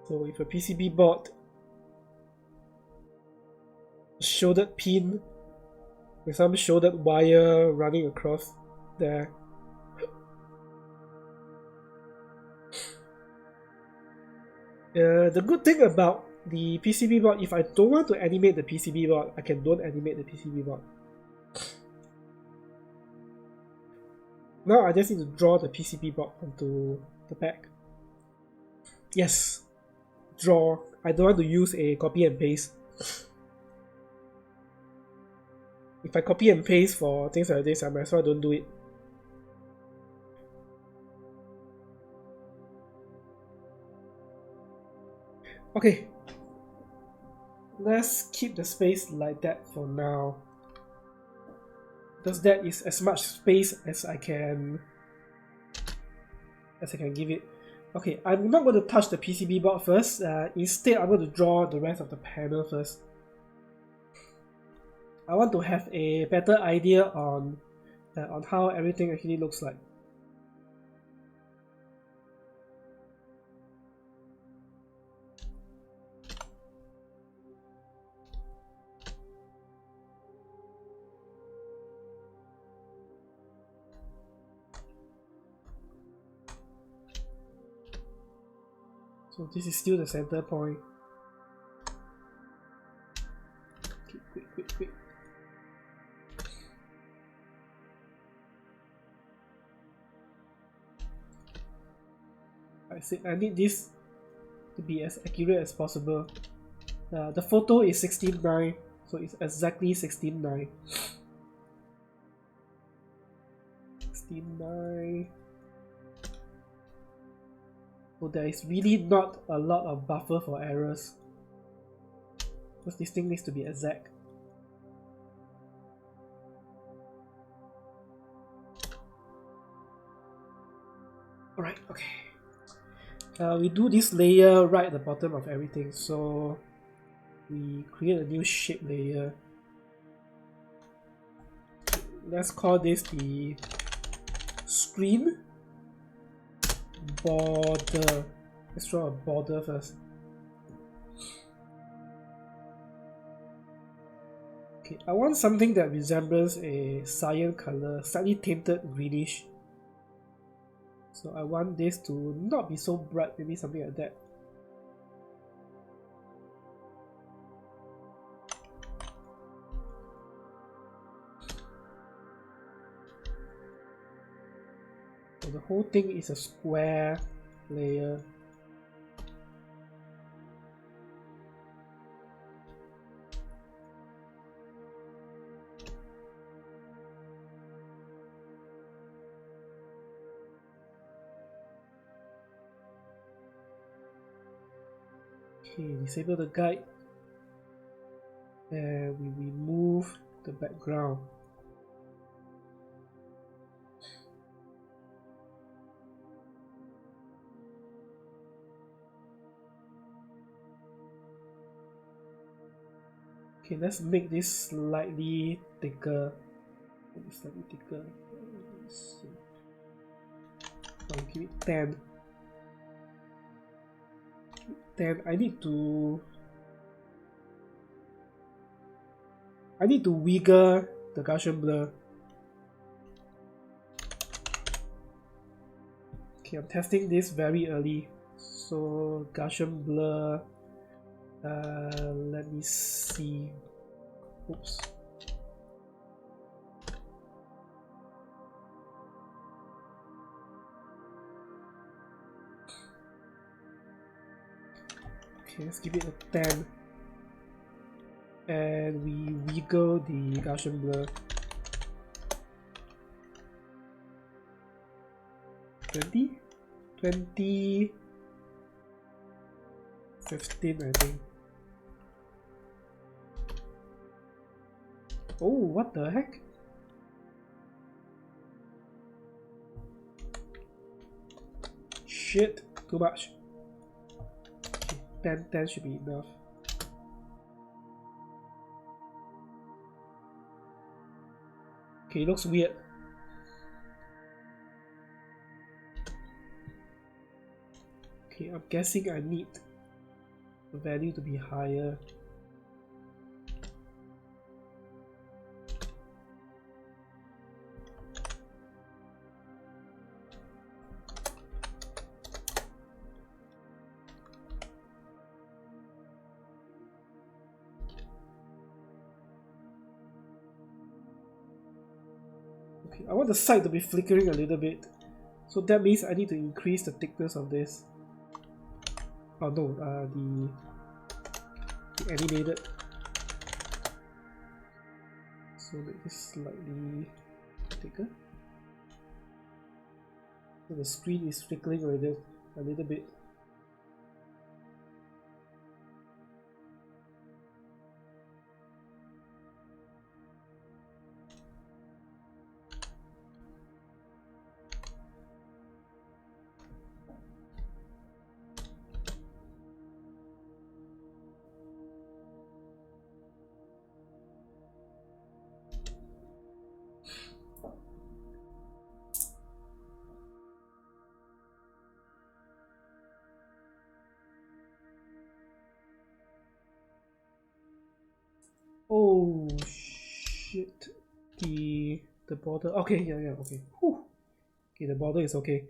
So with a PCB board, shouldered pin with some shouldered wire running across there. The good thing about the PCB board, if I don't want to animate the PCB board, I can don't animate the PCB board. Now I just need to draw the PCB board onto the back. Yes, draw. I don't want to use a copy and paste. If I copy and paste for things like this, I might as well don't do it. Okay, let's keep the space like that for now, because that is as much space as I can give it. Okay, I'm not going to touch the PCB board first. Instead, I'm going to draw the rest of the panel first. I want to have a better idea on how everything actually looks like. So this is still the center point. Okay, quick. I said I need this to be as accurate as possible. The photo is 16:9, so it's exactly 16:9. 16:9. So there is really not a lot of buffer for errors, because this thing needs to be exact. Alright, okay. We do this layer right at the bottom of everything, so we create a new shape layer. Let's call this the screen border. Let's draw a border first. Okay, I want something that resembles a cyan color, slightly tinted greenish. So I want this to not be so bright, maybe something like that. So the whole thing is a square layer. Okay, disable the guide and we remove the background. Okay, let's make this slightly thicker. Slightly thicker. Let's see. I'll give it 10. 10. I need to wiggle the Gaussian blur. Okay, I'm testing this very early. So Gaussian blur. Let me see. Oops. Okay, let's give it a 10. And we wiggle the Gaussian blur. 20? 20... 15, I think. Oh, what the heck? Shit, too much. Okay, 10 should be enough. Okay, it looks weird. Okay, I'm guessing I need the value to be higher. Okay, I want the side to be flickering a little bit. So that means I need to increase the thickness of this. Oh no, the animated. So make this slightly thicker. So the screen is flickering a little bit. Oh shit, the border. Okay, yeah, okay. Whew. Okay, the border is okay.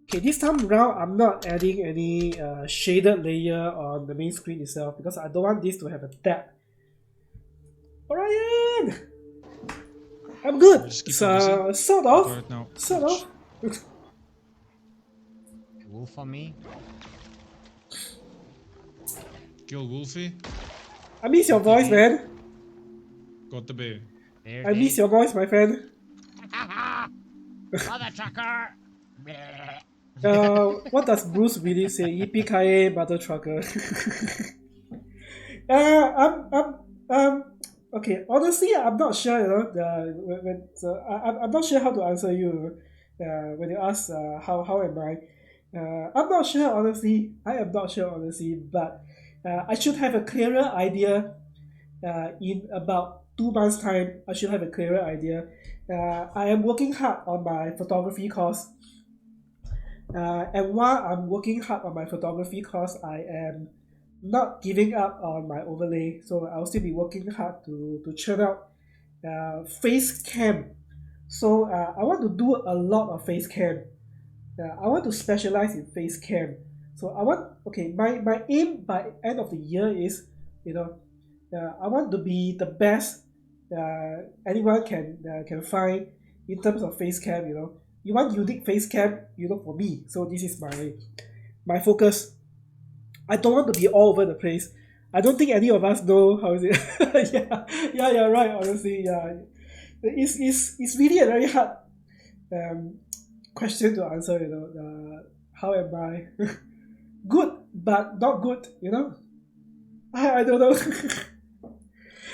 Okay, this time around, I'm not adding any shaded layer on the main screen itself because I don't want this to have a tap. Orion! I'm good. Just keep So, on busy. sort of. Right now. Sort of. Wolf on me. Kill Wolfie. I miss your voice, man. Got the bear. There I miss your voice, my friend. Mother trucker. What does Bruce Willis say? Yippee-ki-yay, mother trucker. Okay. Honestly, I'm not sure. You know, I'm not sure how to answer you. When you ask, how am I? I'm not sure. Honestly, I am not sure. Honestly, but I should have a clearer idea. In about 2 months' time, I should have a clearer idea. I am working hard on my photography course. And while I'm working hard on my photography course, I am not giving up on my overlay. So I'll still be working hard to churn out Facecam. So I want to do a lot of Facecam. I want to specialize in Facecam. So my aim by end of the year is, I want to be the best anyone can find in terms of Facecam. You want unique Facecam, you look for me. So this is my focus. I don't want to be all over the place. I don't think any of us know how is it. yeah, right. Honestly, yeah, it's really a very hard question to answer. How am I? Good, but not good. I don't know.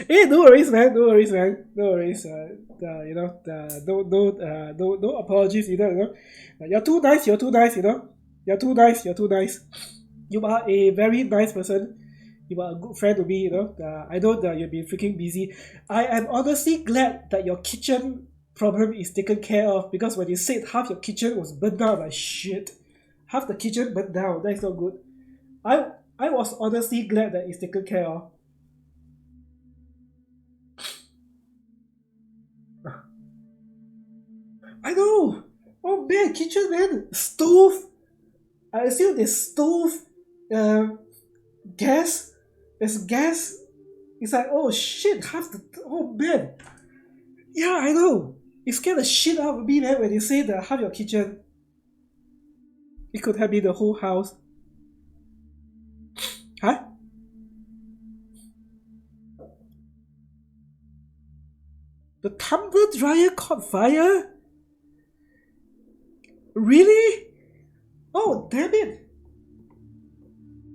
Hey, no worries, man. No worries. No apologies either. You're too nice. You're too nice. You're too nice. You are a very nice person. You are a good friend to me. I know that you've been freaking busy. I am honestly glad that your kitchen problem is taken care of, because when you said half your kitchen was burned down, like shit, half the kitchen burned down. That's not good. I was honestly glad that it's taken care of. I know. Oh man, kitchen man, stove. I assume there's stove, gas. There's gas. It's like, oh shit, oh man. Yeah, I know. It scared the shit out of me, man, when you say that half your kitchen. It could have been the whole house. Huh? The tumbler dryer caught fire? Really? Oh, damn it.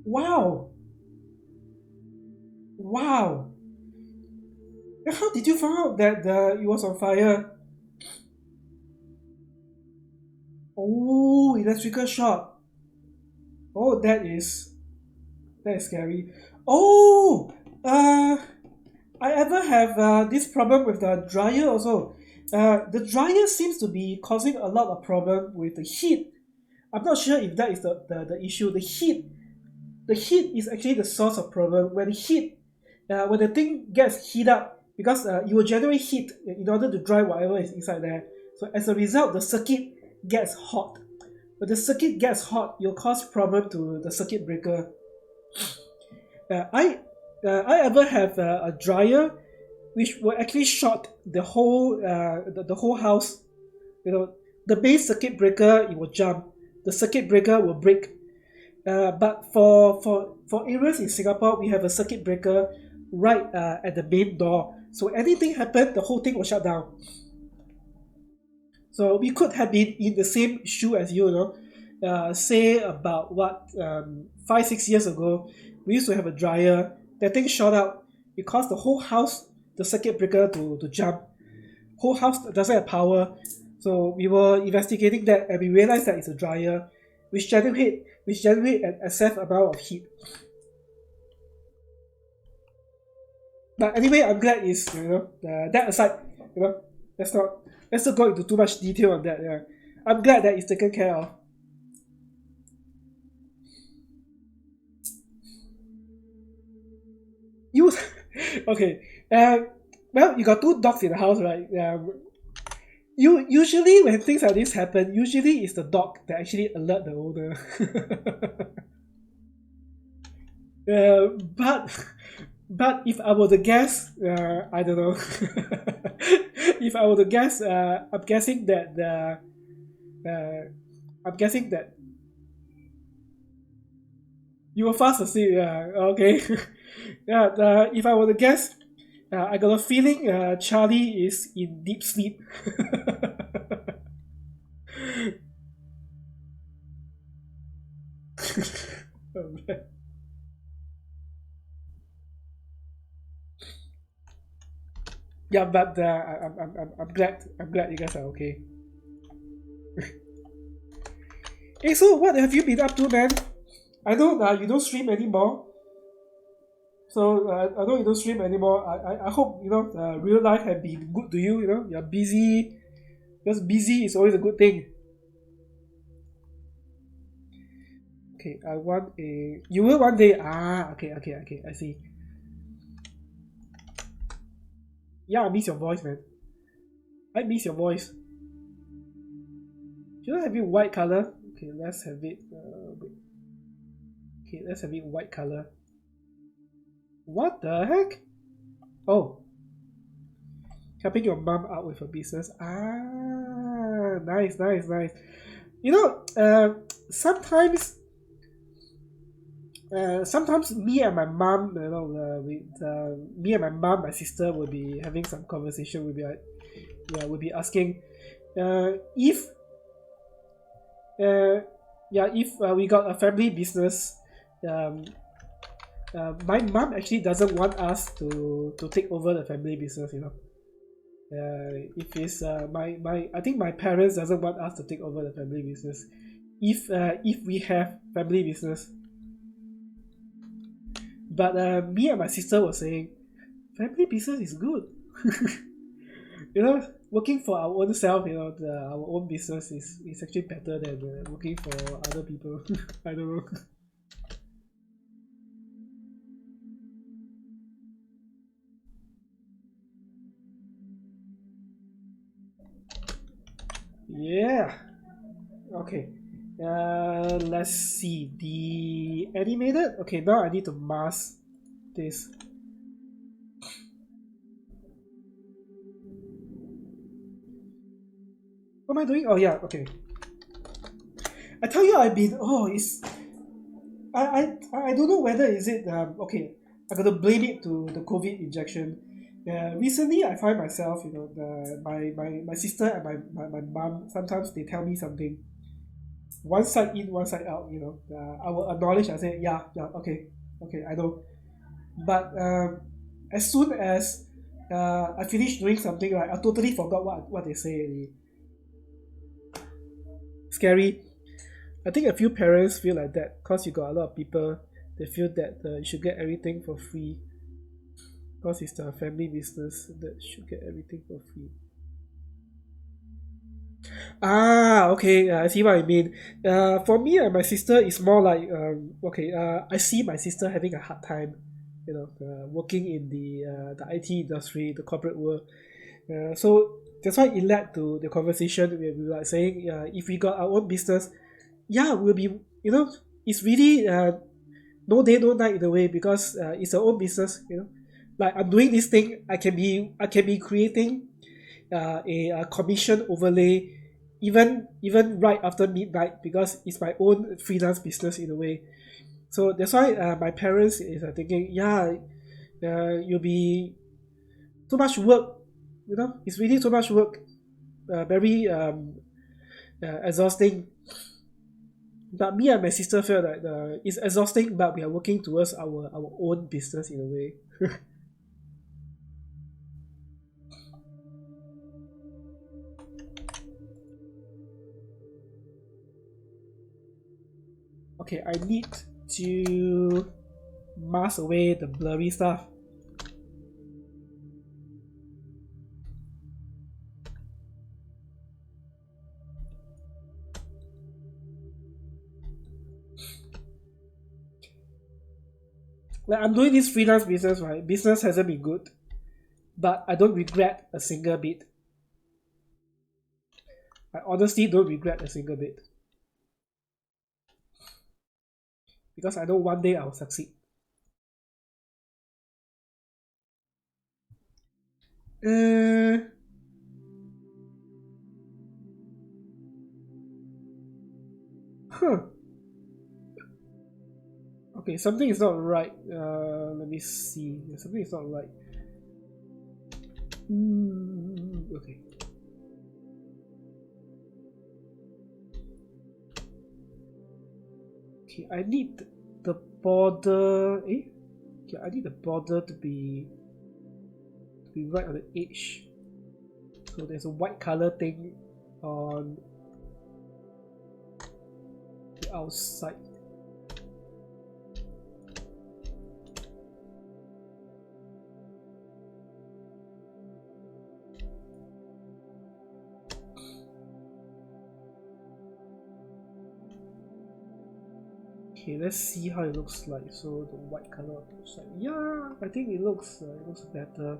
Wow. And how did you find out that it was on fire? Oh, electrical shock. Oh, that is scary. Oh, I ever have this problem with the dryer also. The dryer seems to be causing a lot of problem with the heat. I'm not sure if that is the issue. The heat is actually the source of problem. When the thing gets heat up, because you will generate heat in order to dry whatever is inside there. So as a result, the circuit gets hot. When the circuit gets hot, you'll cause problem to the circuit breaker. I ever have a dryer which will actually short the whole the whole house. The base circuit breaker, it will jump. The circuit breaker will break. But for areas in Singapore, we have a circuit breaker right at the main door. So anything happen, the whole thing will shut down. So we could have been in the same shoe as you, say about 5-6 years ago, we used to have a dryer. That thing shot out. It caused the whole house, the circuit breaker to jump. Whole house doesn't have power. So we were investigating that, and we realized that it's a dryer which generate an excess amount of heat. But anyway, I'm glad is that aside, let's not go into too much detail on that. Yeah, I'm glad that it's taken care of. Okay. Well, you got 2 dogs in the house, right? Usually when things like this happen, usually it's the dog that actually alert the owner. But if I were the guess, I don't know. If I were the guess, I'm guessing that you were fast asleep. Yeah, okay. Yeah. If I were to guess, I got a feeling Charlie is in deep sleep. Oh, man. Yeah, but I'm glad you guys are okay. Hey, so what have you been up to, man? I know you don't stream anymore. So I know you don't stream anymore. I hope real life has been good to you. You're busy. Because busy is always a good thing. Okay, I want a. You will one day. Okay. I see. Yeah, I miss your voice, man. I miss your voice. Should I have it white color? Okay, let's have it. Okay, let's have it white color. What the heck? Oh, helping your mom out with her business. Nice. Sometimes me and my mom, me and my mom, my sister will be having some conversation. We'll be asking, if we got a family business. My mom actually doesn't want us to take over the family business. If it's I think my parents doesn't want us to take over the family business. If we have family business. But me and my sister were saying, family business is good. Working for our own self, our own business is actually better than working for other people. I don't know. Yeah. Okay. Let's see the animated. Okay, now I need to mask this. What am I doing? Oh yeah. Okay. I tell you, I've been. I don't know whether is it okay. I gotta blame it to the COVID injection. Recently I find myself, my sister and my mom, sometimes they tell me something, one side in, one side out. I will acknowledge. I say okay, I know. But as soon as I finish doing something, right, I totally forgot what they say already. Scary. I think a few parents feel like that because you got a lot of people. They feel that you should get everything for free because it's the family business that should get everything for free. Okay. I see what I mean. For me and my sister, it's more like I see my sister having a hard time, working in the IT industry, the corporate world. So that's why it led to the conversation where we were like saying, if we got our own business, we'll be, it's really no day no night in a way because it's our own business. Like I'm doing this thing, I can be creating a commission overlay even right after midnight because it's my own freelance business in a way. So that's why my parents is thinking, you'll be too much work. It's really too much work. Very exhausting. But me and my sister felt that it's exhausting, but we are working towards our own business in a way. Okay, I need to mask away the blurry stuff. Like I'm doing this freelance business, right? Business hasn't been good, but I don't regret a single bit. I honestly don't regret a single bit. Because I know one day I'll succeed. Huh. Okay, something is not right. Let me see. Something is not right. Okay. Okay, I need the border. Okay, I need the border to be right on the edge. So there's a white color thing on the outside. Okay, let's see how it looks like. So the white color on the outside. Yeah, I think it looks better.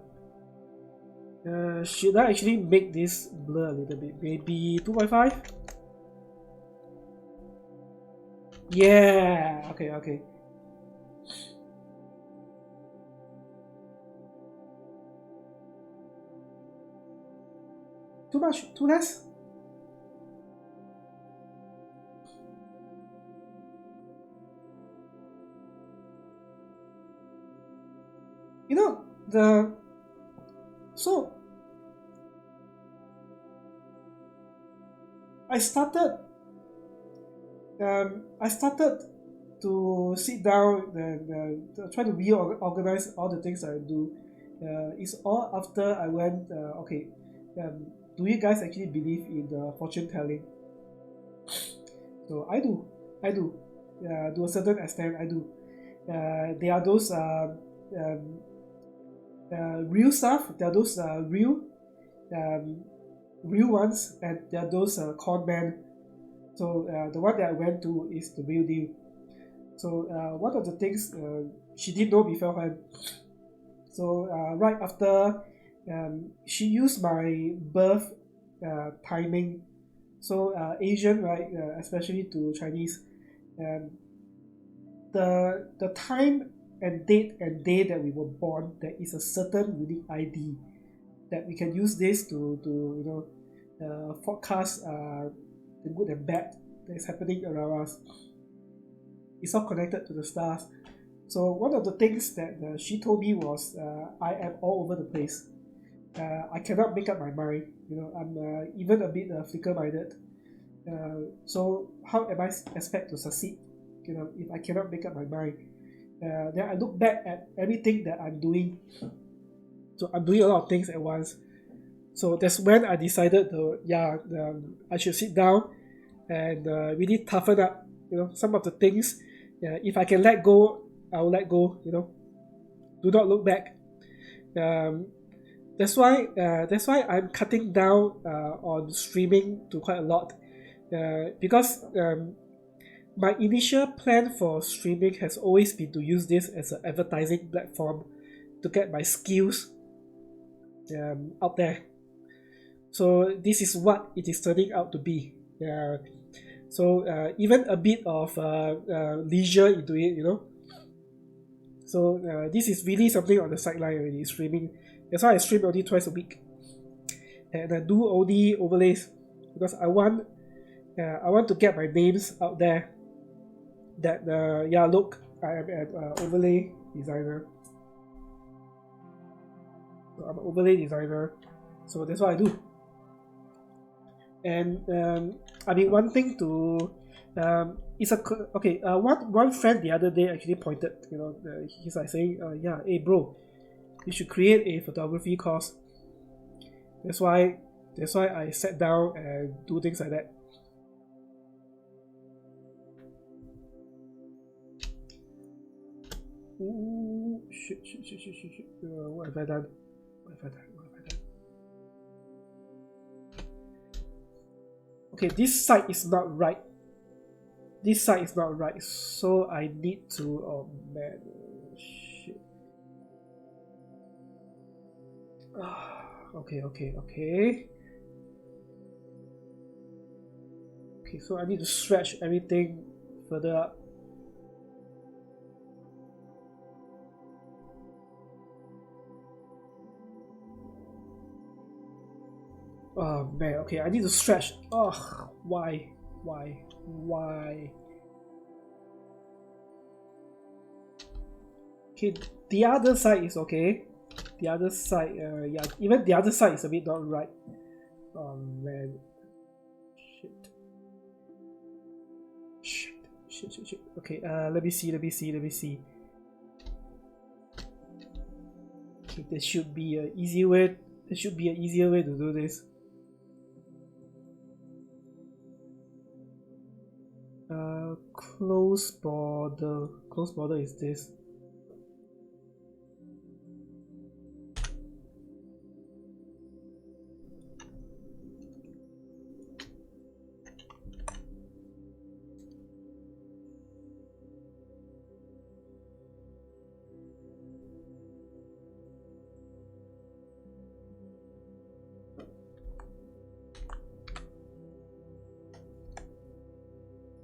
Should I actually make this blur a little bit? Maybe 2.5? Yeah, okay. Too much? Too less? You know, so I started to sit down and try to reorganize all the things I do. It's all after I went, do you guys actually believe in fortune telling? So I do. To a certain extent, I do. There are those real stuff, there are those real ones, and there are those con men. So the one that I went to is the real deal. So one of the things she didn't know beforehand. So right after she used my birth timing. So Asian, right, especially to Chinese, the time and date and day that we were born, there is a certain unique ID that we can use this to forecast the good and bad that is happening around us. It's all connected to the stars. So one of the things that she told me was I am all over the place. I cannot make up my mind. I'm even a bit flicker-minded. So how am I expect to succeed? If I cannot make up my mind. Then I look back at everything that I'm doing. So I'm doing a lot of things at once. So that's when I decided I should sit down and really toughen up. Some of the things. If I can let go, I will let go. Do not look back. That's why I'm cutting down on streaming to quite a lot. Because my initial plan for streaming has always been to use this as an advertising platform to get my skills out there. So this is what it is turning out to be. So even a bit of leisure into it, So this is really something on the sideline already, streaming. That's why I stream only twice a week. And I do only overlays because I want to get my names out there. That look, I am an overlay designer. So I'm an overlay designer. So that's what I do. And one thing to one friend the other day actually pointed, he's like saying, hey bro, you should create a photography course. That's why I sat down and do things like that. Ooh, shit. What have I done? Okay, this side is not right. So I need to, oh man, shit. Okay. Okay, so I need to stretch everything further up. Oh man, okay, I need to stretch. Oh, why? Okay, the other side is okay. The other side, yeah, even the other side is a bit not right. Oh man. Shit. Okay, let me see. Okay, there should be an easier way. There should be an easier way to do this. Close border. Close border is this.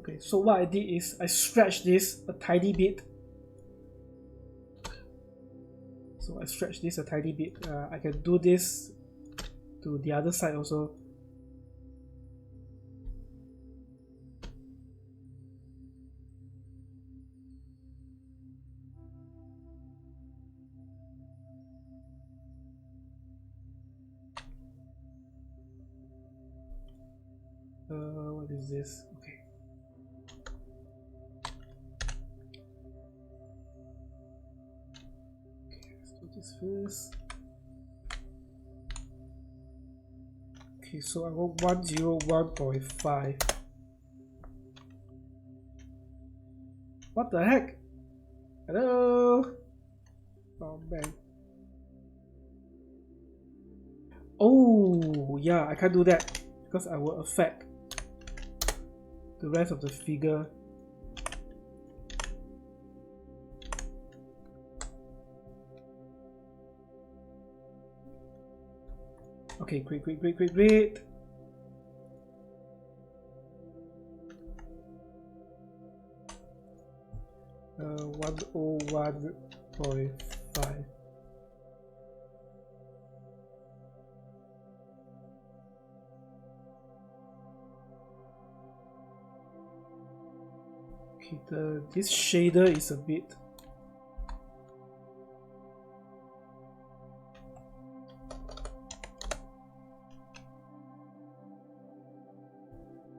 Okay, so what I did is I stretched this a tiny bit. So I stretched this a tiny bit. I can do this to the other side also. What is this? Okay. Let's do this first. Okay, so I want 101.5. What the heck? Hello? Oh man. Oh yeah, I can't do that because I will affect the rest of the figure. Okay, great. 101.5. Okay, this shader is a bit.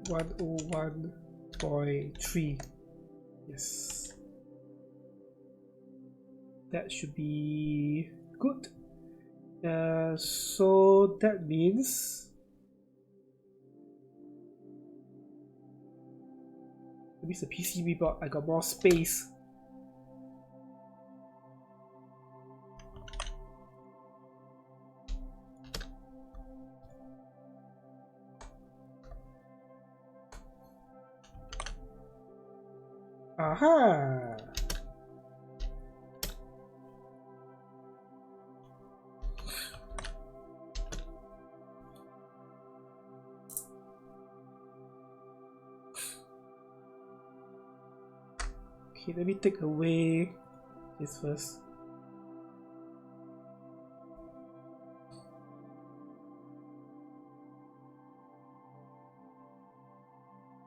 .101.3. Yes, that should be good. So that means the PCB board I got more space. Aha! Okay, let me take away this first.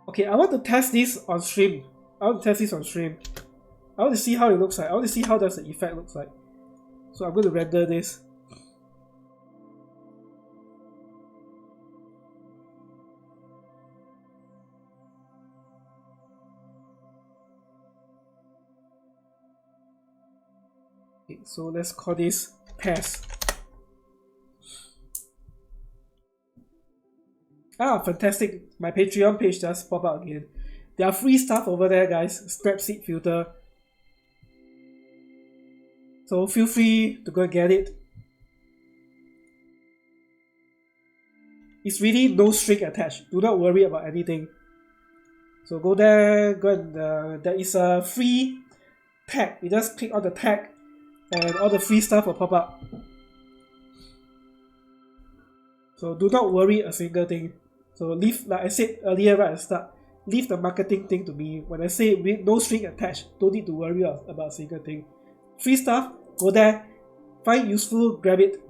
Okay, I want to test this on stream. I want to see how it looks like. I want to see how does the effect looks like. So I'm going to render this. Okay, so let's call this pass. Ah, fantastic. My Patreon page just pop up again. There are free stuff over there, guys. Scrap seed filter. So feel free to go and get it. It's really no string attached. Do not worry about anything. So go there, there is a free tag. You just click on the tag and all the free stuff will pop up. So do not worry a single thing. So leave, like I said earlier right at the start, leave the marketing thing to me. When I say with no string attached, don't need to worry about a single thing. Free stuff, go there, find useful, grab it.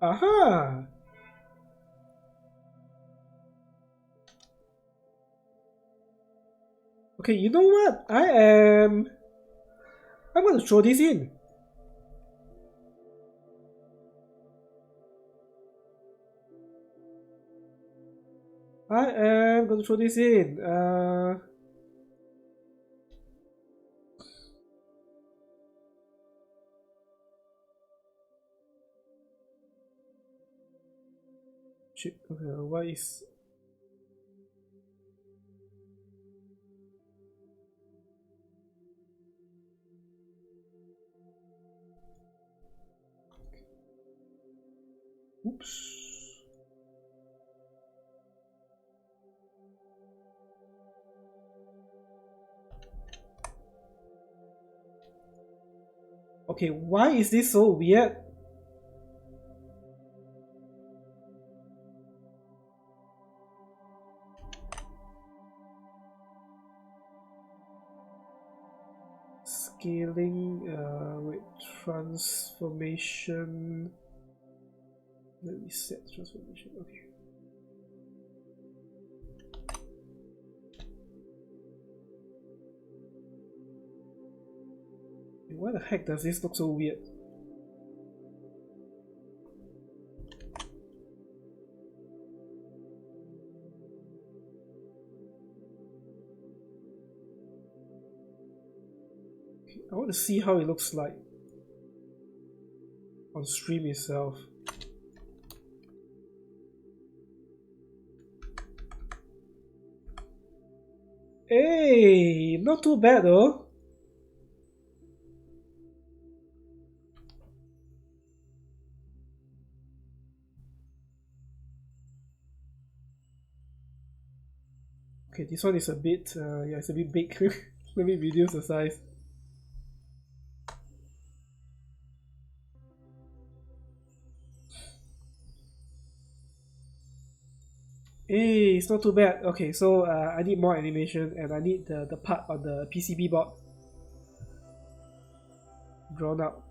Aha! Okay, you know what? I'm going to throw this in. I am going to throw this in. Shit, okay, why is... Oops. Okay, why is this so weird? Scaling, wait, transformation. Let me set transformation. Okay. Why the heck does this look so weird? Okay, I want to see how it looks like on stream itself. Hey, not too bad though. Okay, this one is a bit, yeah, it's a bit big. Let me reduce the size. Hey, it's not too bad. Okay, so I need more animation and I need the part on the PCB board drawn out.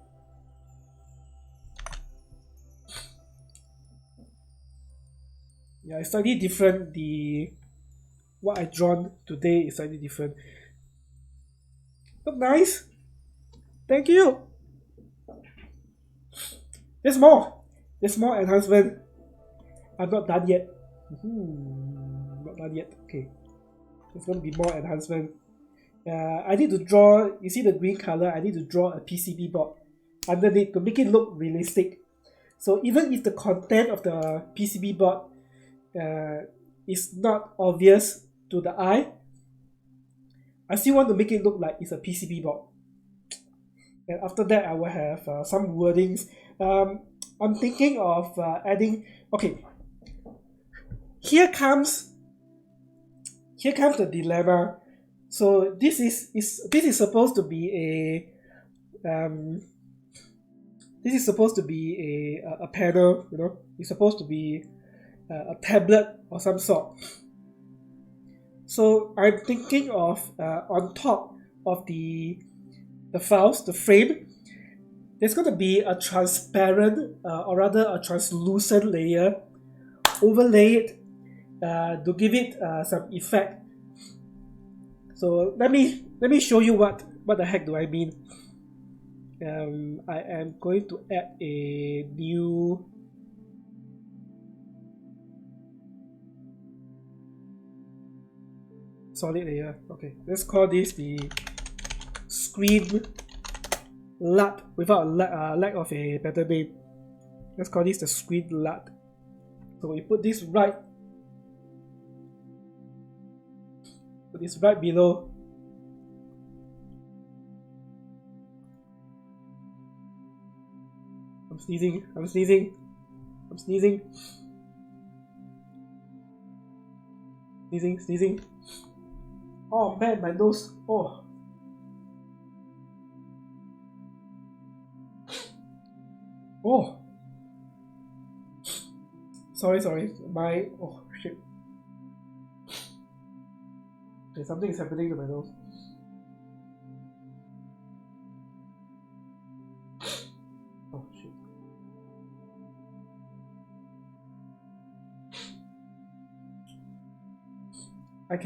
Yeah, it's slightly different. What I drawn today is slightly different. Look nice. Thank you. There's more. There's more enhancement. I'm not done yet. Not done yet. Okay. There's gonna be more enhancement. I need to draw. You see the green color? I need to draw a PCB board underneath to make it look realistic. So even if the content of the PCB board is not obvious to the eye, I still want to make it look like it's a PCB board. And after that, I will have some wordings. I'm thinking of adding. Okay, here comes the dilemma. So this is supposed to be a panel. You know, it's supposed to be a tablet or some sort. So I'm thinking of on top of the files, the frame, there's going to be a transparent or rather a translucent layer, overlay it to give it some effect. So let me show you what the heck do I mean. I am going to add a new solid layer. Okay, let's call this the screen LUT without a lack of a better name. Let's call this the screen LUT. So we put this right below. I'm sneezing. Sneezing. Oh man, my nose. Oh. Oh. Sorry. Oh shit. Okay, something is happening to my nose. Oh shit. I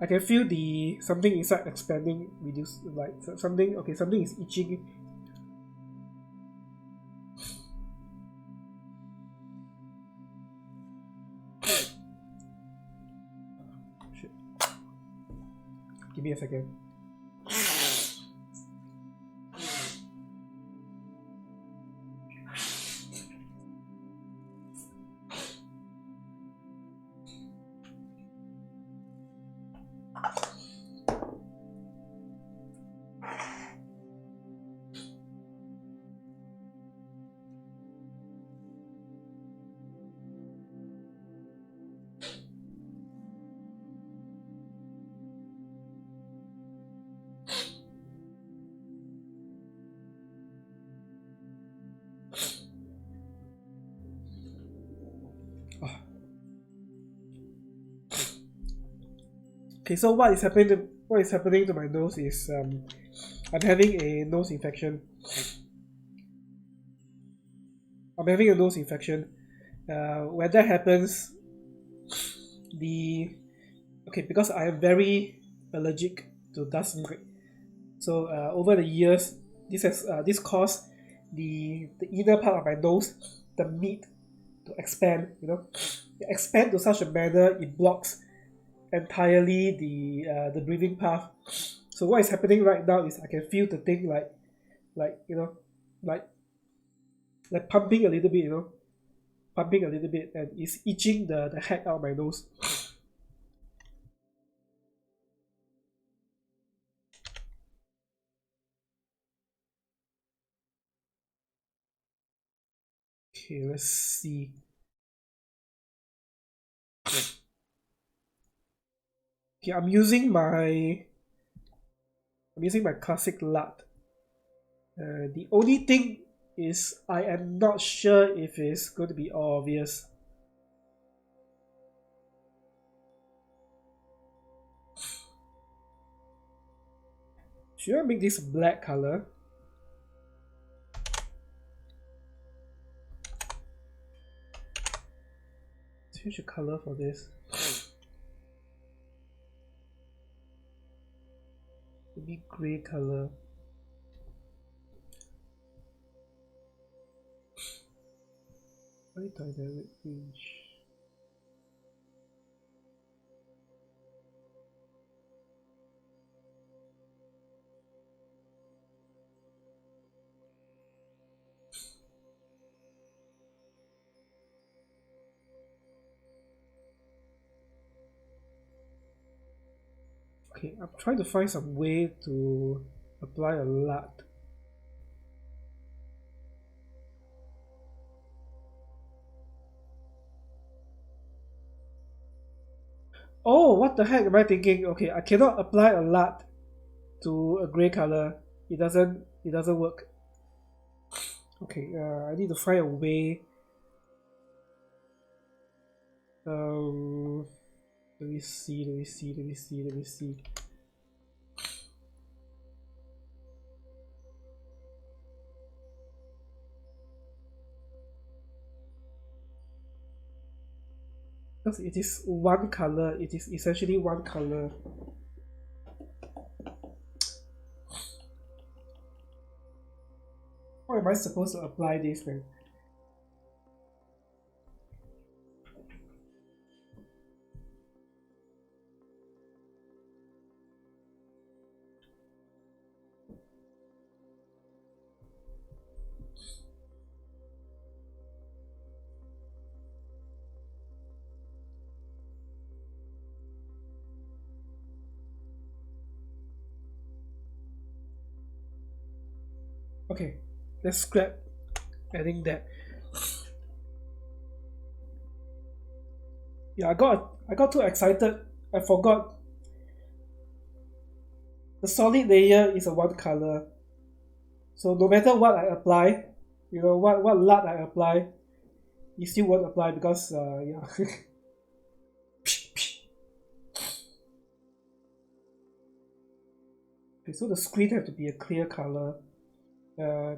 can feel the something inside expanding, reduce, like something. Okay, something is itching. Shit. Give me a second. Okay, so what is happening to my nose is I'm having a nose infection. When that happens, because I am very allergic to dust mite. So over the years, this caused the inner part of my nose, the meat, to expand. Expand to such a manner it blocks entirely the breathing path. So what is happening right now is I can feel the thing like pumping a little bit, and it's itching the heck out of my nose. Okay, let's see. Okay, I'm using my classic LUT. The only thing is I am not sure if it's going to be obvious. Should I make this black color? Change the color for this. Maybe gray color. Why dynamic range? Okay, I'm trying to find some way to apply a LUT. Oh, what the heck am I thinking? Okay, I cannot apply a LUT to a gray color. It doesn't work. Okay, I need to find a way. Let me see. Because it is one color, it is essentially one color. How am I supposed to apply this, man? Okay, let's scrap adding that. Yeah, I got too excited. I forgot the solid layer is a one color. So no matter what I apply, you know what LUT I apply, you still won't apply because yeah. Okay, so the screen have to be a clear color.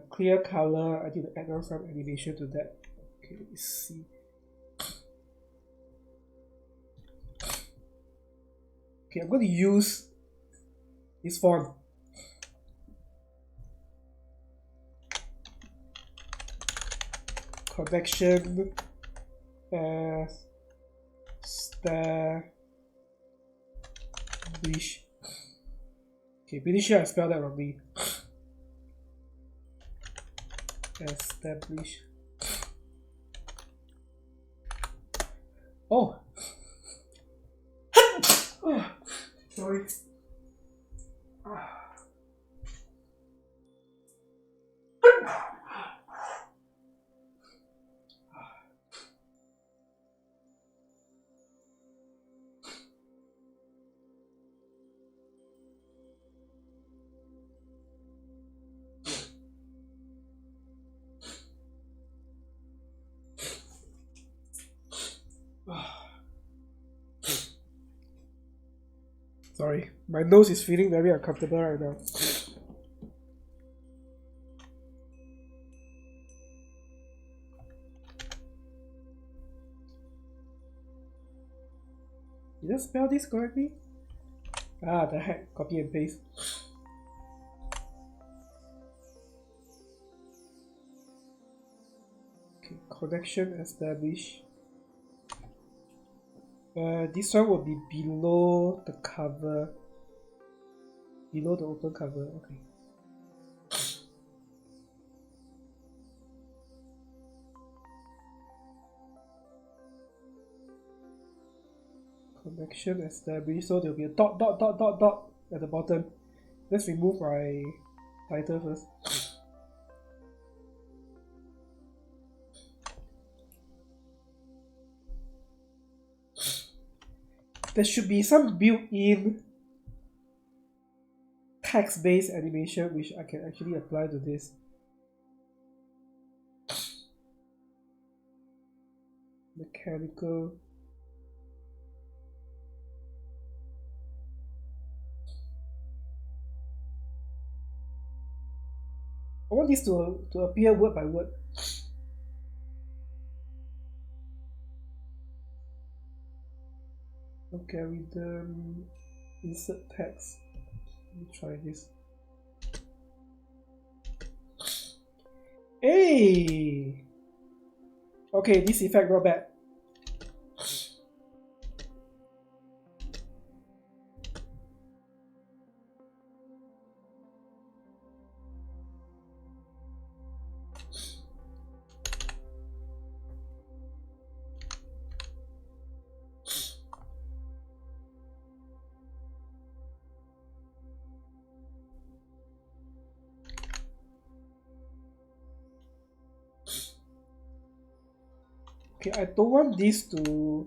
Clear color, I need to add on some animation to that. Okay, let me see. Okay, I'm going to use this font. Connection establish. Okay, pretty sure I spelled that wrongly. Establish. Oh. Sorry. Sorry, my nose is feeling very uncomfortable right now. Did I spell this correctly? Ah, the heck, copy and paste. Okay, connection established. This one will be below the cover. Below the open cover, okay. Connection established, so there will be a dot at the bottom. Let's remove my title first. There should be some built-in text-based animation which I can actually apply to this. Mechanical. I want this to appear word by word. Algorithm, insert text. Let me try this. Hey! Okay, this effect not bad. Okay, I don't want this to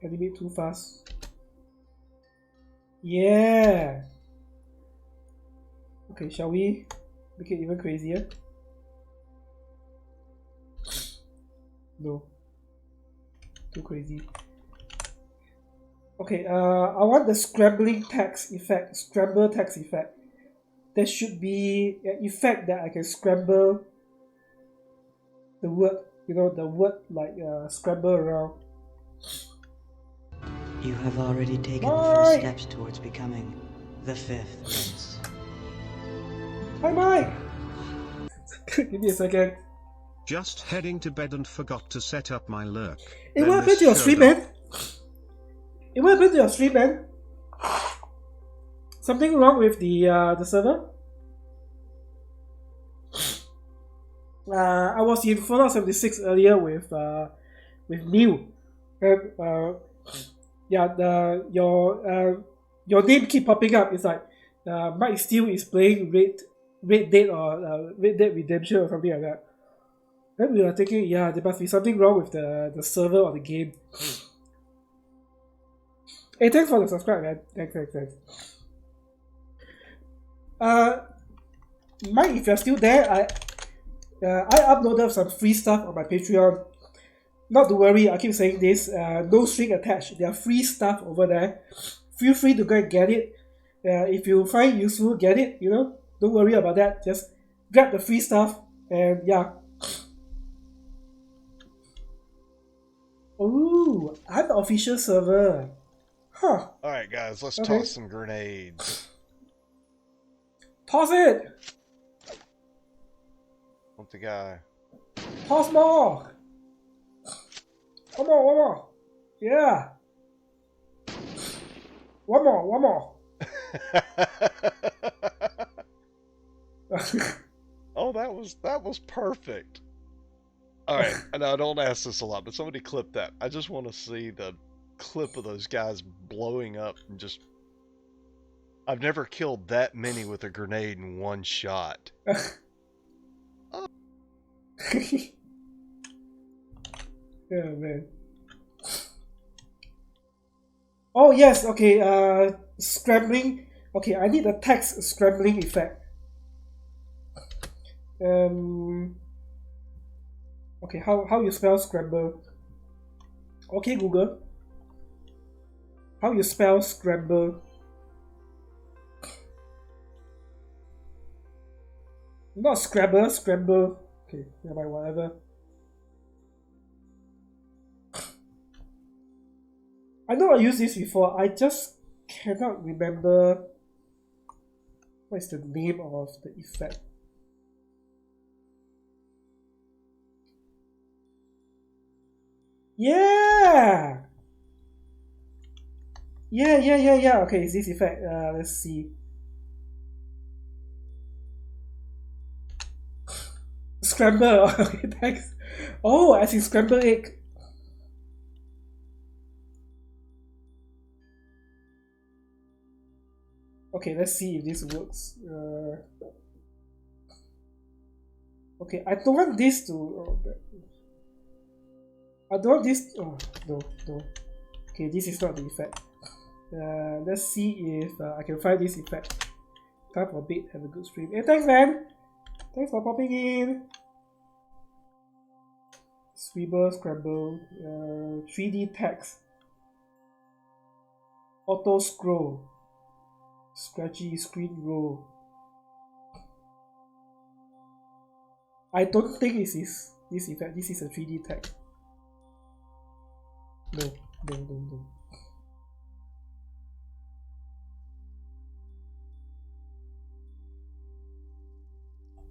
animate too fast. Yeah! Okay, shall we make it even crazier? No. Too crazy. Okay, I want the scrambling text effect, scramble text effect. There should be an effect that I can scramble the word, you know, the word like scramble around. You have already taken the first steps towards becoming the fifth prince. Hi, Mike! Give me a second. Just heading to bed and forgot to set up my lurk. Hey, what happened to your stream, man? Hey, what happened to your stream, man? Something wrong with the server? I was in Fallout 76 earlier with Neil, and yeah, your name keep popping up. It's like Mike Steele is playing Red Dead or Red Dead Redemption or something like that. Then we were thinking, yeah, there must be something wrong with the server or the game. Hey, thanks for the subscribe, man. Thanks. Mike, if you're still there, I uploaded some free stuff on my Patreon. Not to worry, I keep saying this, no string attached. There are free stuff over there. Feel free to go and get it. If you find it useful, get it, you know. Don't worry about that. Just grab the free stuff and yeah. Ooh, I'm the official server. Huh. Alright guys, let's Okay. toss some grenades. Toss it! Want the guy. Toss more! One more. Yeah. One more. Oh, that was perfect. Alright, I know I don't ask this a lot, but somebody clip that. I just want to see the clip of those guys blowing up and just... I've never killed that many with a grenade in one shot. Yeah, man. Oh yes, okay, scrambling. Okay, I need a text scrambling effect. Okay, how you spell scramble? Okay, Google. How you spell scramble? Not Scrabble, scramble. Okay, never mind, whatever. I know I used this before, I just cannot remember what is the name of the effect. Yeah! Yeah. Okay, it's this effect. Let's see. Scramble. Okay, thanks. Oh, I see scrambled egg. Okay, let's see if this works. Okay, I don't want this to... I don't want this... Oh, no. Okay, this is not the effect. Let's see if I can find this effect. Time for a bit, have a good stream. Hey, thanks, man! Thanks for popping in! Scribble, Scramble, 3D text, auto scroll, scratchy screen roll. I don't think this is this effect. This is a 3D text. No.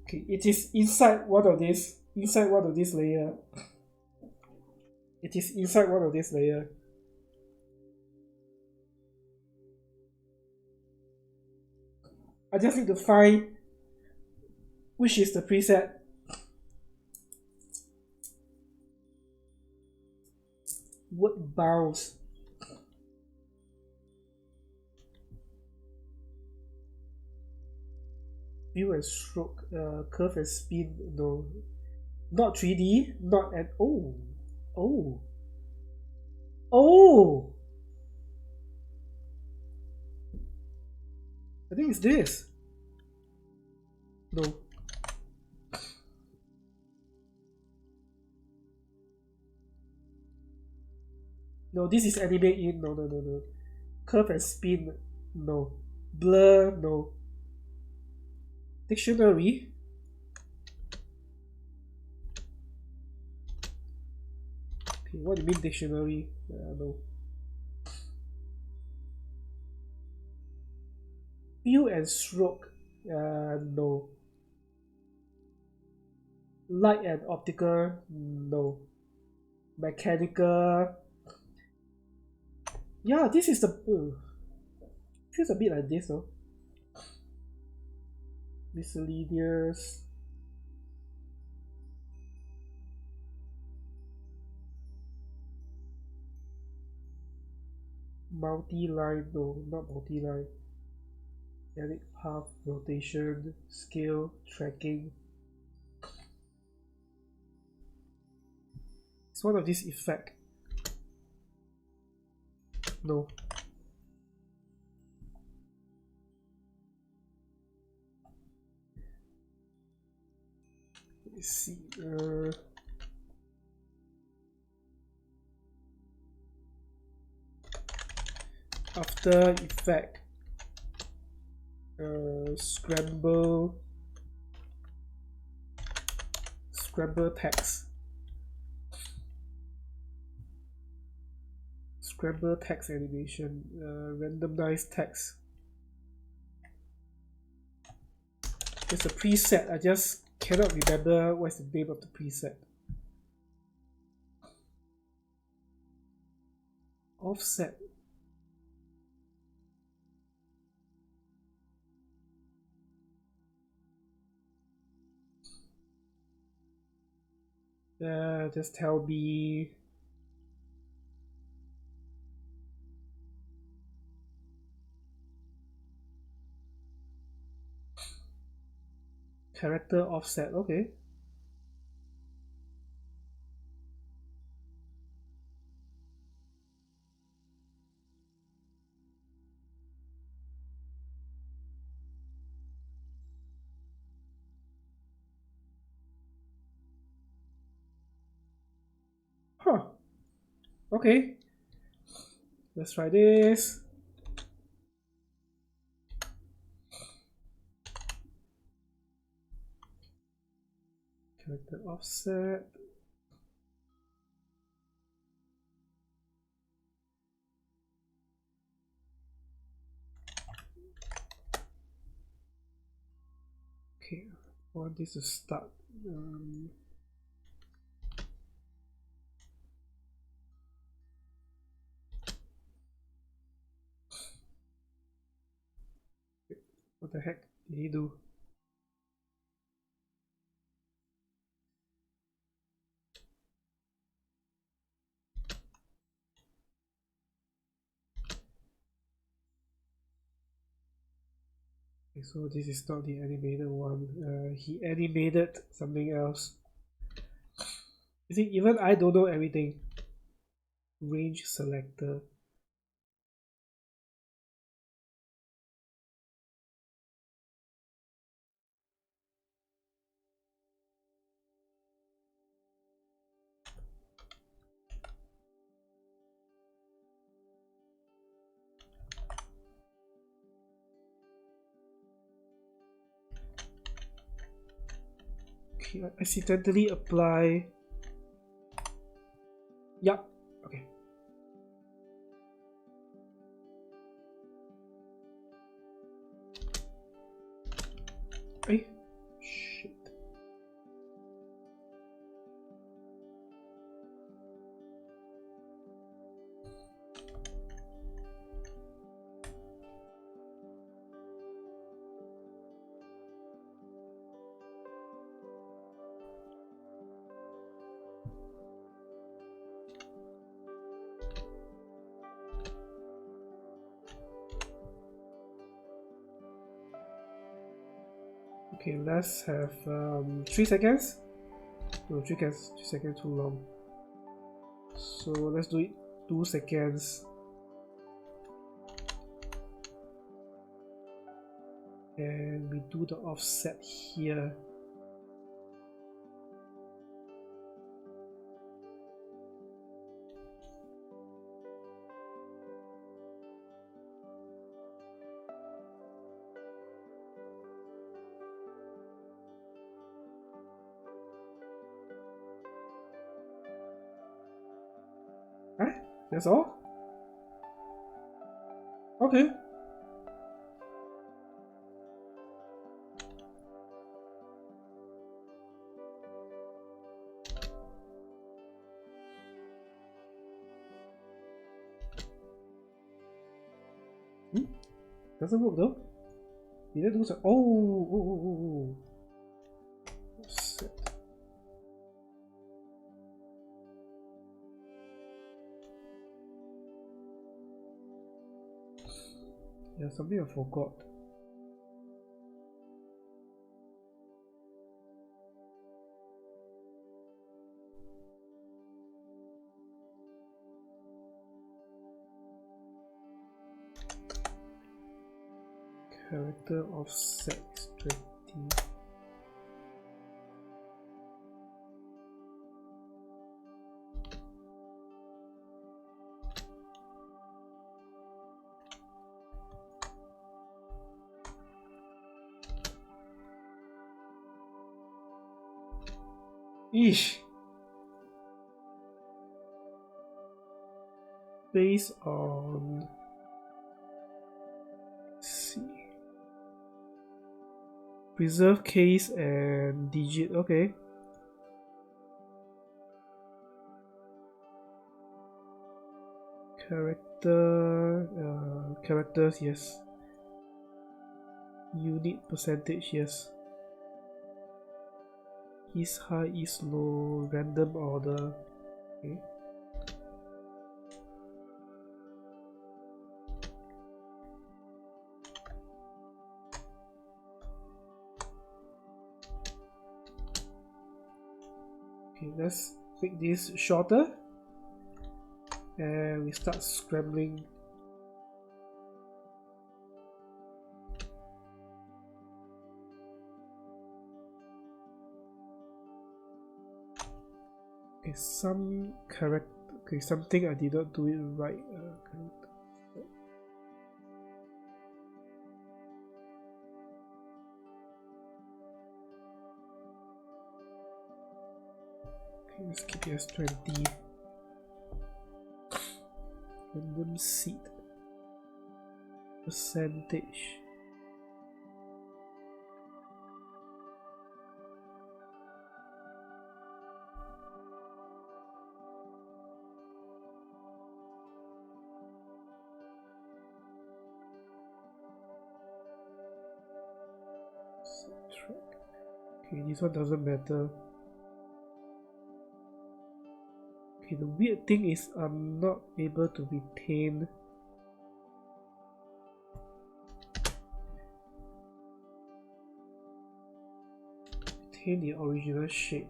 Okay, it is inside one of this layer. It is inside one of this layer. I just need to find which is the preset. Word bounce. View and stroke, curve and spin, no. Not 3D, not at all. Oh! I think it's this. No. No, this is animate in. No. Curve and spin, no. Blur, no. Dictionary. Okay, what do you mean dictionary? No. View and stroke. No. Light and optical. No. Mechanical. Yeah, this is the. Feels a bit like this, though. Miscellaneous. Multi-line, no, not multi-line. Edit path, rotation, scale, tracking. It's one of these effect. No. Let's see. After Effect. Scramble text. Scramble text animation. Randomized text. It's a preset. I just cannot remember what's the name of the preset. Offset. Just tell me. Character offset, okay. Huh. Okay. Let's try this. Character offset. Okay, I want this to start. What the heck did he do? Okay, so this is not the animated one. He animated something else. You see, even I don't know everything. Range selector. Okay, I accidentally apply. Yeah, okay. Hey, shit. Okay, let's have 3 seconds. No, 3 seconds too long. So let's do it 2 seconds. And we do the offset here. Huh? That's all? Okay. Doesn't work though. Did I do so? Oh. Shit. Yeah, something I forgot. Character offset is 20. Eesh. Based on, let's see, preserve case and digit. Okay. Characters, yes. Unit percentage, yes. Is high, is low, random order. Okay. Okay, let's make this shorter. And we start scrambling. Okay, some character. Okay, something I did not do it right. Okay, let's keep it as 20. Random seed percentage. Subtract. Okay, this one doesn't matter. Okay, the weird thing is I'm not able to retain the original shape.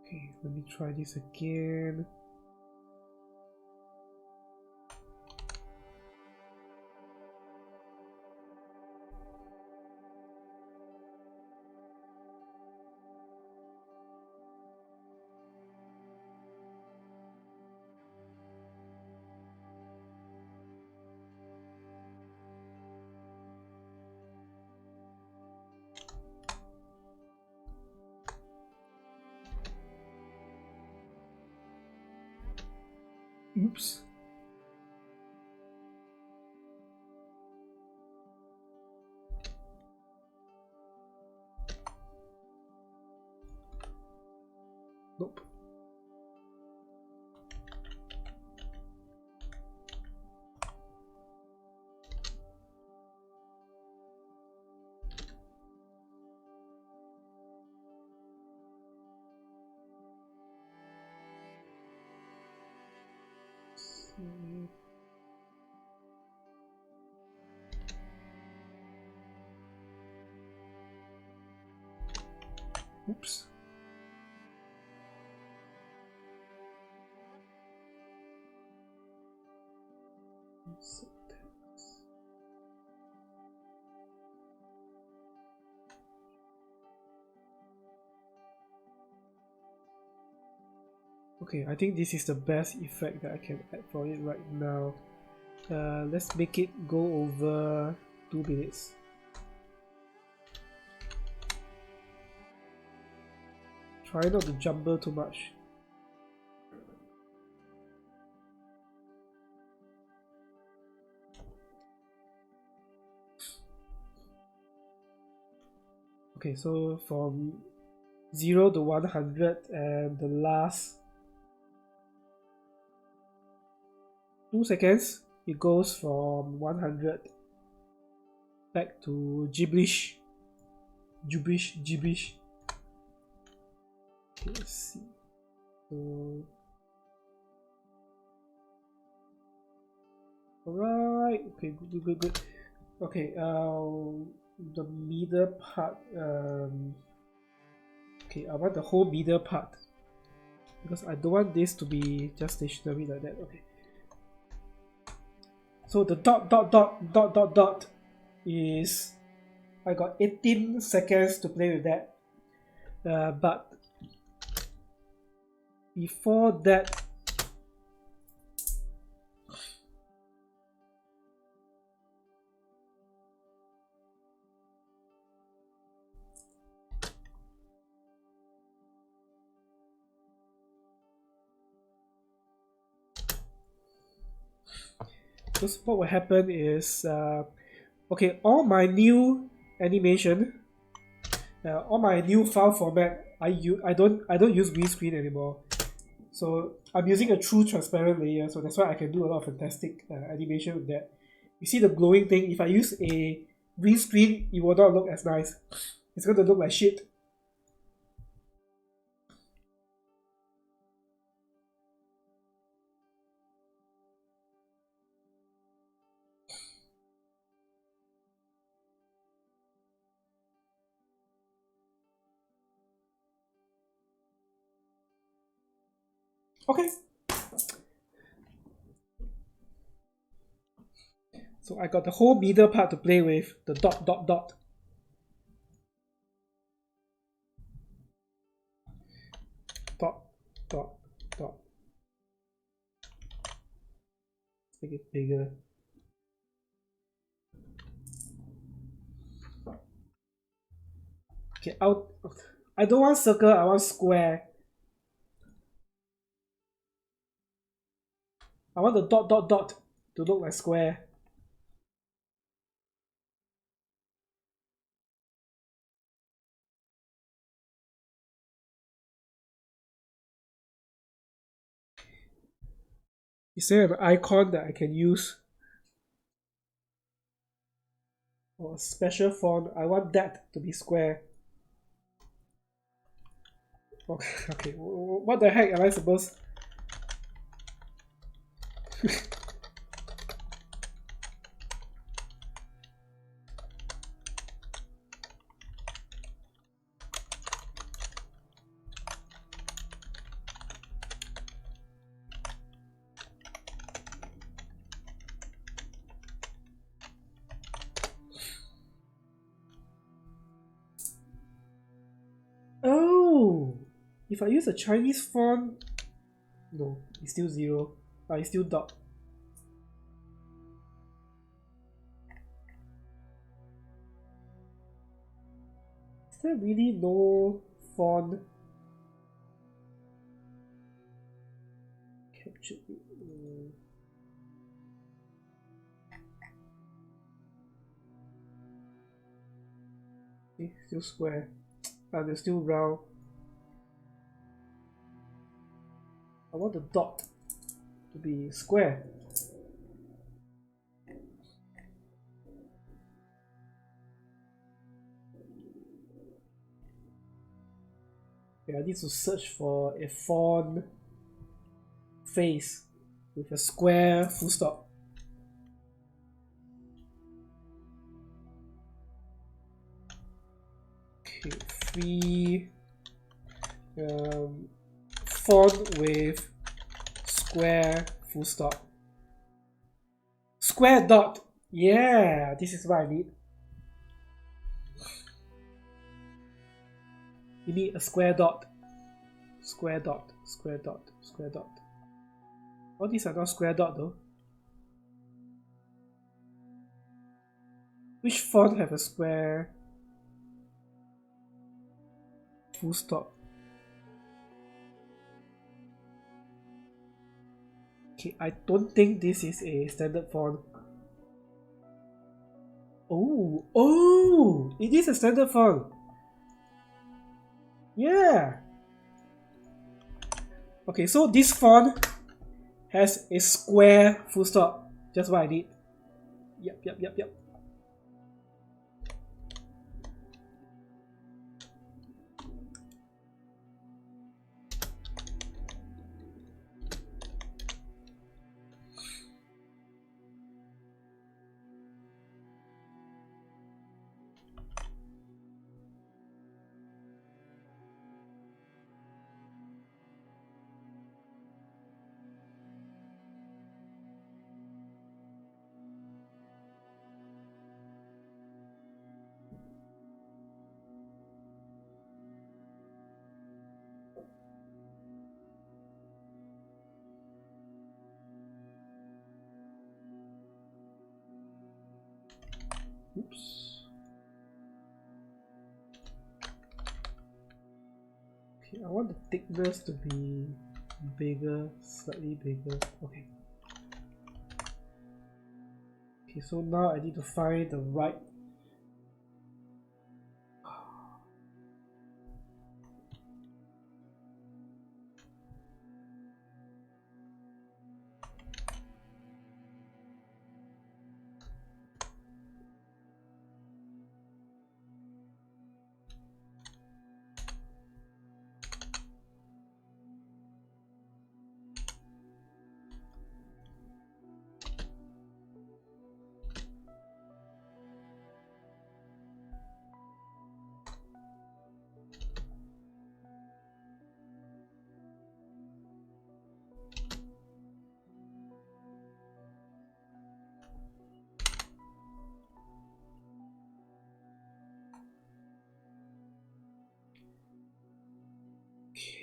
Okay, let me try this again. Oops. Nope. Oops. Okay, I think this is the best effect that I can add for it right now. Let's make it go over 2 minutes. Try not to jumble too much. Okay, so from 0 to 100 and the last 2 seconds, it goes from 100 back to gibberish. Okay, let's see. So, alright. Okay, good. Okay, the middle part. Okay, I want the whole middle part because I don't want this to be just stationary like that. Okay. So the dot is, I got 18 seconds to play with that. But before that, so what will happen is, okay, all my new animation, all my new file format, I don't use green screen anymore. So I'm using a true transparent layer, so that's why I can do a lot of fantastic animation with that. You see the glowing thing, if I use a green screen, it will not look as nice. It's going to look like shit. Okay. So I got the whole middle part to play with, the dot. Dot. Make it bigger. Okay, I don't want circle, I want square. I want the dot to look like square. Is there an icon that I can use? Or special font? I want that to be square. Okay, what the heck am I supposed? Oh, if I use a Chinese font, no, it's still 0. It's still dot. Is there really no font? Capture. Still square. They're still round. I want the dot to be square. Okay, I need to search for a font face with a square full stop. Okay, free font with square full stop. Square dot. Yeah, this is what I need. You need a square dot. Square dot. Square dot. Square dot. All these are not square dot though. Which font have a square full stop? Okay, I don't think this is a standard font. Oh, it is a standard font. Yeah. Okay, so this font has a square full stop. Just what I need. Yep. Oops. Okay, I want the thickness to be bigger, slightly bigger. Okay. Okay, so now I need to find the right.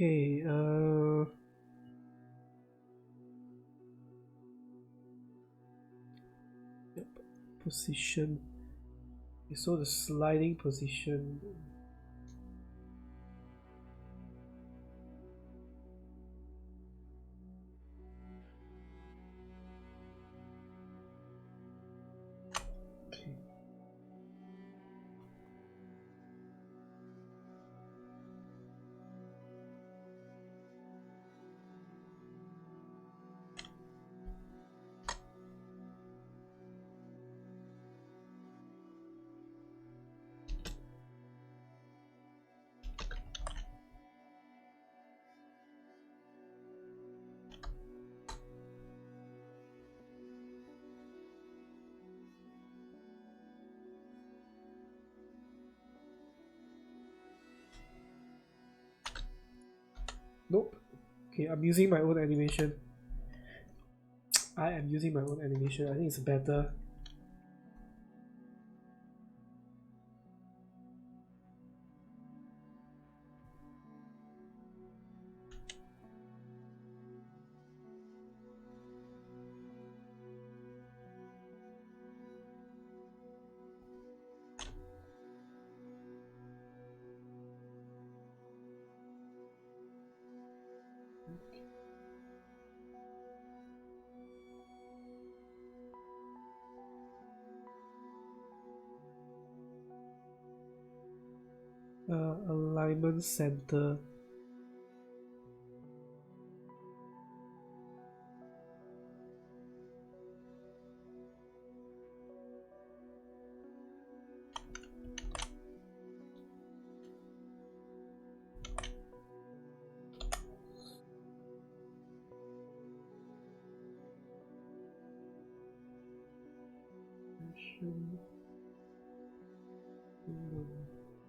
Okay, yep, position. Okay, so the sliding position. Okay. Nope. Okay, I'm using my own animation. I am using my own animation. I think it's better. Alignment center.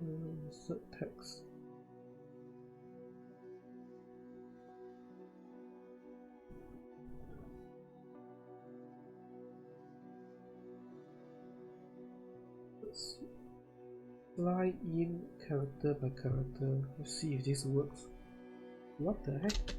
Insert text. Let's slide in character by character. Let's see if this works. What the heck?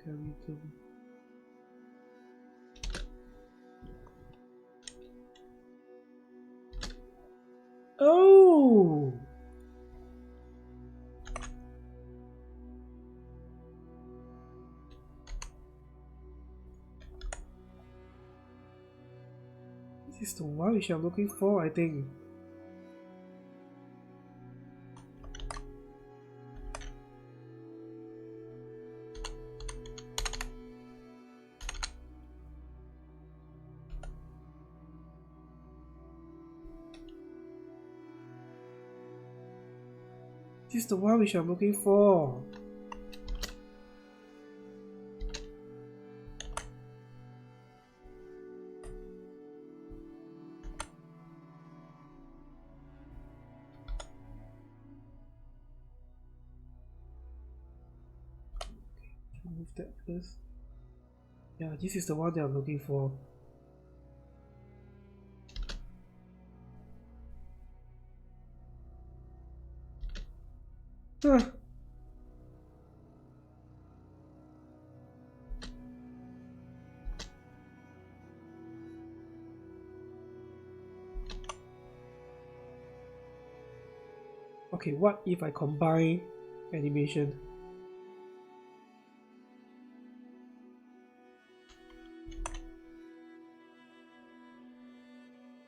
Okay, we do. Oh! This is the one which I'm looking for, I think. This is the one which I'm looking for. Remove that first. Yeah, this is the one that I'm looking for. Huh. Okay, what if I combine animation?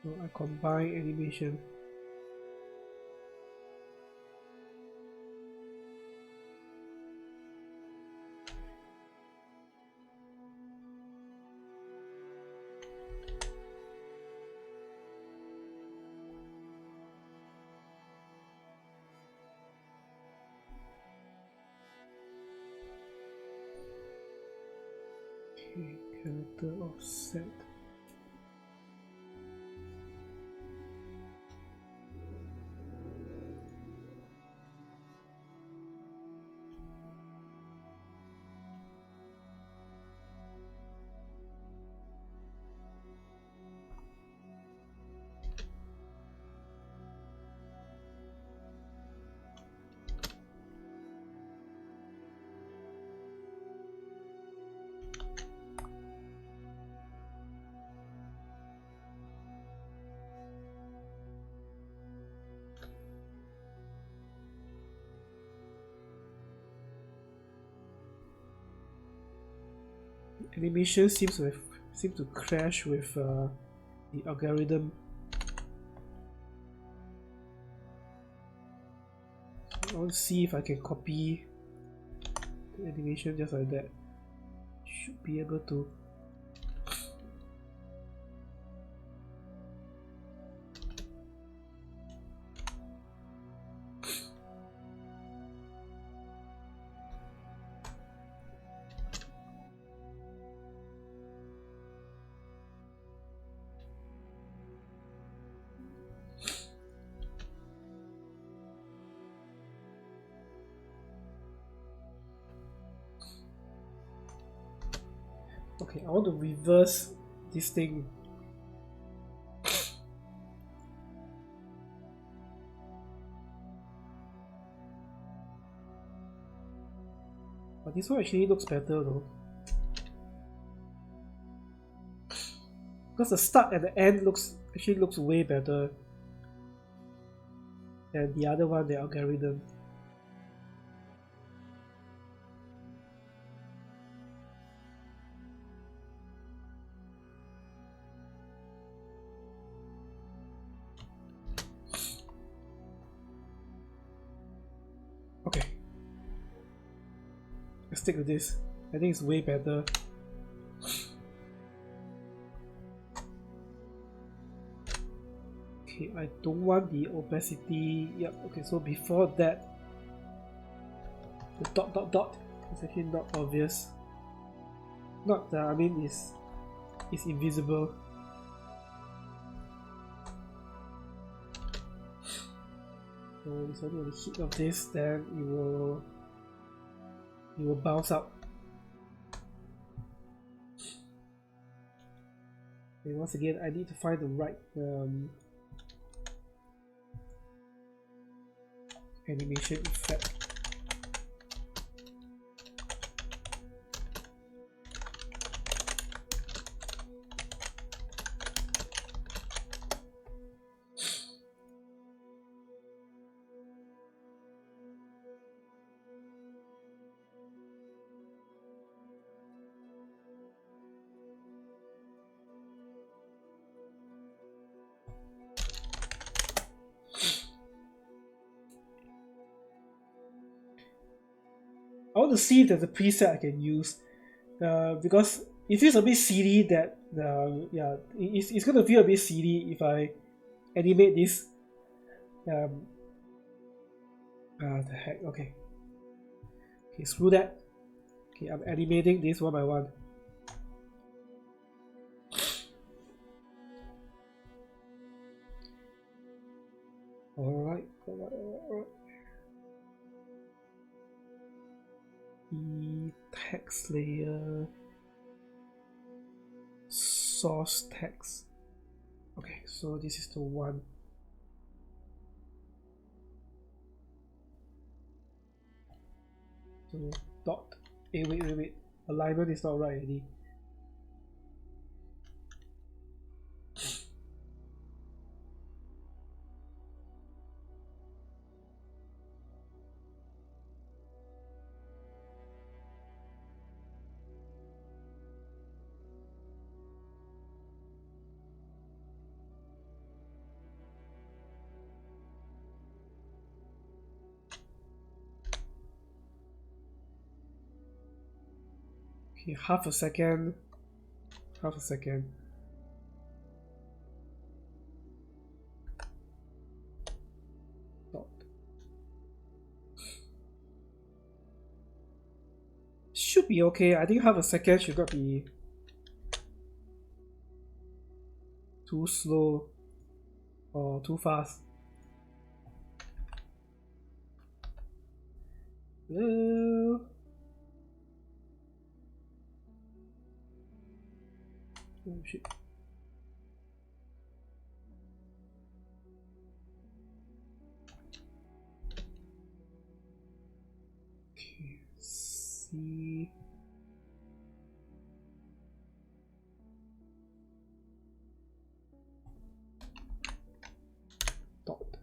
So I combine animation. Okay, character offset. Animation seems to crash with the algorithm. I want to see if I can copy the animation just like that. Should be able to. Okay, I want to reverse this thing. But this one actually looks better though. Because the start and the end actually looks way better than the other one, the algorithm. Okay. Let's stick with this. I think it's way better. Okay, I don't want the opacity. Yep, okay, so before that, the dot is actually not obvious. Not I mean it's invisible. So it's only on the hit of this, then it will bounce out. Okay, once again, I need to find the right animation effect. I want to see if there's a preset I can use, because it feels a bit silly that yeah, it's gonna feel a bit silly if I animate this. The heck, okay, screw that. Okay, I'm animating this one by one. Alright. The text layer. source text. Okay, so this is the one. So dot. Hey, wait. Alignment is not right already. Okay, half a second. Dot. Should be okay. I think half a second should not be too slow or too fast. Oh shit. Okay, see. Dot.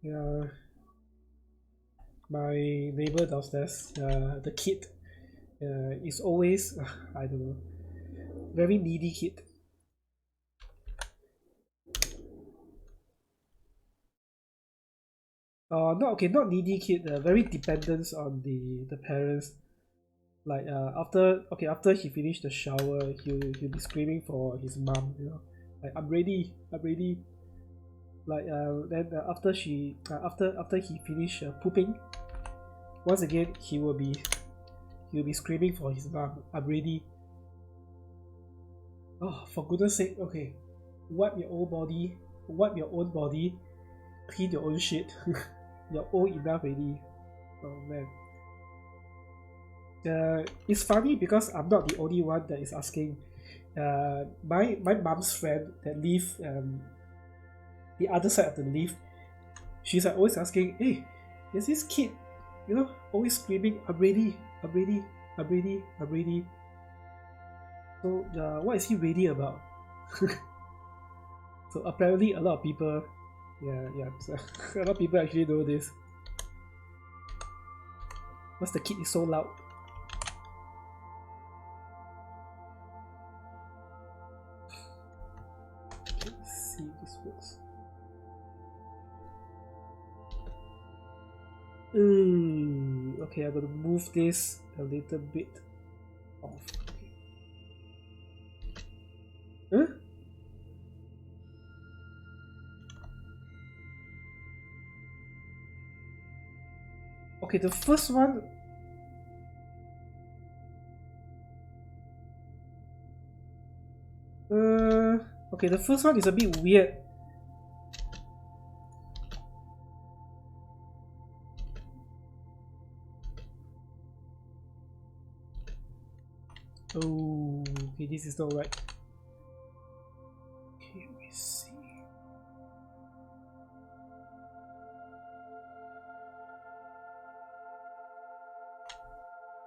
Yeah, my neighbor downstairs, the kid, is always I don't know, very needy kid. Not needy kid. Very dependent on the parents. Like after he finished the shower, he'll be screaming for his mom. You know, like I'm ready. Like then after he finish pooping, once again he'll be screaming for his mom. I'm ready. Oh, for goodness sake! Okay, wipe your own body. Clean your own shit. You're old enough already. Oh man. It's funny because I'm not the only one that is asking. My mom's friend that live the other side of the lift, she's always asking, hey, there's this kid, always screaming, I'm ready. So what is he ready about? So apparently a lot of people, so a lot of people actually know this. What's the kid is so loud? Okay, let's see if this works. Okay, I'm gonna move this a little bit off. Okay. Huh? Okay, the first one. Okay, the first one is a bit weird. Oh, okay, this is not right. Okay, let me see.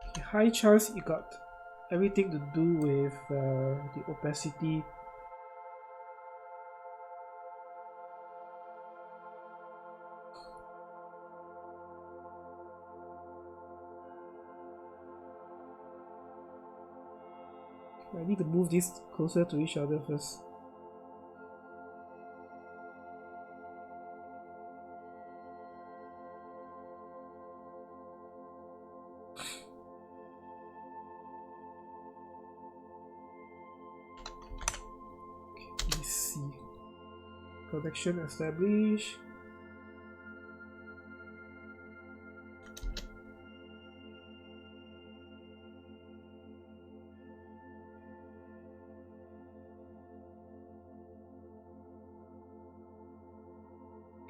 Okay, high chance you got everything to do with the opacity. I need to move this closer to each other first. Okay, let's see. Connection established.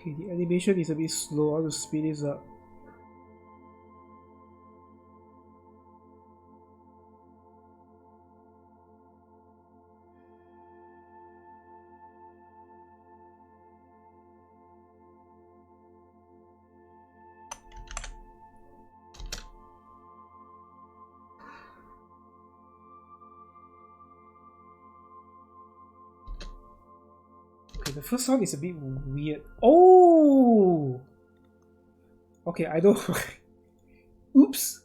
Okay, the animation is a bit slow. I want to speed this up. the first one is a bit weird. Oh! Okay, I know. Oops.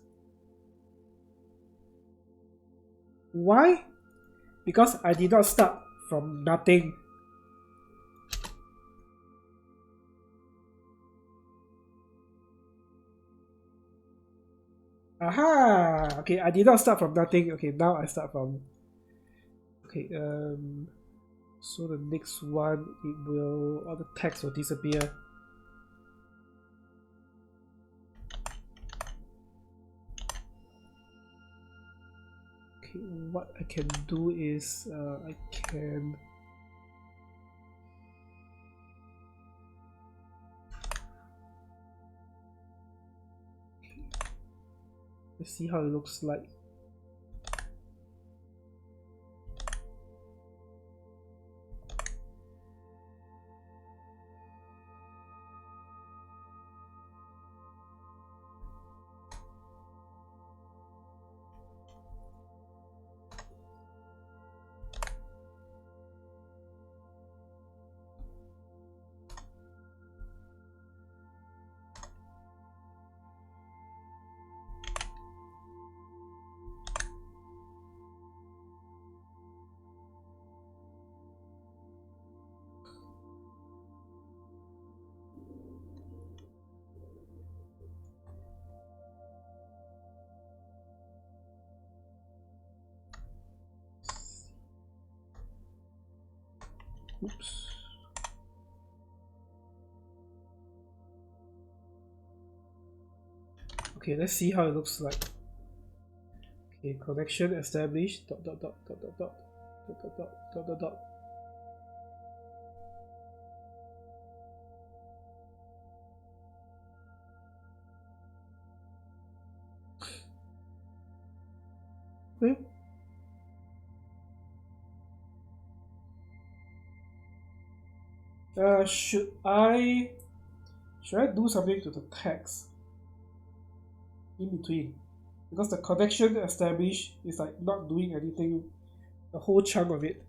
Why? Because I did not start from nothing. Aha! Okay, I did not start from nothing. Okay, now I start from... Okay, so the next one, it will... all the text will disappear. Okay, what I can do is, I can... Let's see how it looks like. Oops. Okay, let's see how it looks like. Okay, connection established. Dot dot dot dot dot dot dot dot dot dot dot dot. Okay. Should I do something to the text in between? Because the connection established is like not doing anything, the whole chunk of it.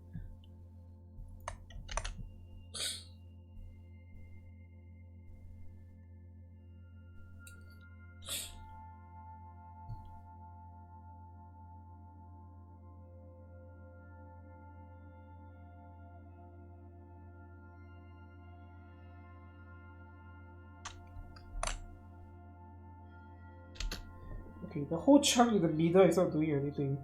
Okay, the whole chunk in the middle is not doing anything.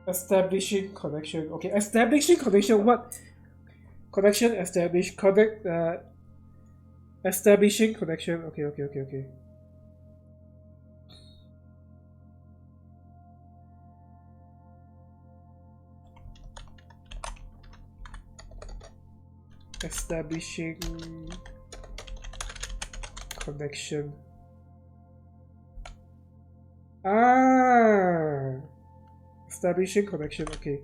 Establishing connection. Okay, establishing connection. What? Connection established. Connect. Establishing connection. Okay. Establishing connection. Establishing connection. Okay.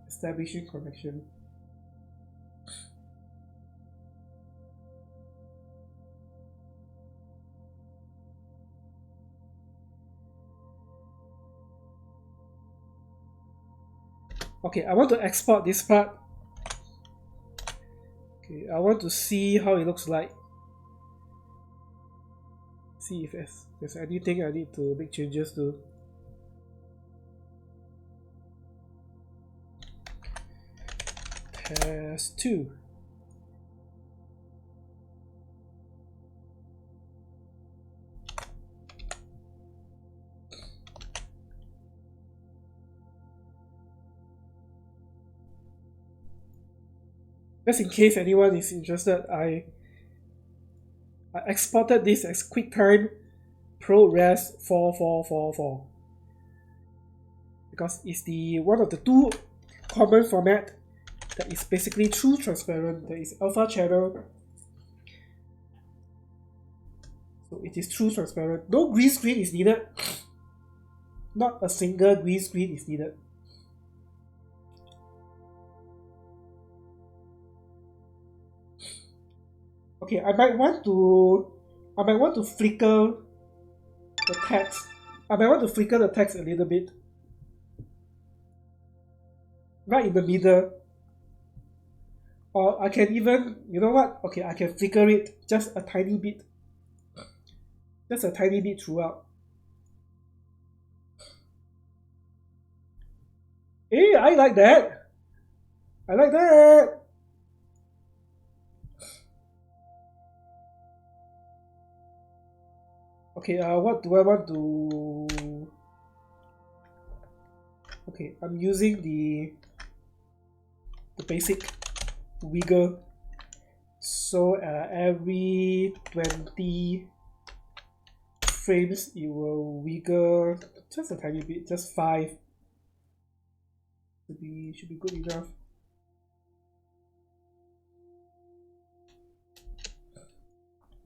Establishing connection. Okay, I want to export this part. Okay, I want to see how it looks like. See if there's anything I need to make changes to. Test 2. Just in case anyone is interested, I exported this as QuickTime ProRes 4444 because it's the one of the two common format that is basically true transparent. There is alpha channel, so it is true transparent. No green screen is needed. not a single green screen is needed. Okay, I might want to flicker the text. I might want to flicker the text a little bit. Right in the middle. Or I can even, you know what? Okay, I can flicker it just a tiny bit. Just a tiny bit throughout. Hey, I like that. I like that. Okay, what do I want to... Okay, I'm using the basic wiggle. So every 20 frames it will wiggle just a tiny bit, just 5. Should be good enough.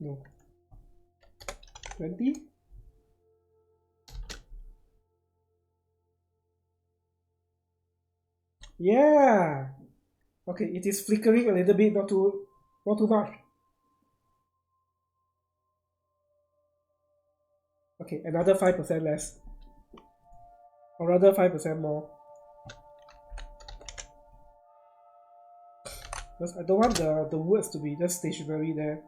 No. 20? Yeah. Okay, it is flickering a little bit, not too much. Okay, another 5% less. Or rather 5% more. Because I don't want the words to be just stationary there.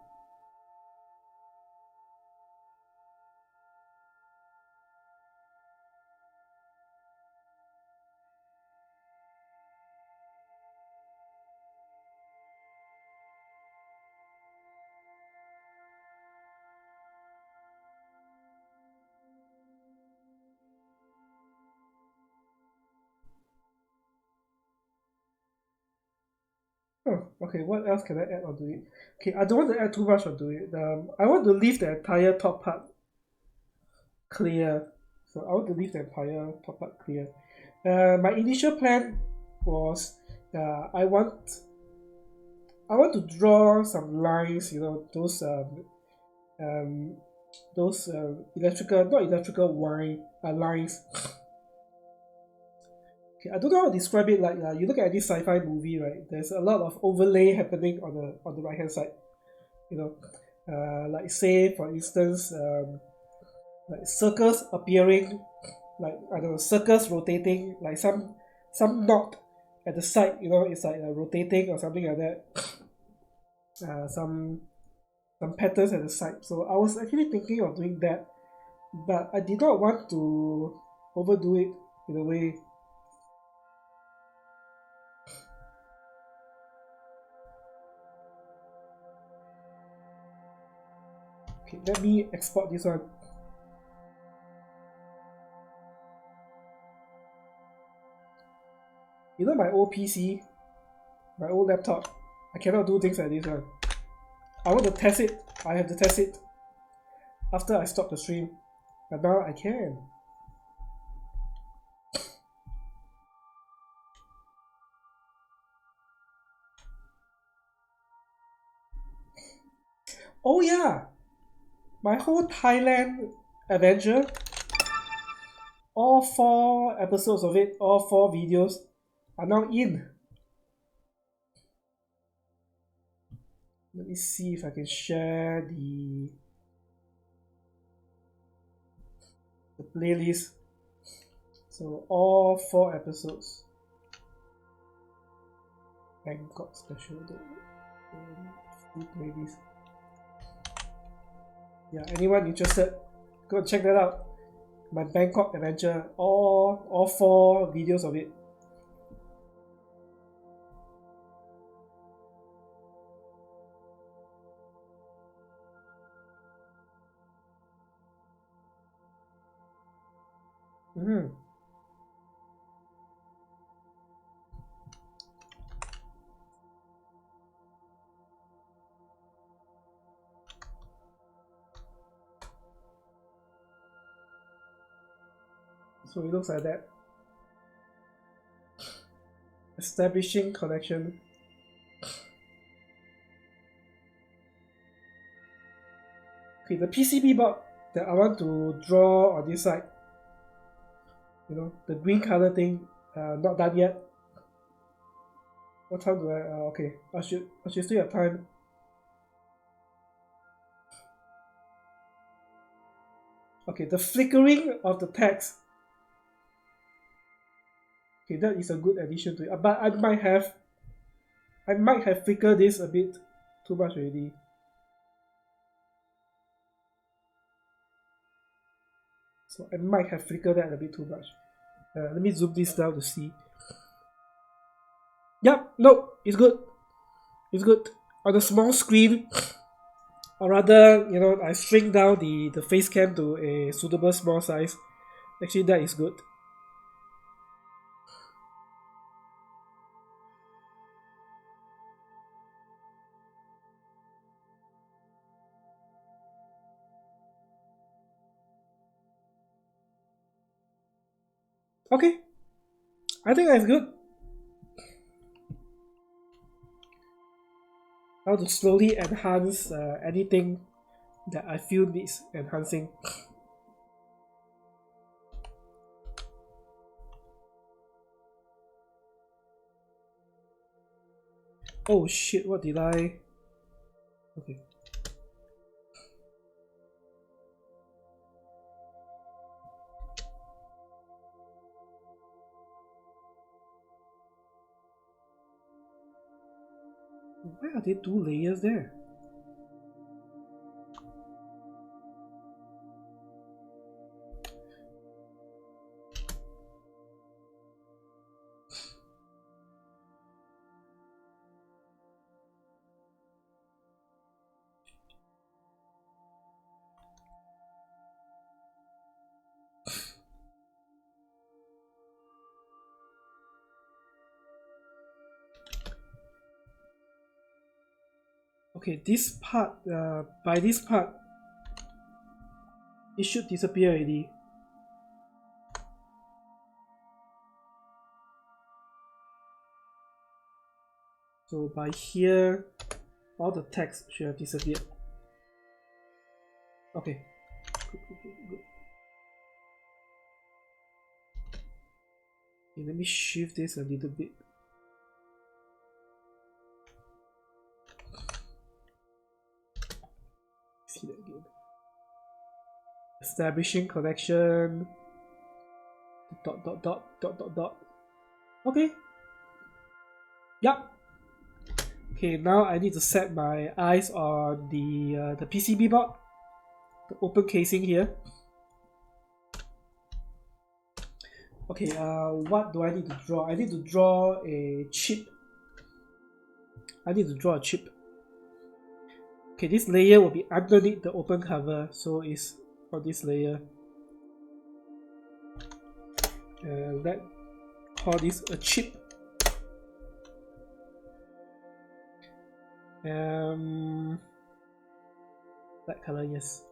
Oh, okay, what else can I add onto it? Okay, I don't want to add too much onto it. I want to leave the entire top part clear. So I want to leave the entire top part clear. My initial plan was I want to draw some lines, you know, those not electrical lines. Okay, I don't know how to describe it. Like you look at this sci-fi movie, right? There's a lot of overlay happening on the right hand side. You know, like say for instance, like circles appearing, like I don't know, circles rotating, like some knot at the side. You know, it's like rotating or something like that. Some patterns at the side. So I was actually thinking of doing that, but I did not want to overdo it in a way. Okay, let me export this one. You know my old PC, my old laptop, I cannot do things like this one. I want to test it. I have to test it after I stop the stream. But now I can. Oh yeah! My whole Thailand adventure, all 4 episodes of it, all 4 videos are now in. Let me see if I can share the playlist. So all 4 episodes. Bangkok special full playlist. Yeah, anyone interested, go and check that out. My Bangkok adventure, all 4 videos of it. So it looks like that. Establishing connection. Okay, the PCB board that I want to draw on this side. You know, the green color thing, not done yet. What time do I? Okay, I should still have time. Okay, the flickering of the text. Okay, that is a good addition to it. But I might have flickered this a bit too much already. So I might have flickered that a bit too much. Let me zoom this down to see. Yep, no, it's good. It's good. On a small screen, or rather, you know, I shrink down the face cam to a suitable small size. Actually, that is good. Okay, I think that's good. Now to slowly enhance anything that I feel needs enhancing. Oh shit, what did I... Okay. Why are there 2 layers there? Okay, this part, by this part, it should disappear already. So by here, all the text should have disappeared. Okay, good. Okay, let me shift this a little bit. See that again. Establishing connection. Dot. Okay. Yup. Okay, now I need to set my eyes on the PCB board, the open casing here. Okay, what do I need to draw? I need to draw a chip. Okay, this layer will be underneath the open cover, so it's on this layer. Let's call this a chip. Black color, yes.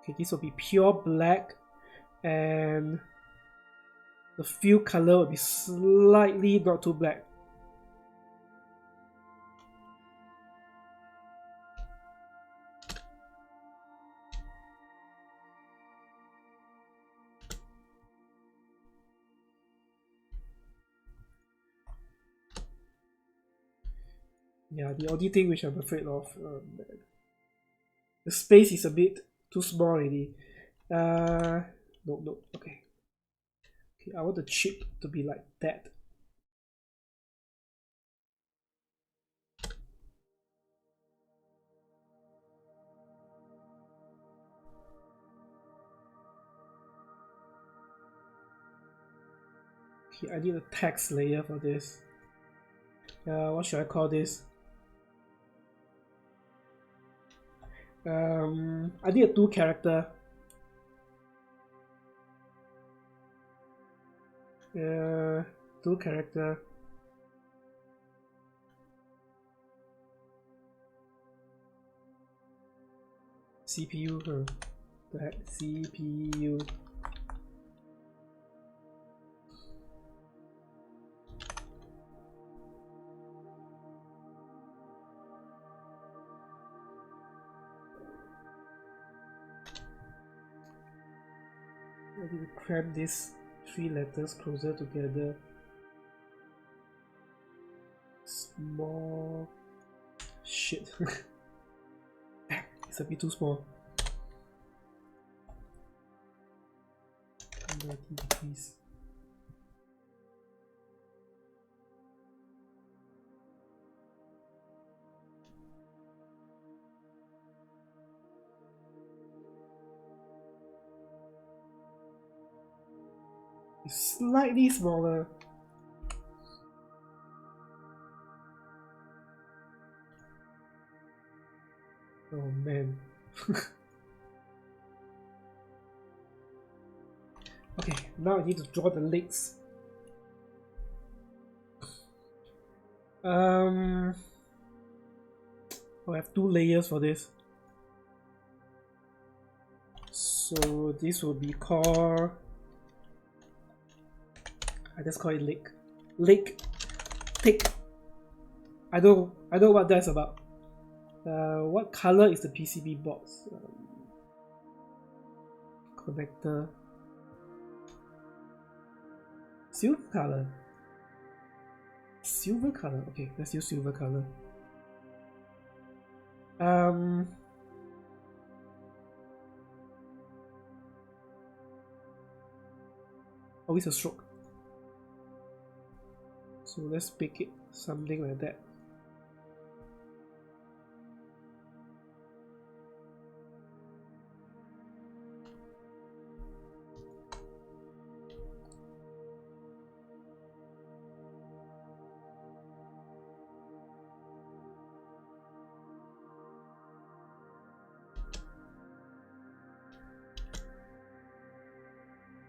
Okay, this will be pure black, and the fill color will be slightly not too black. Yeah, the only thing which I'm afraid of, the space is a bit too small already. No, okay. Okay, I want the chip to be like that. Okay, I need a text layer for this. What should I call this? I need a 2 character. 2 character. CPU, the heck? CPU. I need to cram these 3 letters closer together. Small. Shit. It's a bit too small. 90 degrees. It's slightly smaller. Oh man. Okay, now I need to draw the legs. I have 2 layers for this. So this will be called, I just call it leg. Leg thick. I know what that's about. What color is the PCB box? Connector. Silver color. Silver color. Okay, let's use silver color. Always a stroke. So let's pick it something like that.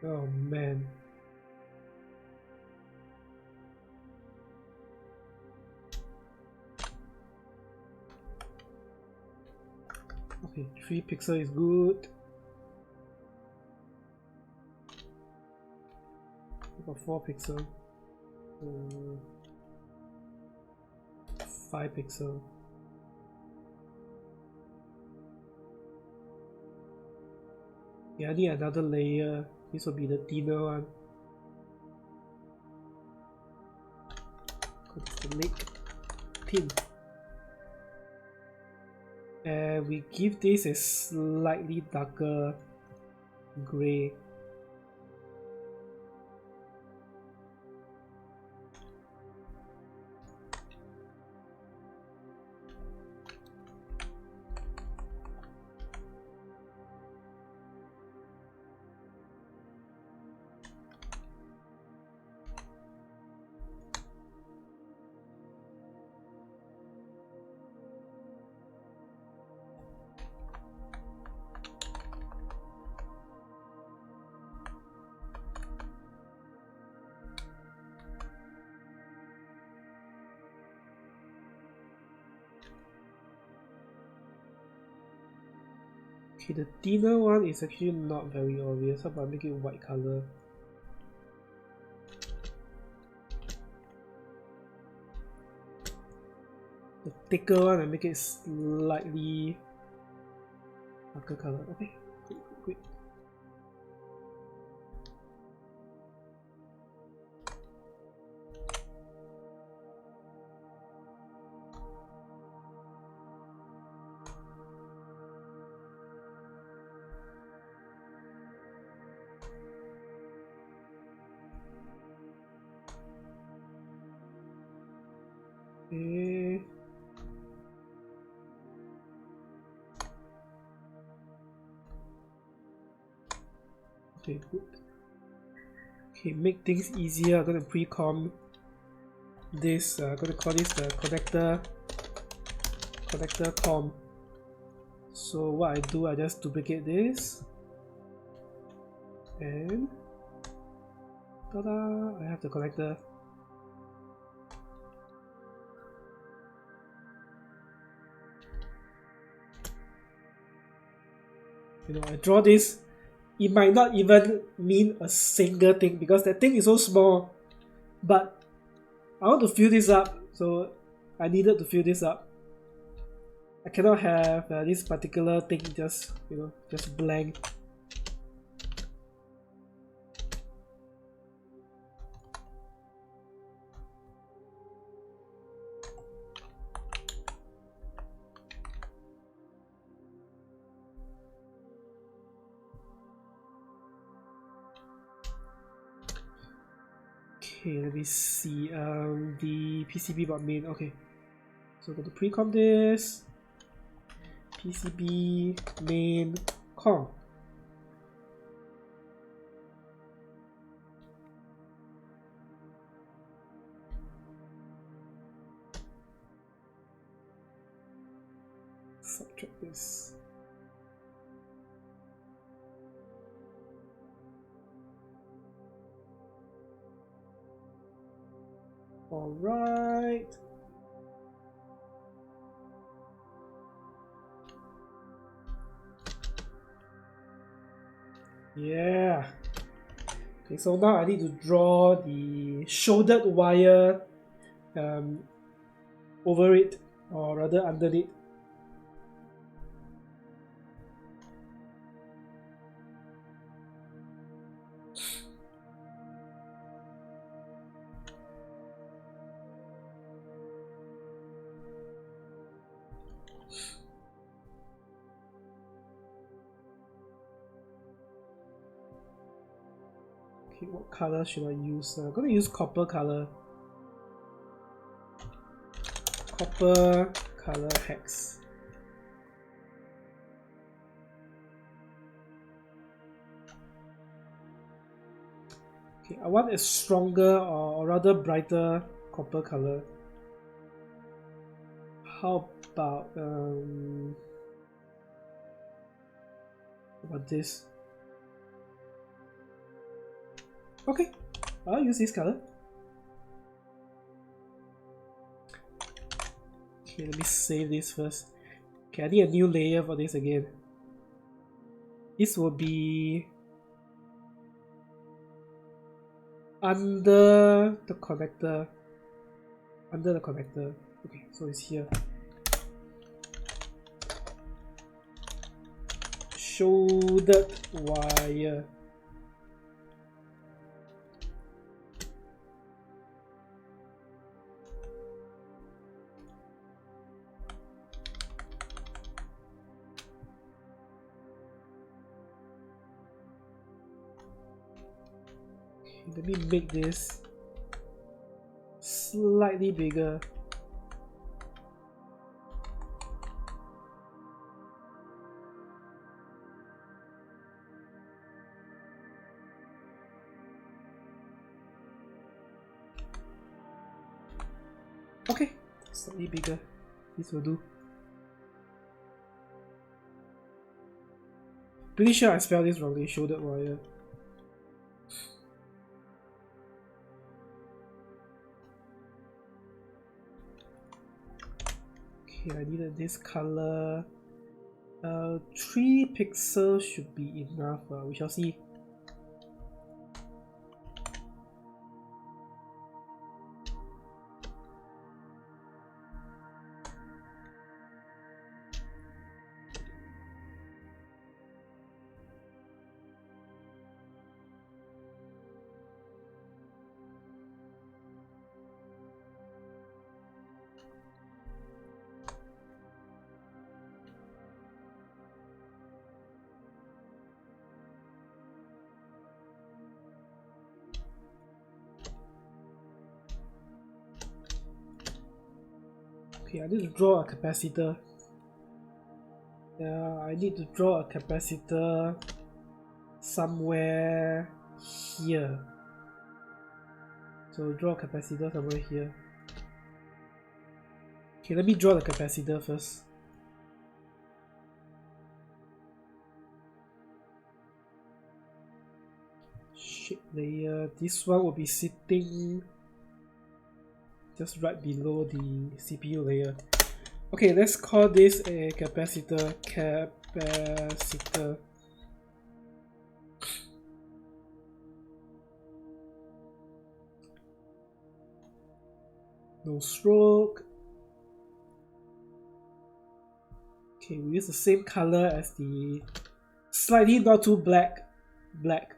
Oh man. Okay, 3 pixel is good. About 4 pixel. 5 pixel. Yeah, I need another layer. This will be the thinner one. It's the leg thin. And we give this a slightly darker gray. Okay, the thinner one is actually not very obvious. How about I make it white color? The thicker one, I make it slightly darker color. Okay, quick. Okay. Okay, good. Okay, make things easier. I'm gonna pre-com this. I'm gonna call this the connector com. So what I do, I just duplicate this, and ta-da! I have the connector. You know, I draw this, it might not even mean a single thing because that thing is so small, but I want to fill this up, so I needed to fill this up. I cannot have this particular thing just, just blank. Okay, let me see. The PCB board main. Okay, so go to pre-com this. PCB main com. Subtract this. All right. Yeah. Okay, so now I need to draw the shouldered wire over it, or rather underneath. Okay, what color should I use? I'm gonna use copper color. Copper color hex. Okay, I want a stronger or rather brighter copper color. How about this? Okay, I'll use this color. Okay, let me save this first. Okay, I need a new layer for this again. This will be under the connector. Under the connector. Okay, so it's here. Shouldered wire. Let me make this slightly bigger. Okay, slightly bigger. This will do. Pretty sure I spelled this wrongly. Shouldered wire. Okay, I needed this color. 3 pixels should be enough. We shall see. Okay, I need to draw a capacitor. Yeah, I need to draw a capacitor somewhere here. So draw a capacitor somewhere here. Okay, let me draw the capacitor first. Shape layer. This one will be sitting just right below the CPU layer. Okay, let's call this a capacitor. Capacitor. No stroke. Okay, we use the same color as the slightly not too black. Black.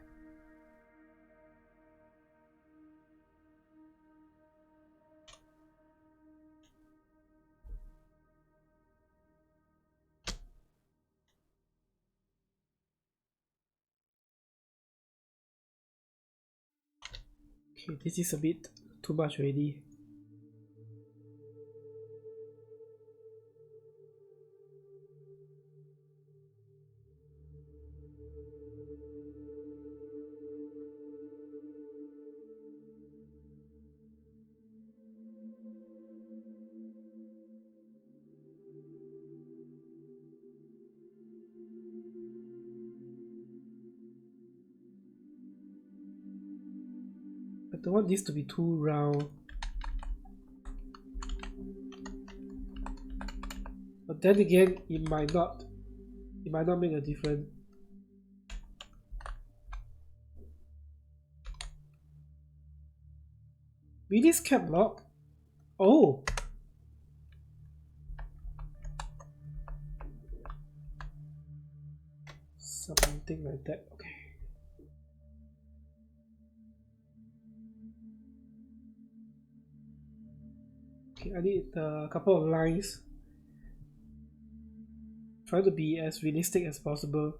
Okay, this is a bit too much already. I don't want this to be too round. But then again, it might not make a difference. Release cap lock? Oh! Something like that, okay. Okay, I need a couple of lines. Try to be as realistic as possible.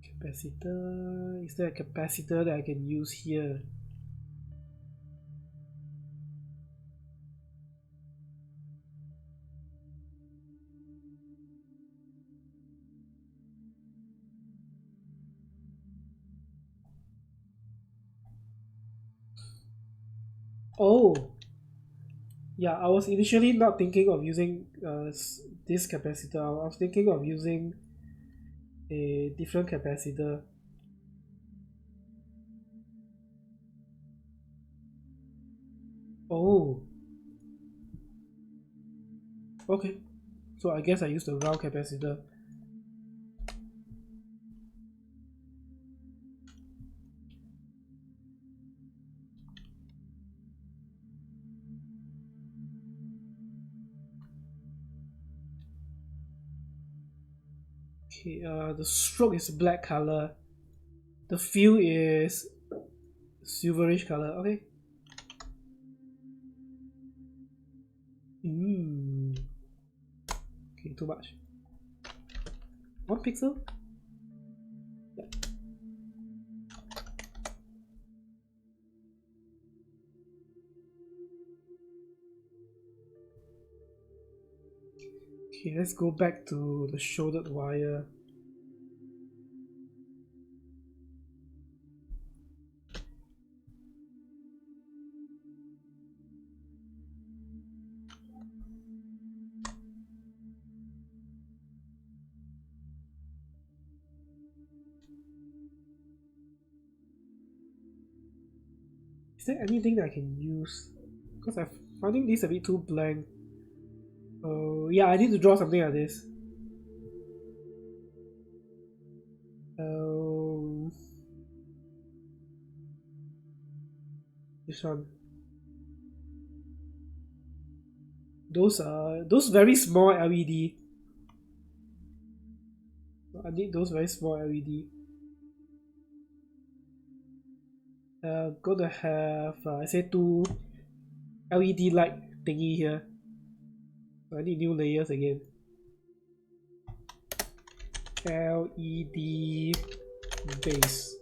Capacitor, is there a capacitor that I can use here? Oh! Yeah, I was initially not thinking of using this capacitor. I was thinking of using a different capacitor. Oh. Okay. So I guess I used the round capacitor. Okay, the stroke is black color. The fill is silverish color. Okay. Okay, too much. 1 pixel? Yeah. Okay, let's go back to the shouldered wire. Is there anything that I can use? Because I'm finding this a bit too blank. Oh, yeah, I need to draw something like this. This one. Those very small LED. I need those very small LED. Gonna have I say 2 LED light thingy here. So I need new layers again. LED base.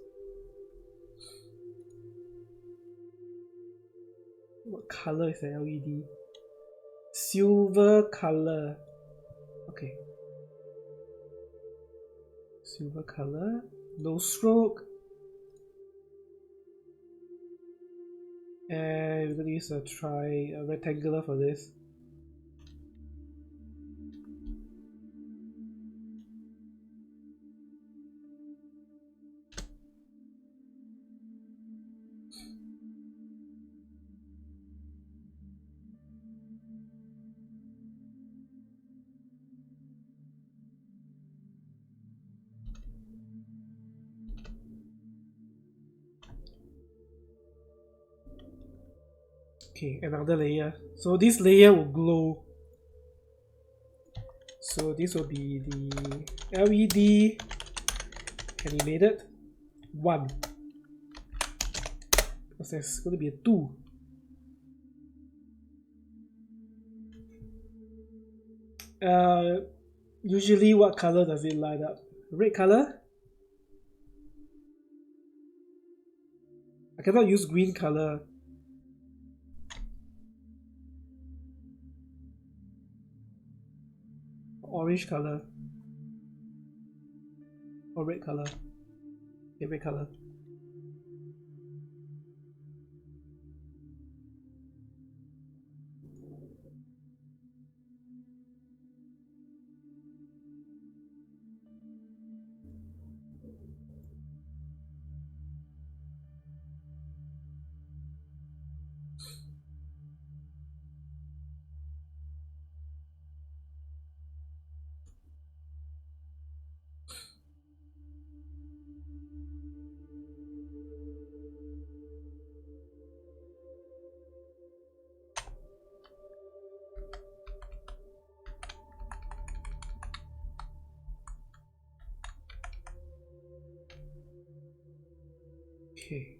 What color is the LED? Silver color. Okay. Silver color. No stroke. And we're gonna use a rectangular for this. Okay, another layer. So this layer will glow. So this will be the LED animated 1. Because there's going to be a 2. Usually what color does it light up? Red color? I cannot use green color. Orange color. Or red color. Okay, red color. Okay,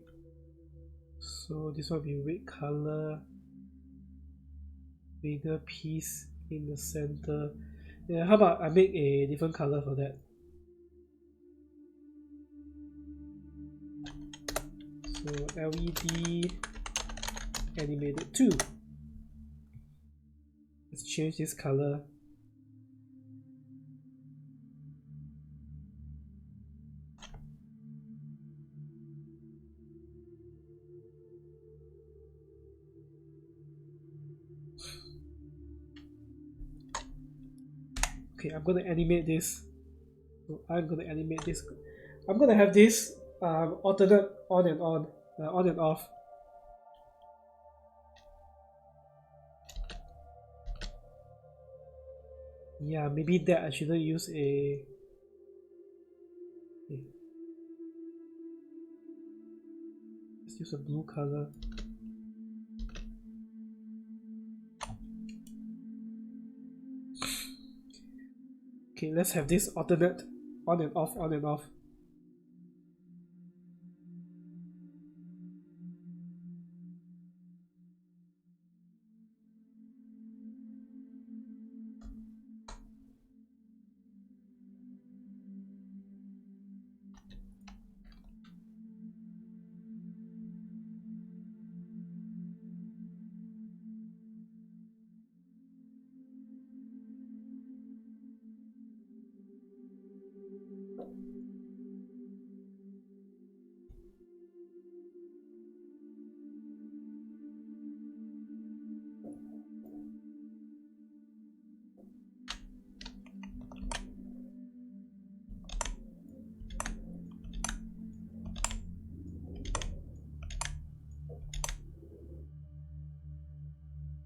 so this will be red color, bigger piece in the center. Yeah, how about I make a different color for that? So LED animated 2. Let's change this color. Okay, I'm gonna animate this. So I'm gonna animate this. I'm gonna have this alternate on and off. Yeah, maybe that I shouldn't use a. Okay. Let's use a blue color. Okay, let's have this alternate on and off, on and off.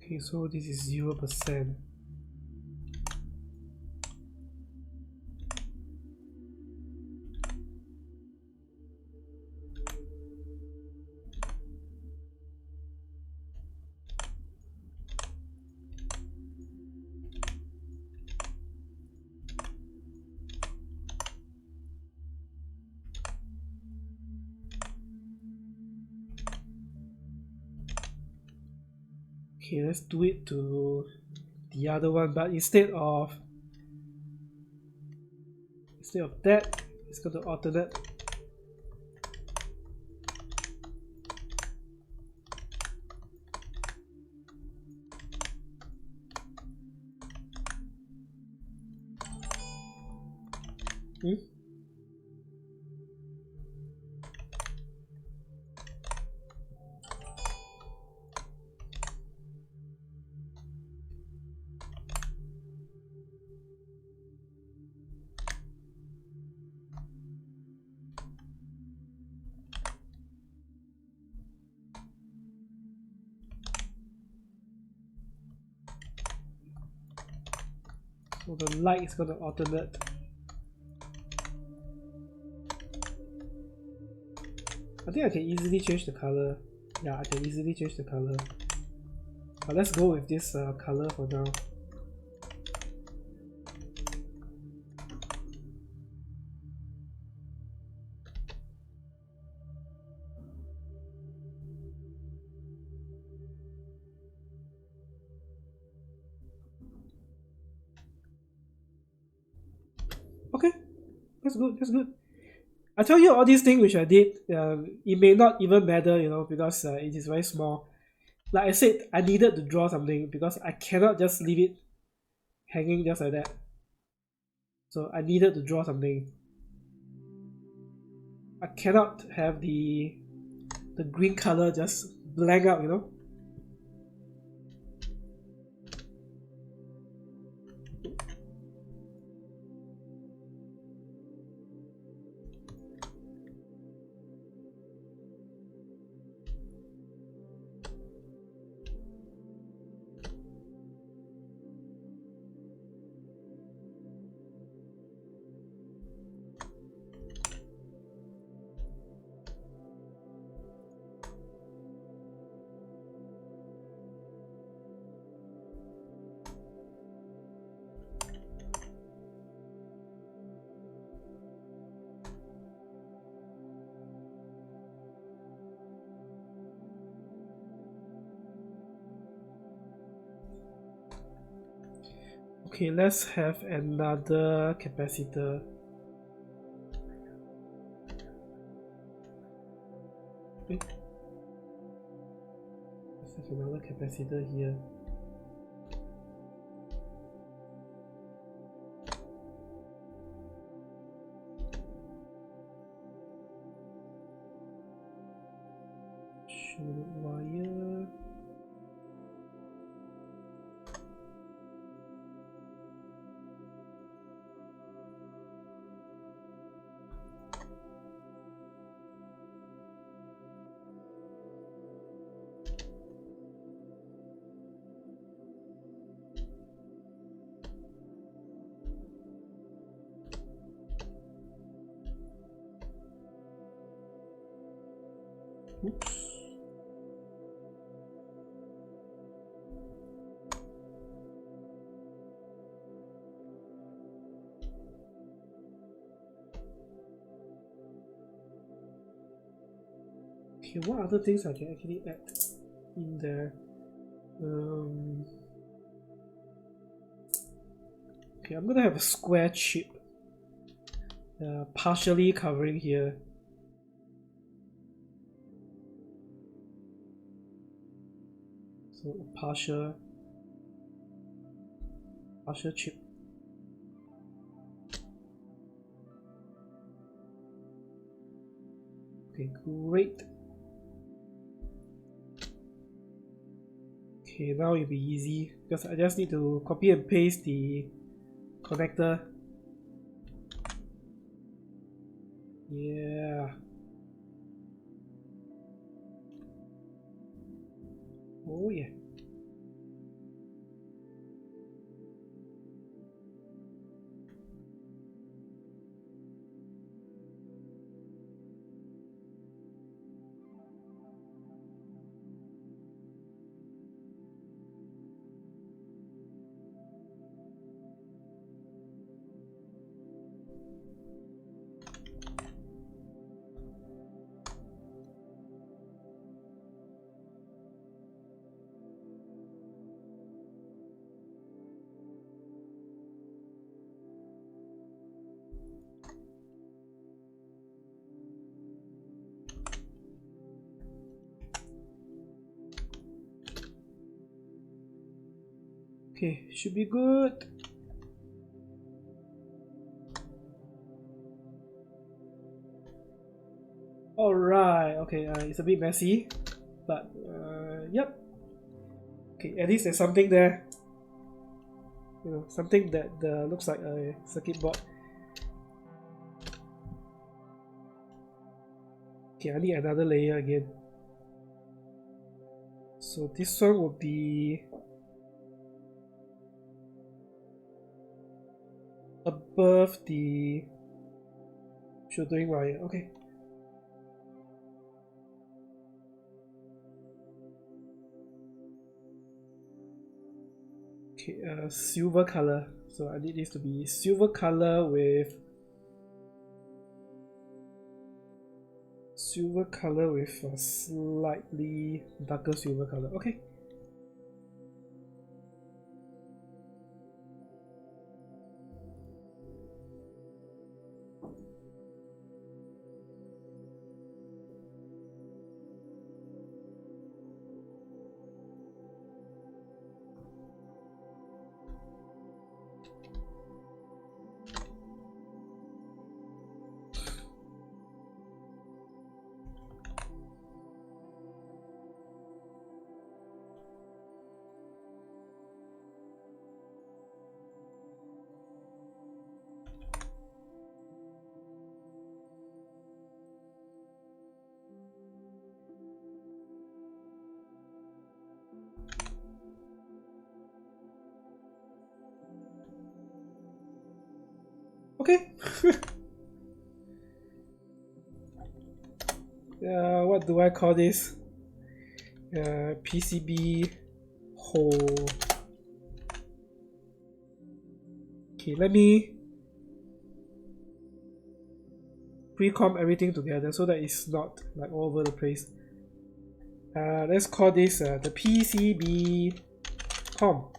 Okay, so this is 0%. Okay, let's do it to the other one, but instead of that, it's going to alternate. So the light is going to alternate. I think I can easily change the color. Yeah, I can easily change the color. But let's go with this color for now. Okay, that's good, that's good. I tell you all these things which I did, it may not even matter, you know, because it is very small. Like I said, I needed to draw something because I cannot just leave it hanging just like that. So I needed to draw something. I cannot have the green color just blank out, you know. Okay, let's have another capacitor. Okay. Let's have another capacitor here. Short wire. Oops. Okay, what other things I can actually add in there? Okay, I'm gonna have a square chip partially covering here. So a partial chip. Okay, great. Okay, now it'll be easy because I just need to copy and paste the connector. Yeah. Oh yeah. Okay, should be good. Alright, okay, it's a bit messy, but yep. Okay, at least there's something there. You know, something that looks like a circuit board. Okay, I need another layer again. So this one will be above the shouldering wire. Okay. Okay, silver color. So I need this to be silver color with a slightly darker silver color. Okay. Okay. What do I call this? PCB hole. Okay, let me pre-comp everything together so that it's not like all over the place. Let's call this the PCB com.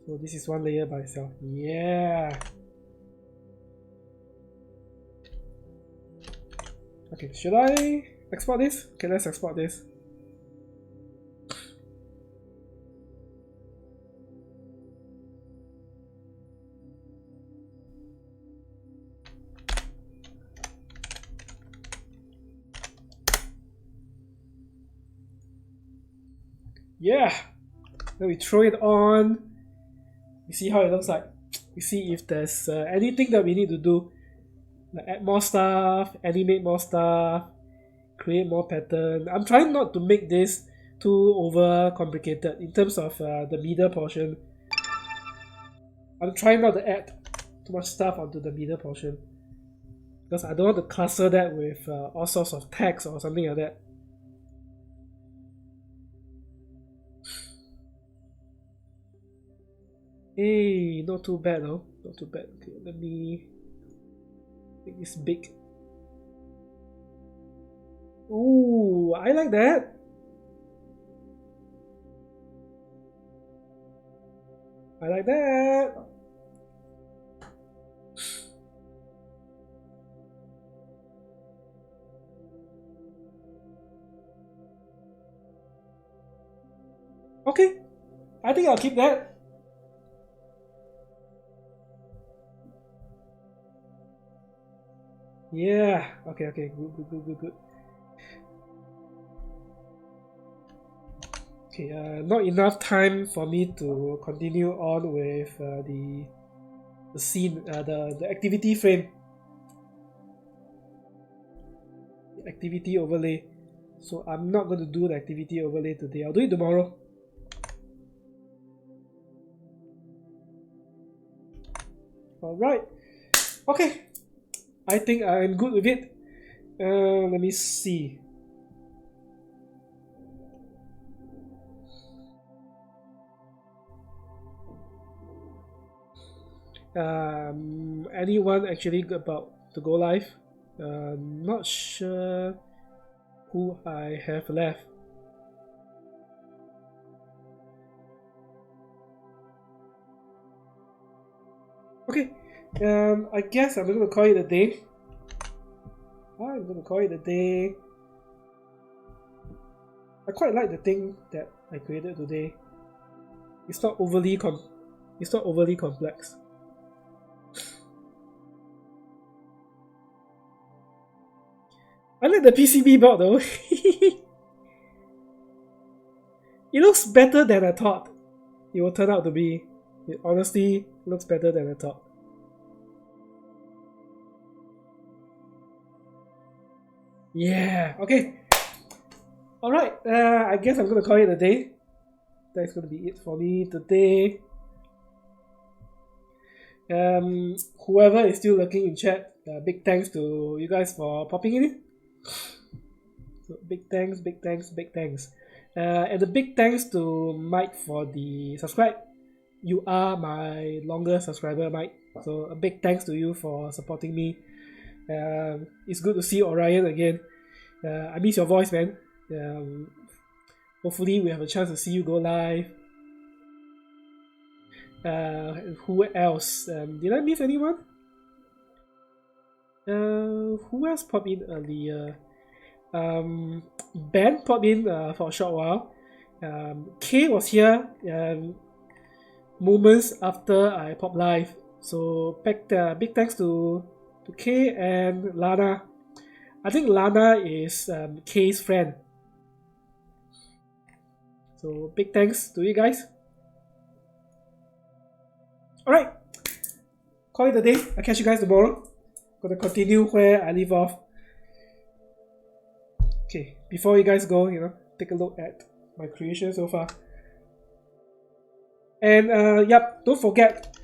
So this is one layer by itself. Yeah. Okay, should I export this? Okay, let's export this. Yeah. Then we throw it on. We see how it looks like. We see if there's anything that we need to do. Like add more stuff, animate more stuff, create more pattern. I'm trying not to make this too over complicated in terms of the middle portion. I'm trying not to add too much stuff onto the middle portion because I don't want to cluster that with all sorts of text or something like that. Hey, not too bad though. Not too bad. Okay, let me make this big. Ooh, I like that. I like that. Okay, I think I'll keep that. Yeah, okay, good. Okay, not enough time for me to continue on with the scene, the activity frame. The activity overlay. So I'm not going to do the activity overlay today. I'll do it tomorrow. Alright. Okay. I think I'm good with it. Let me see. Anyone actually about to go live? Not sure who I have left. Okay, I guess I'm gonna call it a day. I'm gonna call it a day. I quite like the thing that I created today. It's not overly complex. I like the PCB board though. It looks better than I thought it will turn out to be. It honestly looks better than I thought. Yeah, okay. Alright, I guess I'm gonna call it a day. That's gonna be it for me today. Whoever is still lurking in chat, big thanks to you guys for popping in. So big thanks. And a big thanks to Mike for the subscribe. You are my longest subscriber, Mike. So a big thanks to you for supporting me. It's good to see Orion again. I miss your voice, man. Hopefully we have a chance to see you go live. Who else? Did I miss anyone? Who else popped in earlier? Ben popped in for a short while. Kay was here moments after I popped live. So big thanks to Kay and Lana. I think Lana is Kay's friend. So big thanks to you guys. Alright. Call it a day. I'll catch you guys tomorrow. Gonna continue where I leave off. Okay, before you guys go, take a look at my creation so far. And yep, don't forget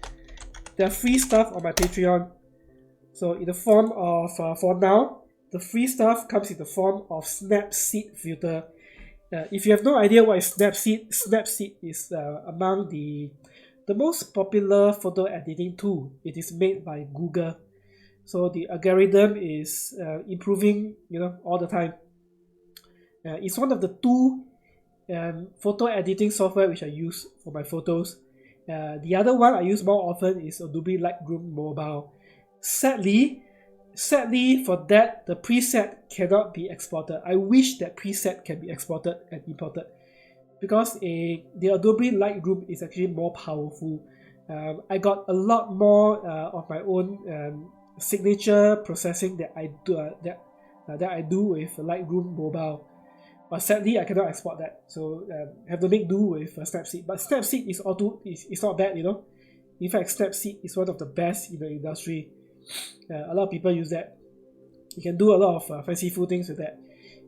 there are free stuff on my Patreon. So in the form of, for now, the free stuff comes in the form of Snapseed filter. If you have no idea what is Snapseed, Snapseed is among the most popular photo editing tool. It is made by Google. So the algorithm is improving, all the time. It's one of the two photo editing software which I use for my photos. The other one I use more often is Adobe Lightroom Mobile. Sadly for that, the preset cannot be exported. I wish that preset can be exported and imported, because the Adobe Lightroom is actually more powerful. I got a lot more of my own signature processing that I do with Lightroom Mobile, but sadly I cannot export that, so have to make do with Snapseed. But Snapseed is not bad, In fact, Snapseed is one of the best in the industry. A lot of people use that. You can do a lot of fanciful things with that.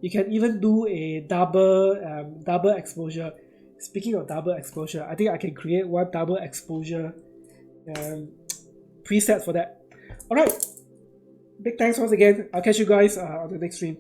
You can even do a double exposure. Speaking of double exposure, I think I can create one double exposure preset for that. Alright, big thanks once again. I'll catch you guys on the next stream.